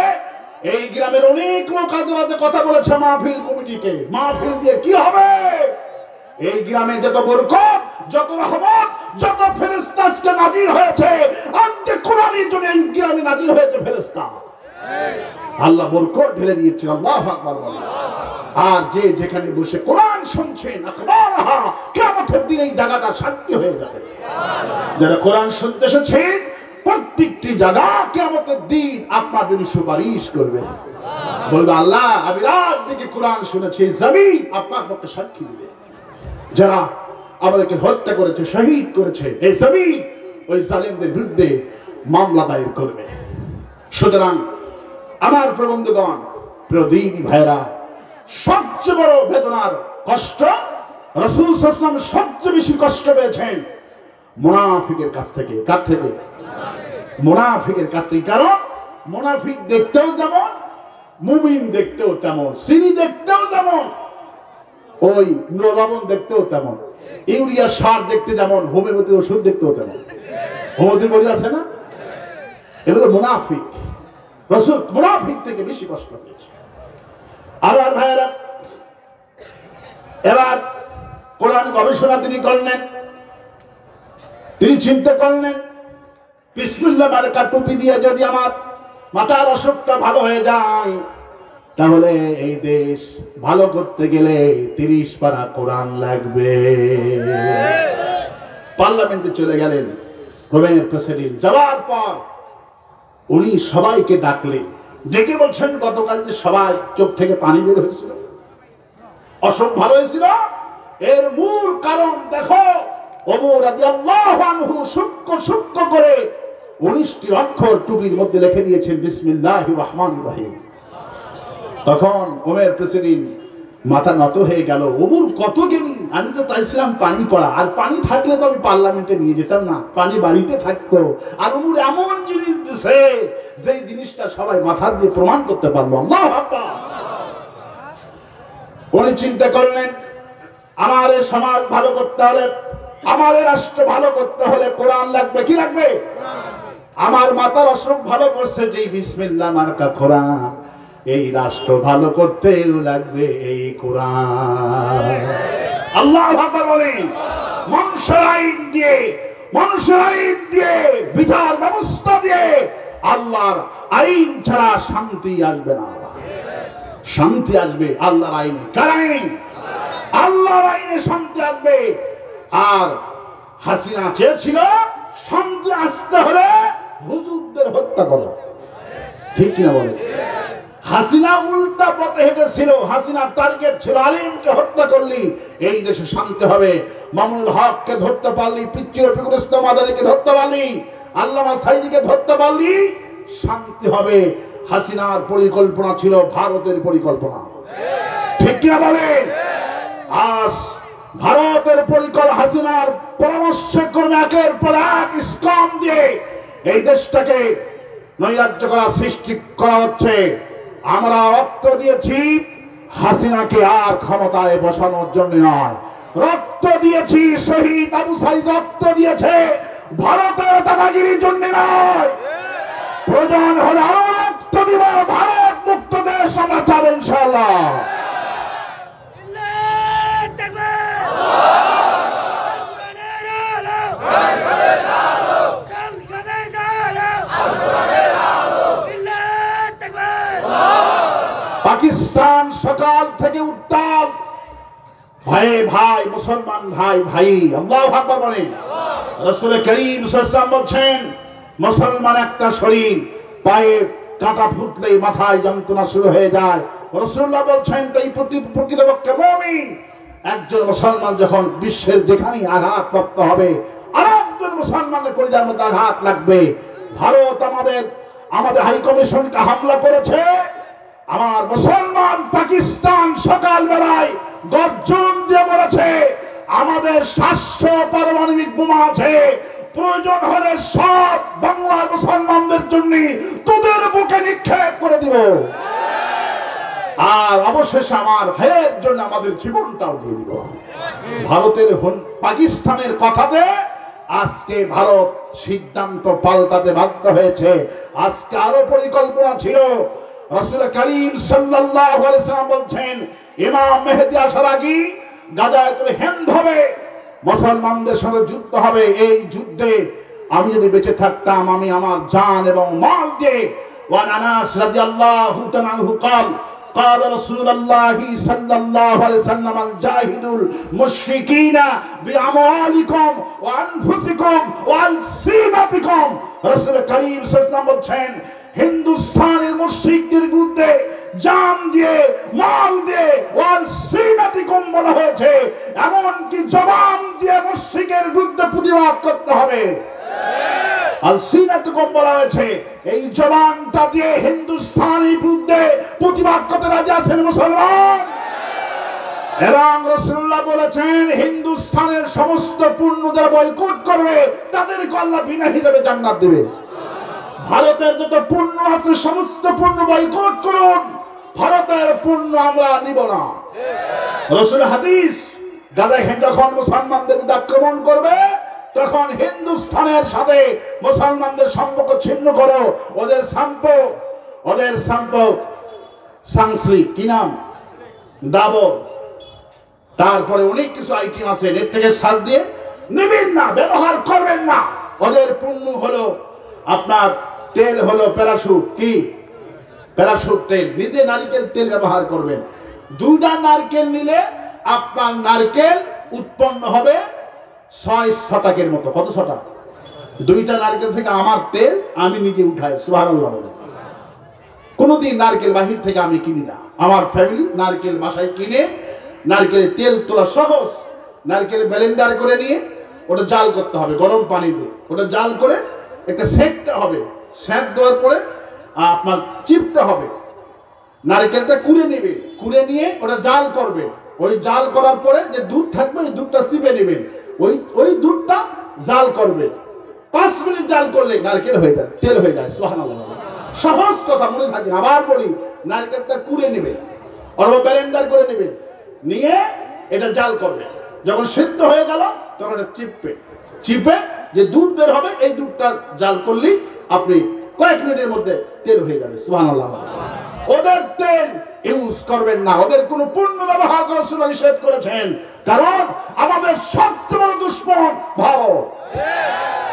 এই গ্রামের অনেক লোক আজে বাজে কথা বলেছে মাহফিল কমিটিকে। মাহফিল দিয়ে কি হবে? এই গ্রামে যত বরকত, যত রহমত, যত ফেরেশতা আজকে নাজিল হয়েছে, আজকে কোরআনের জন্য এই গ্রামে নাজিল হয়েছে ফেরেশতা। আল্লাহ বরকত ঢেলে দিয়েছেন। আল্লাহু আকবার বলেন। আর যে যেখানে বসে কোরআন শুনছেন, আকবারহা, কিয়ামতের দিন এই জায়গাটা সাক্ষী হয়ে যাবে। যারা কোরআন শুনতে এসেছেন প্রত্যেকটি জায়গা কিয়ামতের দিন আপনার জন্য সুপারিশ করবে। বলবে, আল্লাহ আমি রাত থেকে কোরআন শুনেছি, জমিন আপনার পক্ষে সাক্ষী দিবে। যারা আমাদেরকে হত্যা করেছে, শহীদ করেছে, এই জমিন ওই জালেমদের বিরুদ্ধে মামলা দায়ের করবে। সুতরাং আমার প্রবন্ধগণ, প্রিয় দিনী ভাইরা, সবচেয়ে বড় বেদনার কষ্ট রাসূল সাল্লাল্লাহু আলাইহি ওয়াসাল্লাম সবচেয়ে বেশি কষ্ট পেয়েছেন মুনাফিকের কাছ থেকে। কার থেকে? মুনাফিকের কাছ থেকে। কারণ মুনাফিক দেখতেও যেমন, মুমিন দেখতেও তেমন, চিনি দেখতেও যেমন, ওই লবণ দেখতেও তেমন, ইউরিয়া সার দেখতে যেমন, হোমিওপ্যাথি ওষুধ দেখতেও তেমন। হোমিওপ্যাথি বডি আছে না? এগুলো মুনাফিক। রাসূল মুনাফিক থেকে বেশি কষ্ট পেয়েছে। আবার ভাইয়েরা, এবার কোরআন গবেষণা তিনি করলেন। তিনি চিন্তা করলেন, বিসমিল্লাহ মার্কা টুপি দিয়ে যদি আমার মাথার অসুখটা ভালো হয়ে যায়, তাহলে এই দেশ ভালো করতে গেলে 30 পারা কোরআন লাগবে। পার্লামেন্টে চলে গেলেন রোমের প্রেসিডেন্ট। যাওয়ার পর উনি সবাইকে ডাকলেন, ডেকে বলছেন, গতকাল যে সবাই চোখ থেকে পানি বের হয়েছিল, অসুখ ভালো হয়েছিল, এর মূল কারণ দেখো, ওমর রাদিয়াল্লাহু আনহু সূক্ষ্ম করে 19টি অক্ষর টুপির মধ্যে লিখে দিয়েছেন, বিসমিল্লাহির রহমানির রহিম। তখন ওমর প্রেসিডেন্ট মাথা নত হয়ে গেল। ওমর কত জ্ঞানী! আমি তো চাইছিলাম পানি পড়া, আর পানি থাকলে তো আমি পার্লামেন্টে নিয়ে যেতাম না, পানি বাড়িতে থাকতো। আর ওমর এমন জিনিস দিছে যেই জিনিসটা সবাই মাথা দিয়ে প্রমাণ করতে পারলো। আল্লাহু আকবার। উনি চিন্তা করলেন, আমার এই সমাজ ভালো করতে হলে, আমার এই রাষ্ট্র ভালো করতে হলে কোরআন লাগবে। কি লাগবে? আমার মাথার অসুখ ভালো করছে যেই বিসমিল্লাহ মার্কা কোরআন, এই রাষ্ট্র ভালো করতেও লাগবে এই কোরআন। আল্লাহু আকবার বলেন। মানুষের আইন দিয়ে বিচার ব্যবস্থা দিয়ে আল্লাহর আইন ছাড়া শান্তি আসবে না। শান্তি আসবে আল্লাহর আইনে। কার আইনে? আল্লাহর আইনে শান্তি আসবে। আর হাসিনা চেয়েছিল শান্তি আসতে হলে হুজুরদের হত্যা করো। ঠিক কিনা বলে? হাসিনা উল্টা পথে হেঁটেছিল। হাসিনার টার্গেট ছিল আলিমকে হত্যা করলি এই দেশে শান্তি হবে, মামুনুল হককে ধরতে পারলি, পিচ্চির রফিকুল ইসলাম মাদারীকে ধরতে পারলি, আল্লামা সাঈদীকে ধরতে পারলি, শান্তি হবে। হাসিনার পরিকল্পনা ছিল ভারতের পরিকল্পনা, ঠিক কিনা বলেন? আজ ভারতের পরিকল্পনা, হাসিনার পরামর্শক্রমে একের পর এক ইসলাম দিয়ে এই দেশটাকে নৈরাজ্য করা, সৃষ্টি করা হচ্ছে। আমরা রক্ত দিয়েছি হাসিনাকে আর ক্ষমতায় বসানোর জন্য নয়, রক্ত দিয়েছি শহীদ আবু সাঈদ রক্ত দিয়েছে ভারতের দাদাগিরির জন্য নয়। প্রয়োজন হলে আরো রক্ত দিব, ভারত মুক্ত দেশ আমরা চাবো ইনশাআল্লাহ। পাকিস্তান সকাল থেকে উত্তাল, ভাই ভাই মুসলমান ভাই ভাই, আল্লাহু আকবার বলেন। রাসূল করিম সাল্লাল্লাহু আলাইহি ওয়াসাল্লাম বলেন, মুসলমান একটা শরীর, পায়ে কাঁটা ফুটলেই মাথায় যন্ত্রণা শুরু হয়ে যায়। রাসূলুল্লাহ বলেন, তাই প্রকৃতপক্ষে মুমিন একজন মুসলমান যখন বিশ্বের যেখানেই আঘাত প্রাপ্ত হবে আরেকজন মুসলমানের কলিজার মধ্যে আঘাত লাগবে। ভারত আমাদের হাই কমিশনকে হামলা করেছে, আমার মুসলমান পাকিস্তান সকাল বেলায় গর্জন দিয়ে বলেছে আমাদের 700 পারমাণবিক বোমা আছে, প্রয়োজন হলে সব বাংলার মুসলমানদের জন্য তোদের বুকে নিক্ষেপ করে দিব, আর অবশেষে আমার ভাইয়ের জন্য আমাদের জীবনটাও দিয়ে দিব। ভারতের পাকিস্তানের কথাতে আজকে ভারত সিদ্ধান্ত পাল্টাতে বাধ্য হয়েছে। আজকে আরো পরিকল্পনা ছিল। রাসূল করিম সাল্লাল্লাহু আলাইহি ওয়াসাল্লাম বলেন, ইমাম মেহেদী আসার আগে গাজাতুল হিন্দ হবে, মুসলমানদের সঙ্গে যুদ্ধ হবে। এই যুদ্ধে আমি যদি বেঁচে থাকতাম আমি আমার জান এবং মাল দিয়ে, ওয়ান আনাস রাদিয়াল্লাহু তাআলা আনহু قال قال رسول الله صلى الله عليه وسلم الجاهد المشركين بأموالكم وأنفسكم وألسنتكم। রাসূল করিম সাল্লাল্লাহু আলাইহি ওয়াসাল্লাম বলেন, হিন্দুস্তানের মুশরিকদের বিরুদ্ধে জান দিয়ে মাল দিয়ে ওয়ালসিনাতিকুম বলা হয়েছে, এমনকি জবান দিয়ে মুশরিকের বিরুদ্ধে প্রতিবাদ করতে হবে। আলসিনাতিকুম বলা হয়েছে, এই জবানটা দিয়ে হিন্দুস্তানের বিরুদ্ধে প্রতিবাদ করতে রাজি আছেন মুসলমান? এবং রাসূলুল্লাহ বলেছেন, হিন্দুস্তানের সমস্ত পণ্য যারা বয়কট করবে তাদেরকে আল্লাহ বিনা হিসাবে জান্নাত দেবে। ভারতের যত পণ্য আছে সমস্ত পণ্য বয়কট করুন, ভারতের পণ্য আমরা নিব না। রাসূল হাদিস, গাজা যখন মুসলমানদের বিরুদ্ধে আক্রমণ করবে তখন হিন্দুস্তানের সাথে মুসলমানদের সম্পর্ক ছিন্ন করো। ওদের সম্পর্ক সাংসলি কি নাম, দাবো, তারপরে অনেক কিছু আইটেম আছে, নেট থেকে সার্চ দিয়ে নেবেন না, ব্যবহার করবেন না। ওদের পণ্য হলো আপনার তেল হলো প্যারাশুট, কি প্যারাশুট তেল, নিজে নারকেল তেল ব্যবহার করবেন। 2টা নারকেল নিলে আপনার নারকেল উৎপন্ন হবে 6 শতকের মতো। কত শতক? 2টা নারকেল থেকে আমার তেল আমি নিজে উঠাই, সুবহানাল্লাহ। কোনদিন নারকেল বাহির থেকে আমি কিনি না, আমার ফ্যামিলি নারকেল বাসায় কিনে নারকেলের তেল তোলা সহজ। নারকেল ব্লেন্ডার করে নিয়ে ওটা জাল করতে হবে গরম পানি দিয়ে, ওটা জাল করে একটা সেঁকতে হবে, সেঁক দেওয়ার পরে আপনার চিপতে হবে, নারকেলটা কুড়ে নেবে, কুড়ে নিয়ে ওটা জাল করবে। ওই জাল করার পরে যে দুধ থাকবে ওই দুধটা চিপে নেবেন, ওই দুধটা জাল করবে। 5 মিনিট জাল করলে নারকেল হয়ে যায়, তেল হয়ে যায়। সুবহানাল্লাহ, সহজ কথা, মনে থাকে। আবার বলি, নারকেলটা কুড়ে নেবে অথবা ব্লেন্ডার করে নেবেন, নিয়ে এটা জাল করবে। যখন সিদ্ধ হয়ে গেল তখন এটা চিপে যে দুধ বের হবে এই দুধটা জাল করলেই আপনি কয়েক মিনিটের মধ্যে তেল হয়ে যাবে। সুবহানাল্লাহ। ওদের তেল ইউজ করবেন না, ওদের কোন পণ্য ব্যবহার করা রাসূল নিষেধ করেছেন, কারণ আমাদের সবচেয়ে বড় দুশমন ভারত।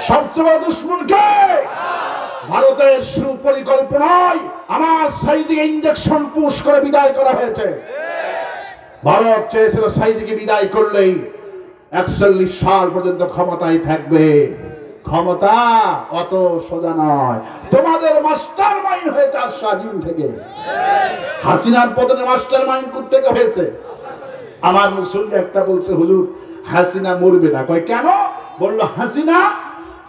সবচেয়ে বড় দুশমন কে? ভারতের সুপরিকল্পনায় আমার সাঈদীকে ইনজেকশন পুশ করে বিদায় করা হয়েছে। ভারত চেয়েছিল সাঈদীকে বিদায় করলেই 41 সাল পর্যন্ত ক্ষমতায় থাকবে। ক্ষমতা অত সোজা নয়। তোমাদের মাস্টার মাইন্ড হয়েছে আশ্বাদিন থেকে। হাসিনার পতনের মাস্টার মাইন্ড কোথেকে হয়েছে? আমার মুসল্লি একটা বলছে, হুজুর হাসিনা মরবে না। কয় কেন? বললো হাসিনা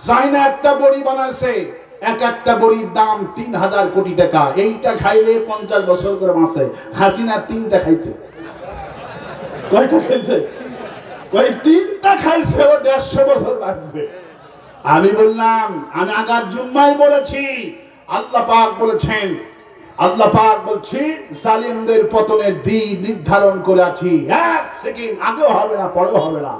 চায়না একটা বড়ি বানাইছে, এক একটা বড়ির দাম 3000 কোটি টাকা, এইটা খাইলে 50 বছর করে বাঁচে। হাসিনা 3টা খাইছে। কয়টা খাইছে? ওই 3টা খাইছে, ও 150 বছর বাঁচবে। আমি বললাম, আমি আগার জুম্মায় বলেছি, আল্লাহ পাক বলেছেন, আল্লাহ পাক বলছি জালিমদের পতনের দিন নির্ধারণ করে আছি, 1 সেকেন্ড আগেও হবে না, পরেও হবে না।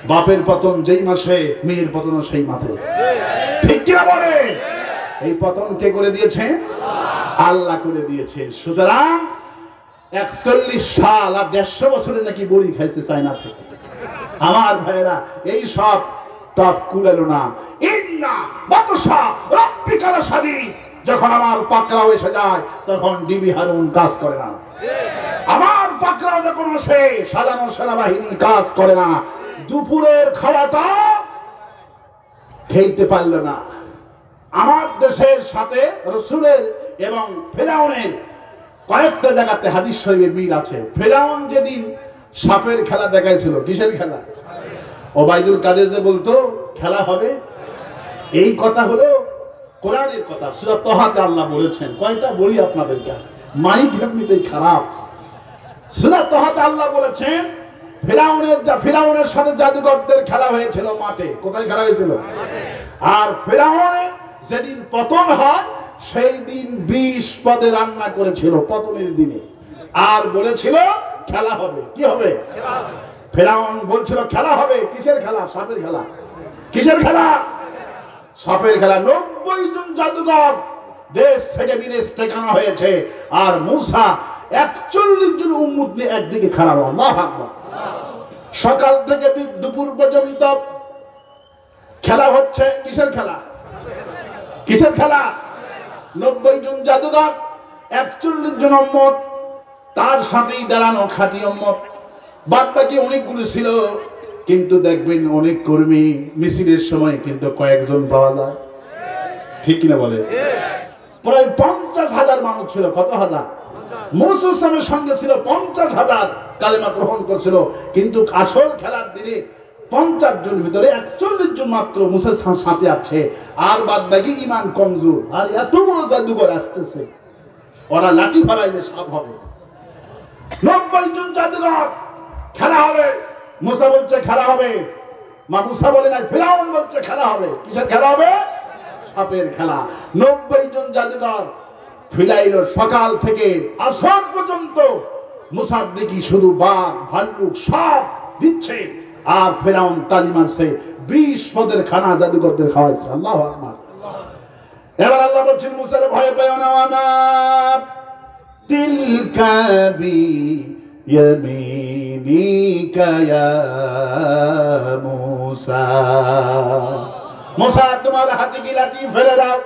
বাপের পতন যেই মাসে, মেয়ের পতন সেই মাসে। ঠিক কিনা বলে? এই পতন কে করে দিয়েছে? আল্লাহ করে দিয়েছে। সুতরাং 41 সাল আর 150 বছরে নাকি বড়ি খাইছে চায়না থেকে। আমার ভাইয়েরা, এই সব টপ কুলালো না। ইন্না বাতশা রাব্বিকা লাশাদীদ। যখন আমার পাকড়াও এসে যায় তখন ডিবি হারুন কাজ করে না। আমার পাকড়াও যখন আসে সাধারণ সেনাবাহিনী কাজ করে না। দুপুরের খাওয়াটা খেতে পারল না। আমার দেশের সাথে রসুলের এবং ফেরাউনের কয়েকটা জায়গাতে হাদিস শরীফে মিল আছে। ফেরাউন যেদিন সাপের খেলা দেখাইছিল, কিসের খেলা? ওবাইদুল কাদের যে বলতো খেলা হবে, এই কথা হলো কোরআনের কথা। সূরা তাহাতে আল্লাহ বলেছেন, কয়টা বলি আপনাদেরকে, মাইক এমনিতেই খারাপ। সূরা তাহাতে আল্লাহ বলেছেন ফেরাউনের সাথে জাদুকরদের খেলা হয়েছিল মাঠে। কোথায় খেলা হয়েছিল? আর ফেরাউনের যেদিন পতন হয় সেই দিন 20 পদে রান্না করেছিল পতনের দিনে, আর বলেছিল খেলা হবে। কি হবে? ফেরাউন বলছিল খেলা হবে। কিসের খেলা? সাপের খেলা। কিসের খেলা? সাপের খেলা। 90 জন জাদুকর দেশ থেকে বিদেশ থেকে আনা হয়েছে, আর মূসা 41 জন উম্মত নিয়ে একদিকে খাড়া। আল্লাহু আকবার। সকাল থেকে দুপুর পর্যন্ত খেলা হচ্ছে। কিসের খেলা? কিসের খেলা? 90 জন জাদুকর, 41 জন উম্মত, তার সাথেই দাঁড়ানো খাঁটি উম্মত। বাদ বাকি অনেকগুলো ছিল, কিন্তু দেখবেন অনেক কর্মী মিছিলের সময় কিন্তু কয়েকজন পাওয়া যায়। ঠিক কিনা বলে? প্রায় 50,000 মানুষ ছিল। কত হাজার? মুসা ইসলামের সঙ্গে ছিল 50,000 কালেমা গ্রহণ করছিল, কিন্তু আসল খেলার দিনে 50 জন ভিতরে 41 জন মাত্র মুসার সাথে আছে, আর বাদ বাকি ইমান কমজোর। আর এত বড় জাদুঘর আসতেছে, ওরা লাঠি ফালাইলে সাপ হবে। 90 জন জাদুঘর খেলা হবে। মুসা বলছে খেলা হবে। মুসা বলে না, ফিরাউন বলছে খেলা হবে। কিসের খেলা হবে? সাপের খেলা। 90 জন জাদুঘর ফিলাইল সকাল থেকে আসর পর্যন্ত। মুসার দেখি শুধু বাঘ, ভাল্লুক, সাপ দিচ্ছে, আর ফিরাউন তালি মারছে। 20 পদের খানা জাদুঘরদের খাওয়াইছে। আল্লাহু আকবার। এবার আল্লাহ বলছেন, মুসারে ভয় পেও না। ওয়ামা তিলকা বিয়ামিনিকা ইয়া মুসা। মুসা, তোমার হাতে কি লাঠি? ফেলে দাও।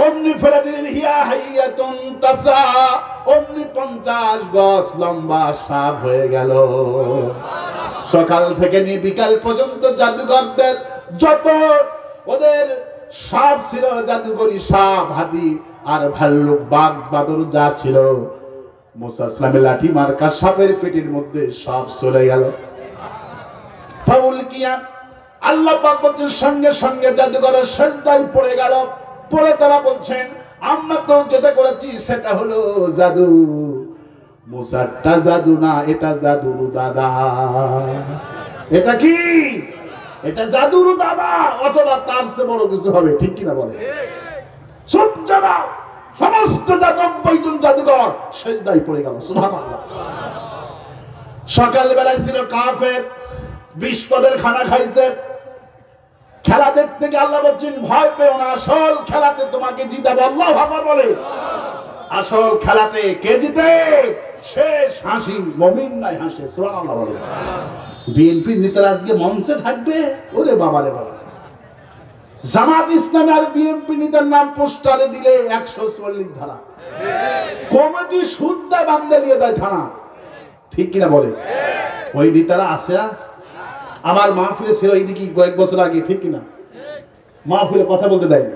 অমনি ফেলে দিলেন। হিয়া হাইয়াতুন তাসা। অমনি 50 গজ লম্বা সাপ হয়ে গেল। সকাল থেকে নিয়ে বিকাল পর্যন্ত জাদুঘরদের যত ওদের সাপ ছিল, জাদুকরি সাপ, হাতি আর ভাল্লুক, বাঘ, বাদর যা ছিল, মুসা ইসলামের লাঠি মার্কা সাপের পেটের মধ্যে সব চলে গেল। ফাউল কিয়া আল্লাহ পাক বলছেন, সঙ্গে সঙ্গে জাদুঘরের সেজদায় পড়ে গেল। পরে তারা বলছেন, আমরা তো যেটা করেছি সেটা হলো জাদু। মুসারটা জাদু না, এটা জাদুর দাদা। এটা কি? এটা জাদুর দাদা, অথবা তার চেয়ে বড় কিছু হবে। ঠিক কিনা বলে? চুপ যারা সমস্ত 90 জন জাদুঘর সেজদায় পড়ে গেল। সুবহানাল্লাহ। সকাল বেলায় ছিল কাফের, 20 পদের খানা খাইছে। খেলা দেখতে গিয়ে আল্লাহ বলছেন, ভয় পেও না, আসল খেলাতে তোমাকে জিতাবো। আল্লাহু আকবার বলে। আসল খেলাতে কে জিতে? শেষ হাসি মুমিন নাই হাসে। সুবহানাল্লাহ বলে। বিএনপি নেতারা আজকে মঞ্চে থাকবে। ওরে বাবা রে বাবা। জামাত ইসলামী আর বিএনপি নেতার নাম পোস্টারে দিলে 144 ধারা। কমিটি সুদ্ধা বান্ধে নিয়ে যায় থানা। ঠিক কিনা বলে? ওই নেতারা আছে? আমার মাহফিলে ছিল এইদিকে কয়েক বছর আগে, ঠিক কিনা? মাহফিলে কথা বলতে দেয়নি,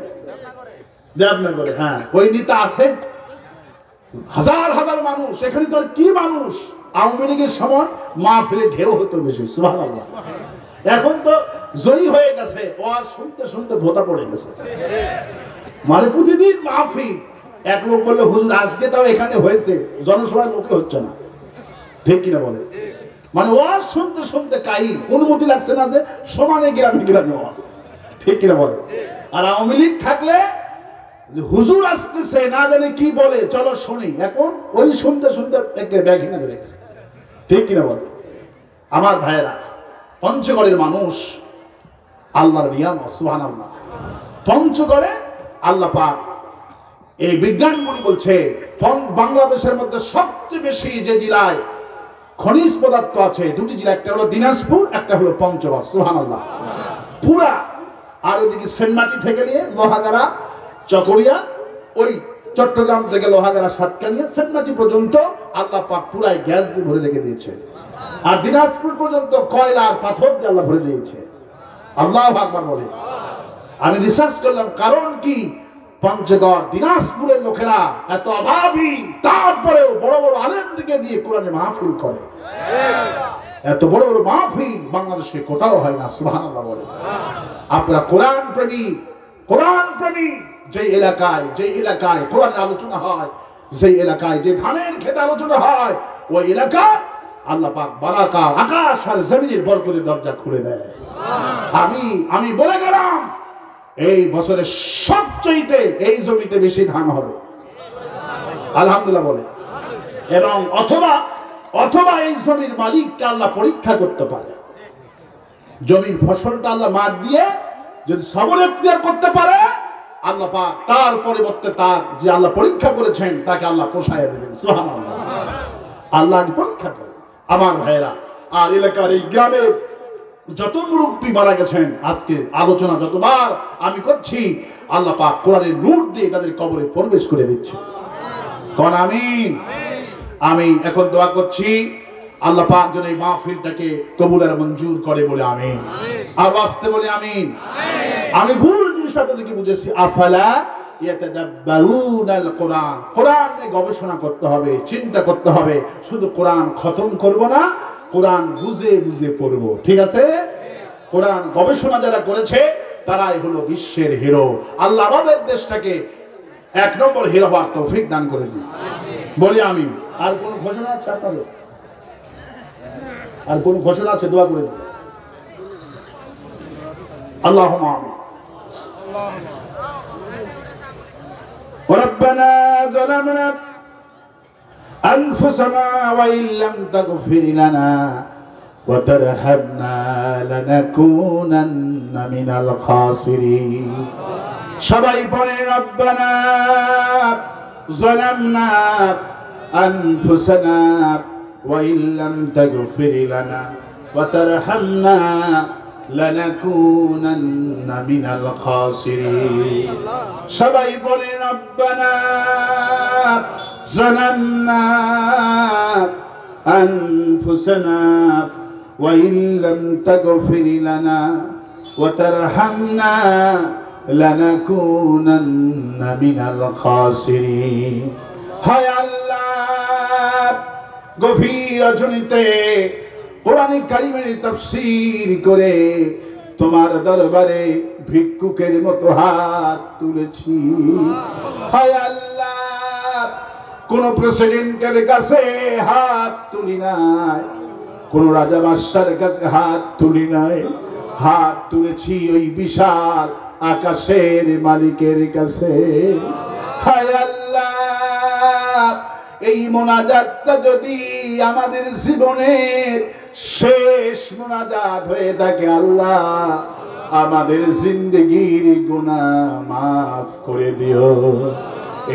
দেবনগরে। হ্যাঁ, ওই নেতা আছে, হাজার হাজার মানুষ এখানে। তো কি মানুষ! আওয়ামী লীগের সময় মাহফিলে ঢেউ হতো বেশি, সুবহানাল্লাহ। এখন তো জয়ী হয়ে গেছে, ও আর শুনতে শুনতে ভোতা পড়ে গেছে। মানে প্রতিদিন মাহফিল। এক লোক বললো, হুজুর আজকে তাও এখানে হয়েছে, জনসভায় লোকে হচ্ছে না, ঠিক কিনা বলে? মানে ওয়াজ শুনতে শুনতে কাহিল, অনুমতি লাগছে না যে সমানে গ্রামে গ্রামে ওয়াজ, ঠিক কিনা বলে? আর আওয়ামী লীগ থাকলে হুজুর আসতেছে, না জানে কি বলে, চলো শুনি। এখন ওই শুনতে শুনতে ব্যাগ ভেঙে ধরে গেছে, ঠিক কিনা বলে? আমার ভাইয়েরা, পঞ্চগড়ের মানুষ আল্লাহর নিয়ামত, সুবহানাল্লাহ। পঞ্চগড়ে আল্লাহ পাক, এই বিজ্ঞানগুলি বলছে, বাংলাদেশের মধ্যে সবচেয়ে বেশি যে জেলায় খনিজ পদার্থ আছে, দুটি জেলা, একটা হলো দিনাজপুর, একটা হলো পঞ্চগড়, সুবহানাল্লাহ। পুরা আর ওইদিকে সেনমাটি থেকে নিয়ে লোহাগাড়া, চকরিয়া, ওই চট্টগ্রাম থেকে লোহাগাড়া, সাতকানিয়া, সেনমাটি পর্যন্ত আল্লাহ পাক পুরাই গ্যাস দিয়ে ভরে রেখে দিয়েছে। আর দিনাজপুর পর্যন্ত কয়লা আর পাথর দিয়ে আল্লাহ ভরে দিয়েছে। আল্লাহু আকবার বলে। আমি রিসার্চ করলাম, কারণ কি পঞ্চগড় দিনাজপুরের লোকেরা এত অভাবী, তারপরেও বড় বড় আলেমদেরকে দিয়ে কোরআনের মাহফিল করে। এত বড় বড় মাহফিল বাংলাদেশে কোথাও হয় না, সুবহানাল্লাহ বলে। আপনারা কোরআন প্রেমী, কোরআন প্রেমী যে এলাকায় কোরআনের আলোচনা হয়, যে এলাকায় যে ধানের ক্ষেতে আলোচনা হয়, ওই এলাকা আল্লাহ পাক বারাকা, আকাশ আর জমিনের বরকতের দরজা খুলে দেয়। আমি বলে গেলাম, এই বছরের সবচেয়ে এই জমিতে বেশি ধান হবে, আলহামদুলিল্লাহ বলে। এবং অথবা এই জমির মালিককে আল্লাহ পরীক্ষা করতে পারে। জমির ফসলটা আল্লাহ মার দিয়ে যদি সবর এখতিয়ার করতে পারে, আল্লাহ পাক তার পরিবর্তে তার যে আল্লাহ পরীক্ষা করেছেন তাকে আল্লাহ পোষায় দেবেন, সুবহানাল্লাহ। আল্লাহ পরীক্ষা করে। আমার ভাইয়েরা, আর এলাকার এই গ্রামের যত মুরব্বী মারা গেছেন, আজকে আলোচনা যতবার আমি করছি, আল্লাহ পাক কোরআনের নূর দিয়ে তাদের কবরে প্রবেশ করে দিচ্ছে। কোন আমিন। আমি এখন দোয়া করছি, আল্লাহ পাক যেন এই মাহফিলটাকে কবুল আর মঞ্জুর করে বলে আমিন। আর বাস্তে বলে আমিন। আমি ভুল জিনিস আপনাদেরকে বুঝেছি, আফালা ইয়াতাদাব্বারুনাল কোরআন। কোরআনে গবেষণা করতে হবে, চিন্তা করতে হবে। শুধু কোরআন খতম করব না, কোরআন বুঝে বুঝে পড়বো, ঠিক আছে? কোরআন গবেষণা যারা করেছে তারাই হলো বিশ্বের হিরো। আল্লাহ আমাদের দেশটাকে 1 নম্বর হিরো হওয়ার তৌফিক দান করে দিন, বলি আমিন। আর কোন ঘোষণা আছে আপনাদের? আর কোন ঘোষণা আছে? দোয়া করে দিন। আল্লাহুম্মা আমিন। ربنا ظلمنا أنفسنا وإن لم تغفر لنا وترحمنا لنكونن من الخاسرين. সবাই পড়ে, ربنا ظلمنا أنفسنا وإن لم تغفر لنا وترحمنا لنكونن من الخاسرين. সবাই বলে, ربنا ظلمنا أنفسنا وإن لم تغفر لنا وترحمنا لنكونن من الخاسرين. হায় আল্লাহ, গভীর রজনীতে কোরআনে কারিমের তাফসীর করে তোমার দরবারে ভিক্ষুকের মতো হাত তুলেছি। হায় আল্লাহ, কোন প্রেসিডেন্টের কাছে হাত তুলি নাই, কোন রাজা বাদশার কাছে হাত তুলি নাই, হাত তুলেছি ওই বিশাল আকাশের মালিকের কাছে। হায় আল্লাহ, এই মোনাজাতটা যদি আমাদের জীবনের শেষ মোনাজাত হয়ে থাকে, আল্লাহ আমাদের জিন্দেগির গুনাহ মাফ করে দিও।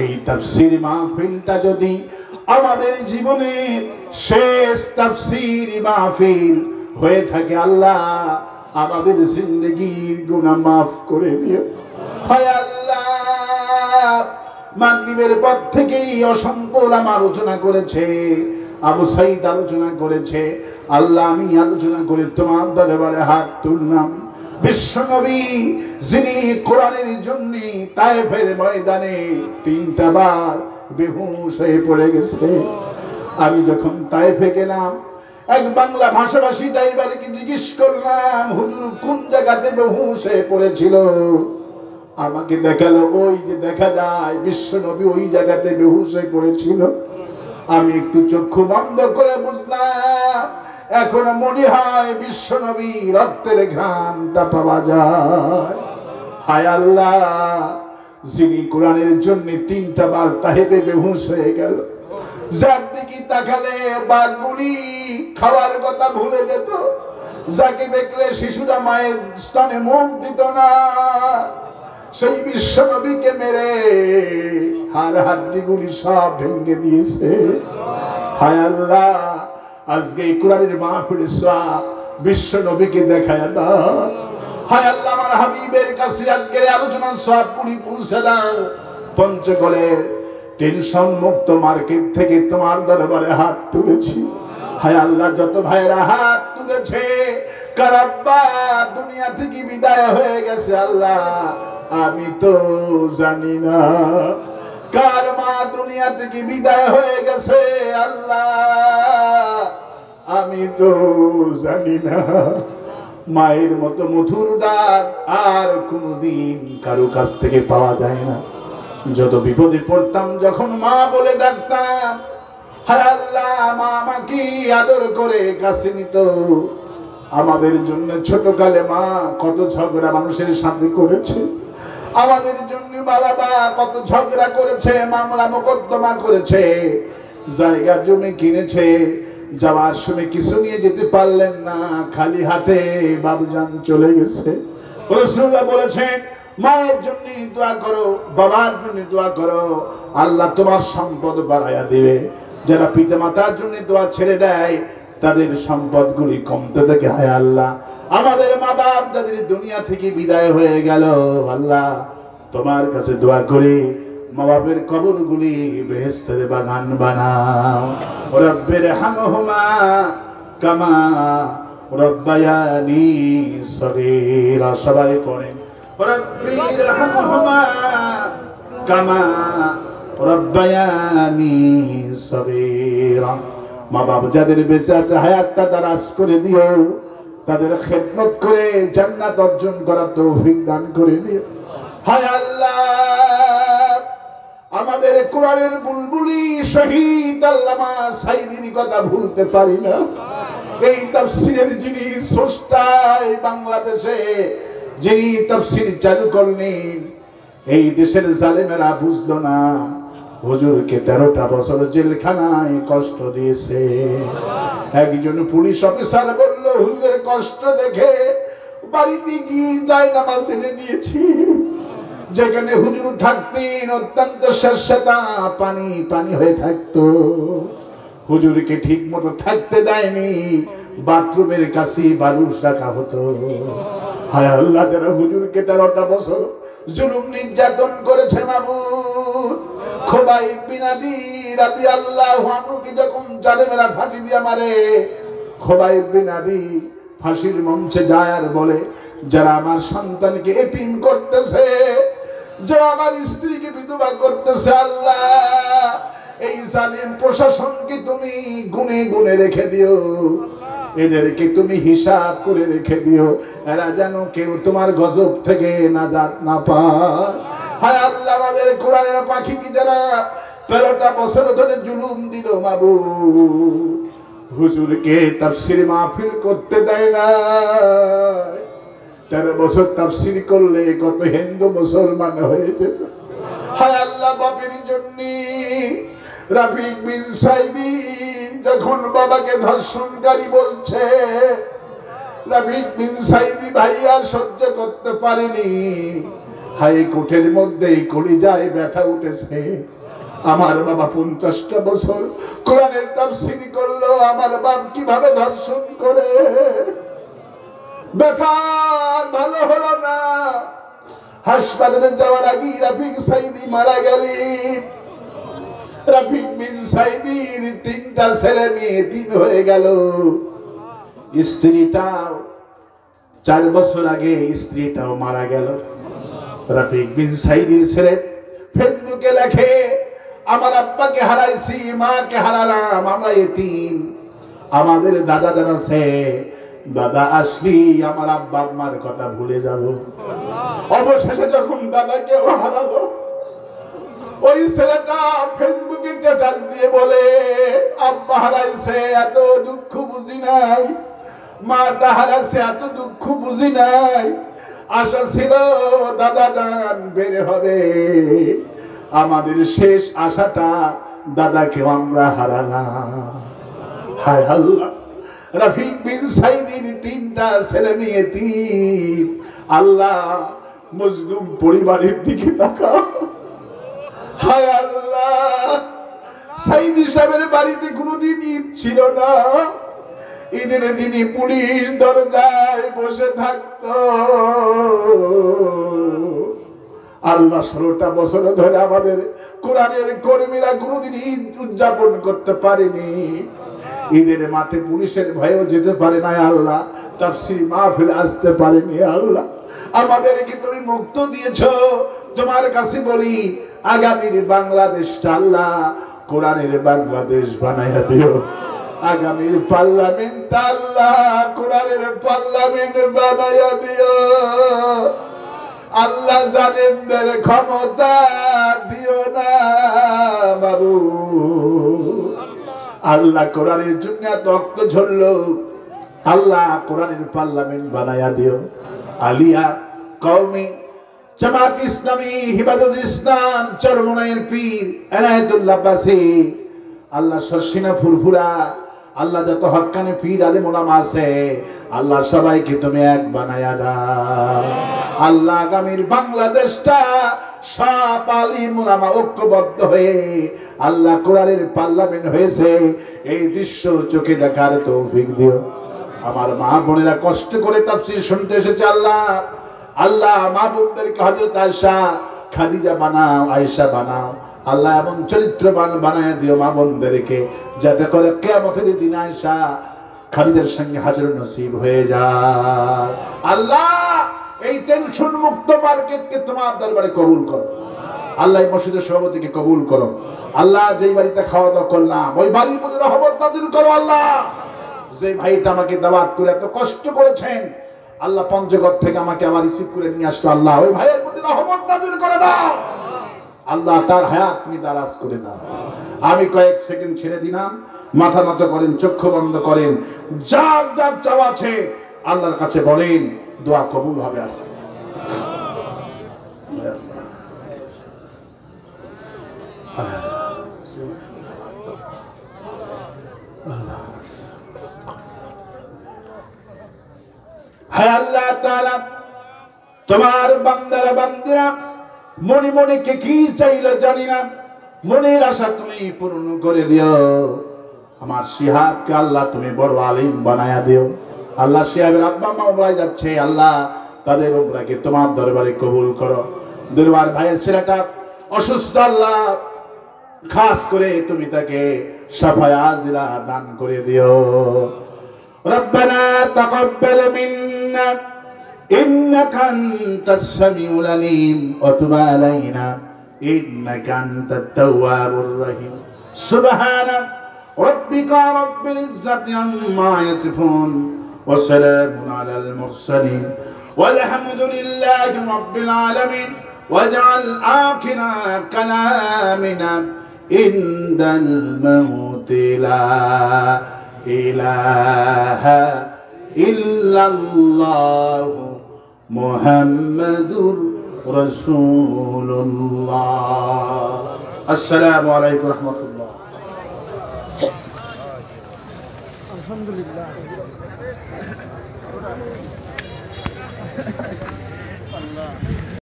এই তাফসীর মাহফিলটা যদি আমাদের জীবনের শেষ তাফসীর মাহফিল হয়ে থাকে, আল্লাহ আমাদের জিন্দেগির গুনাহ মাফ করে দিও। হায় আল্লাহ, মাগরিবের পর থেকেই অসংখ্য ওলামা আলোচনা করেছে, আবু সাইদ আলোচনা করেছে, আল্লাহ আমি আলোচনা করে তোমার দরবারে হাত তুললাম। বিশ্বনবী যিনি কোরআনের জন্য তায়েফের ময়দানে 3টা বার বেহুশ হয়ে পড়ে গেছে। আমি যখন তায়েফে গেলাম, এক বাংলা ভাষাভাষী ড্রাইভারকে জিজ্ঞেস করলাম, হুজুর কোন জায়গাতে বেহুশ হয়ে পড়েছিল? আমাকে দেখালো, ওই যে দেখা যায় বিশ্বনবী ওই জায়গাতে বেহুশ হয়ে পড়েছিল। আমি একটু চক্ষু বন্ধ করে বুঝলাম, এখনো মনে হয় বিশ্বনবী রক্তের ঘ্রাণটা পাওয়া যায়। হায় আল্লাহ, যিনি কোরআনের জন্য 3টা বার তাহেবে বেহুশ হয়ে গেল, যার দিকে তাকালে বাঘগুলি খাওয়ার কথা ভুলে যেত, যাকে দেখলে শিশুরা মায়ের স্তনে মুখ দিত না, সেই বিশ্বনবীকে মেরে হাড্ডিগুলি সব ভেঙে দিয়েছে। হায় আল্লাহ, আজকে এই কোরআনের মাহফিলে সওয়াব বিশ্বনবীকে দেখায় দাও। হায় আল্লাহ, আমার হাবিবের কাছে আজকের আলোচনার সওয়াবগুলি পৌঁছে দাও। পঞ্চগড়ের টেনশন মুক্ত মার্কেট থেকে তোমার দরবারে হাত তুলেছি। হায় আল্লাহ, যত ভাইরা হাত তুলেছে, কারাব্বা দুনিয়া থেকে বিদায় হয়ে গেছে, আল্লাহ আমি তো জানি না। কার মা দুনিয়া থেকে বিদায় হয়ে গেছে, আল্লাহ আমি তো জানি না। মায়ের মতো মধুর ডাক আর কোনদিন কারো কাছ থেকে পাওয়া যায় না। যত বিপদে পড়তাম যখন মা বলে ডাকতাম, হায় আল্লাহ মা আমাকে আদর করে কাছে নিত। আমাদের জন্য ছোটকালে মা কত ঝগড়া মানুষের সাথে করেছে, আমাদের জন্য মা বাবা কত ঝগড়া করেছে, মামলা মোকদ্দমা করেছে, জায়গা জমি কিনেছে, যাওয়ার সময় কিছু নিয়ে যেতে পারলেন না, খালি হাতে বাবুজান চলে গেছে। রাসূলুল্লাহ বলেছেন, মায়ের জন্য দোয়া করো, বাবার জন্য দোয়া করো, আল্লাহ তোমার সম্পদ বাড়াইয়া দিবে। যারা পিতা মাতার জন্য দোয়া ছেড়ে দেয়, তাদের সম্পদগুলি কমতে থাকে। হায় আল্লাহ, আমাদের মা বাপ যাদের দুনিয়া থেকে বিদায় হয়ে গেল, আল্লাহ তোমার কাছে দোয়া করি, মা বাপের কবরগুলি বেহেশতের বাগান বানাও। রব্বির হামহুমা কামা রব্বায়ানি সগীরা। সবাই পড়েন, রব্বির হামহুমা কামা রব্বায়ানি সগীরা। মা বাপ যাদের বেঁচে আছে, হায়াতটা দারাজ করে দিও, তাদের খেদমত করে জান্নাত অর্জন করার তৌফিক দান করে দিও। হায় আল্লাহ, আমাদের কোরআনের বুলবুলি শহীদ আল্লামা সাইদির কথা ভুলতে পারি না। এই তাফসীরের যিনি স্রষ্টা, বাংলাদেশে যিনি তাফসীর চালু করলেন, এই দেশের জালেমেরা বুঝলো না হুজুরকে 13টা বছর জেলখানায় কষ্ট দিয়েছে। একজন পুলিশ অফিসার বলল, হুজুরের কষ্ট দেখে বাড়িতে গিয়ে জায়নামাজ এনে দিয়েছি। যেখানে হুজুর থাকতেন অত্যন্ত স্যাঁতস্যাঁতা পানি পানি হয়ে থাকতো, হুজুরকে ঠিক মতো থাকতে দেয়নি, বাথরুমের কাছে বালুস রাখা হতো। হায় আল্লাহ, যারা হুজুরকে 13টা বছর জুলুম নির্যাতন করেছে, মাবুদ খোবাইব বিন আদি রাদিয়াল্লাহু আনহুকে যখন জালেমেরা ফাঁসি দিয়ে মারে, খোবাইব বিন আদি ফাঁসির মঞ্চে যায় আর বলে, যারা আমার সন্তানকে এতিম করতেছে, যারা আমার স্ত্রীকে বিধবা করতেছে, আল্লাহ এই জালিম প্রশাসনকে তুমি গুনে গুনে রেখে দিও, এদেরকে তুমি হিসাব করে রেখে দিও, এরা যেন কেউ তোমার গজব থেকে নাজাত না পায়। হায় আল্লাহ, আমাদের কোরআনের পাখি কি যারা 13টা বছর ধরে জুলুম দিল, মাবুদ হুজুরকে তাফসীর মাহফিল করতে দেয় না। 13 বছর তাফসীর করলে কত হিন্দু মুসলমান হয়ে যেত। হায় আল্লাহ, বাপের জন্য রাফিক বিন সাইদি যখন বাবাকে ধর্ষণকারী বলছে, রাফিক বিন সাইদি ভাইয়া সহ্য করতে পারেনি, হাইকোর্টের মধ্যে কলিজায় ব্যথা উঠেছে। আমার বাবা 50টা বছর কোরআনের তাফসীর করলো, আমার বাপ কিভাবে ধর্ষণ করে, ব্যথা ভালো হলো না। হাসপাতালে যাওয়ার আগে রাফিক সাইদি মারা গেলেন। রফিক বিন সাইদির 3টা ছেলে মেয়ে 3 হয়ে গেল। স্ত্রীটাও 4 বছর আগে স্ত্রীটাও মারা গেল। রফিক বিন সাইদির ছেলে ফেসবুকে লেখে, আমার আব্বাকে হারাইছি, মাকে হারালাম, আমরা এতিম। আমাদের দাদা যারা আছে, দাদা আসলি আমার আব্বা আম্মার কথা ভুলে যাব। অবশেষে যখন দাদাকেও হারালো, ওই ছেলেটা ফেসবুকে স্ট্যাটাস দিয়ে বলে, আব্বা হারাইছে এত দুঃখ বুঝি নাই, মাটা হারাইছে এত দুঃখ বুঝি নাই। আশা ছিল দাদা যান বের হবে, আমাদের শেষ আশাটা দাদাকে আমরা হারালাম। হায় আল্লাহ, রফিক বিন সাইদির 3টা ছেলে মেয়ে 3। আল্লাহ, মজলুম পরিবারের দিকে তাকাও। হায় আল্লাহ, সাইদি সাহেবের বাড়িতে কোনোদিন ঈদ ছিল না। ঈদের দিনই পুলিশ দরজায় বসে থাকতো। আল্লাহ 16টা বছর ধরে আমাদের কোরআনের কর্মীরা কোনোদিন ঈদ উদযাপন করতে পারেনি। ঈদের মাঠে পুলিশের ভয়েও যেতে পারে না আল্লাহ, তাফসীর মাহফিলে আসতে পারেনি আল্লাহ। আমাদেরকে তুমি মুক্ত দিয়েছো, তোমার কাছে বলি আগামীর বাংলাদেশটা আল্লাহ কোরআনের বাংলাদেশ বানাইয়া দিও। আগামীর পার্লামেন্ট আল্লাহ কোরআনের পার্লামেন্ট বানাইয়া দিও। আল্লাহ জালেমদের ক্ষমতা দিও না বাবু। আল্লাহ কোরআনের জন্য রক্ত ঝরলো, আল্লাহ কোরআনের পার্লামেন্ট বানাইয়া দিও। আলিয়া কওমি জামাত ইসলামী হিফাজত ইসলাম চরমনাইয়ের পীর এনায়েতুল্লাহ বাসী, আল্লাহ শর্ষিনা ফুরফুরা, আল্লাহ যত হক্কানি পীর আলেম ওলামা আছে, আল্লাহ সবাইকে তুমি এক বানায়া দাও। আল্লাহ আগামীর বাংলাদেশটা সব আলিম ওলামা ঐক্যবদ্ধ হয়ে আল্লাহ কোরআনের পার্লামেন্ট হয়েছে, এই দৃশ্য চোখে দেখার তৌফিক দিও। আমার মা বোনেরা কষ্ট করে তাফসীর শুনতে এসেছে, আল্লাহ আল্লাহ মা বোনদেরকে হযরত আয়েশা খাদিজা বানাও, আয়েশা বানাও। আল্লাহ এমন চরিত্রবান বানায় দিও মা বোনদেরকে, যাতে করে কিয়ামতের দিন আয়েশা খাদিজার সঙ্গে হাজির নসিব হয়ে যায়। আল্লাহ এই টেনশন মুক্ত মার্কেটকে তোমার দরবারে কবুল করো। আল্লাহ এই মসজিদের সভাপতিকে কবুল করো। আল্লাহ যেই বাড়িতে খাওয়া দাওয়া করলাম ওই বাড়ির প্রতি রহমত নাজিল করো। আল্লাহ যে ভাইটা আমাকে দাওয়াত করে এত কষ্ট করেছেন, আল্লাহ পঞ্চগড় থেকে আমাকে আবার রিসিভ করে নিয়ে আসলো, আল্লাহ ওই ভাইয়ের প্রতি রহমত নাজিল করে দাও। আল্লাহ তার হায়াত তুমি দারাজ করে দাও। আমি কয়েক সেকেন্ড ছেড়ে দিলাম, মাথা নত করেন, চক্ষু বন্ধ করেন, যার যার চাওয়া আছে আল্লাহর কাছে বলেন, দোয়া কবুল হবে। আছে হায় আল্লাহ তাআলা, তোমার বান্দারা বান্দিরা মনে মনে কে কি চাইলো জানি না, মনের আশা তুমি পূর্ণ করে দিও। আমার শিহাবকে আল্লাহ তুমি বড় আলিম বানায়া দিও। আল্লাহ শিহাবের আব্বা মা উমরায় যাচ্ছে, আল্লাহ তাদের উমরাকে তোমার দরবারে কবুল করো। দুর্বার ভাইয়ের ছেলেটা অসুস্থ, আল্লাহ খাস করে তুমি তাকে শাফায়ে আজিলা দান করে দিও। রব্বানা তাকাব্বাল মিন্না ইন্নাকা আনতাস সামিউল আলিম ওয়া তুব আলাইনা ইন্নাকা আনতাত তাওয়াবুর রহিম। সুবহানা রাব্বিকা রাব্বিল ইজ্জাতি আম্মা ইয়াসিফুন ওয়া সালামুন আলাল মুরসালিন ওয়ালহামদুলিল্লাহি রাব্বিল আলামিন। ওয়াজআল আখিরা কালামিনা ইনদাল মাউতি লা ইলাহা ইল্লাল্লাহ মুহাম্মাদুর রাসূলুল্লাহ। আসসালামু আলাইকুম ওয়া রাহমাতুল্লাহ। আলহামদুলিল্লাহ।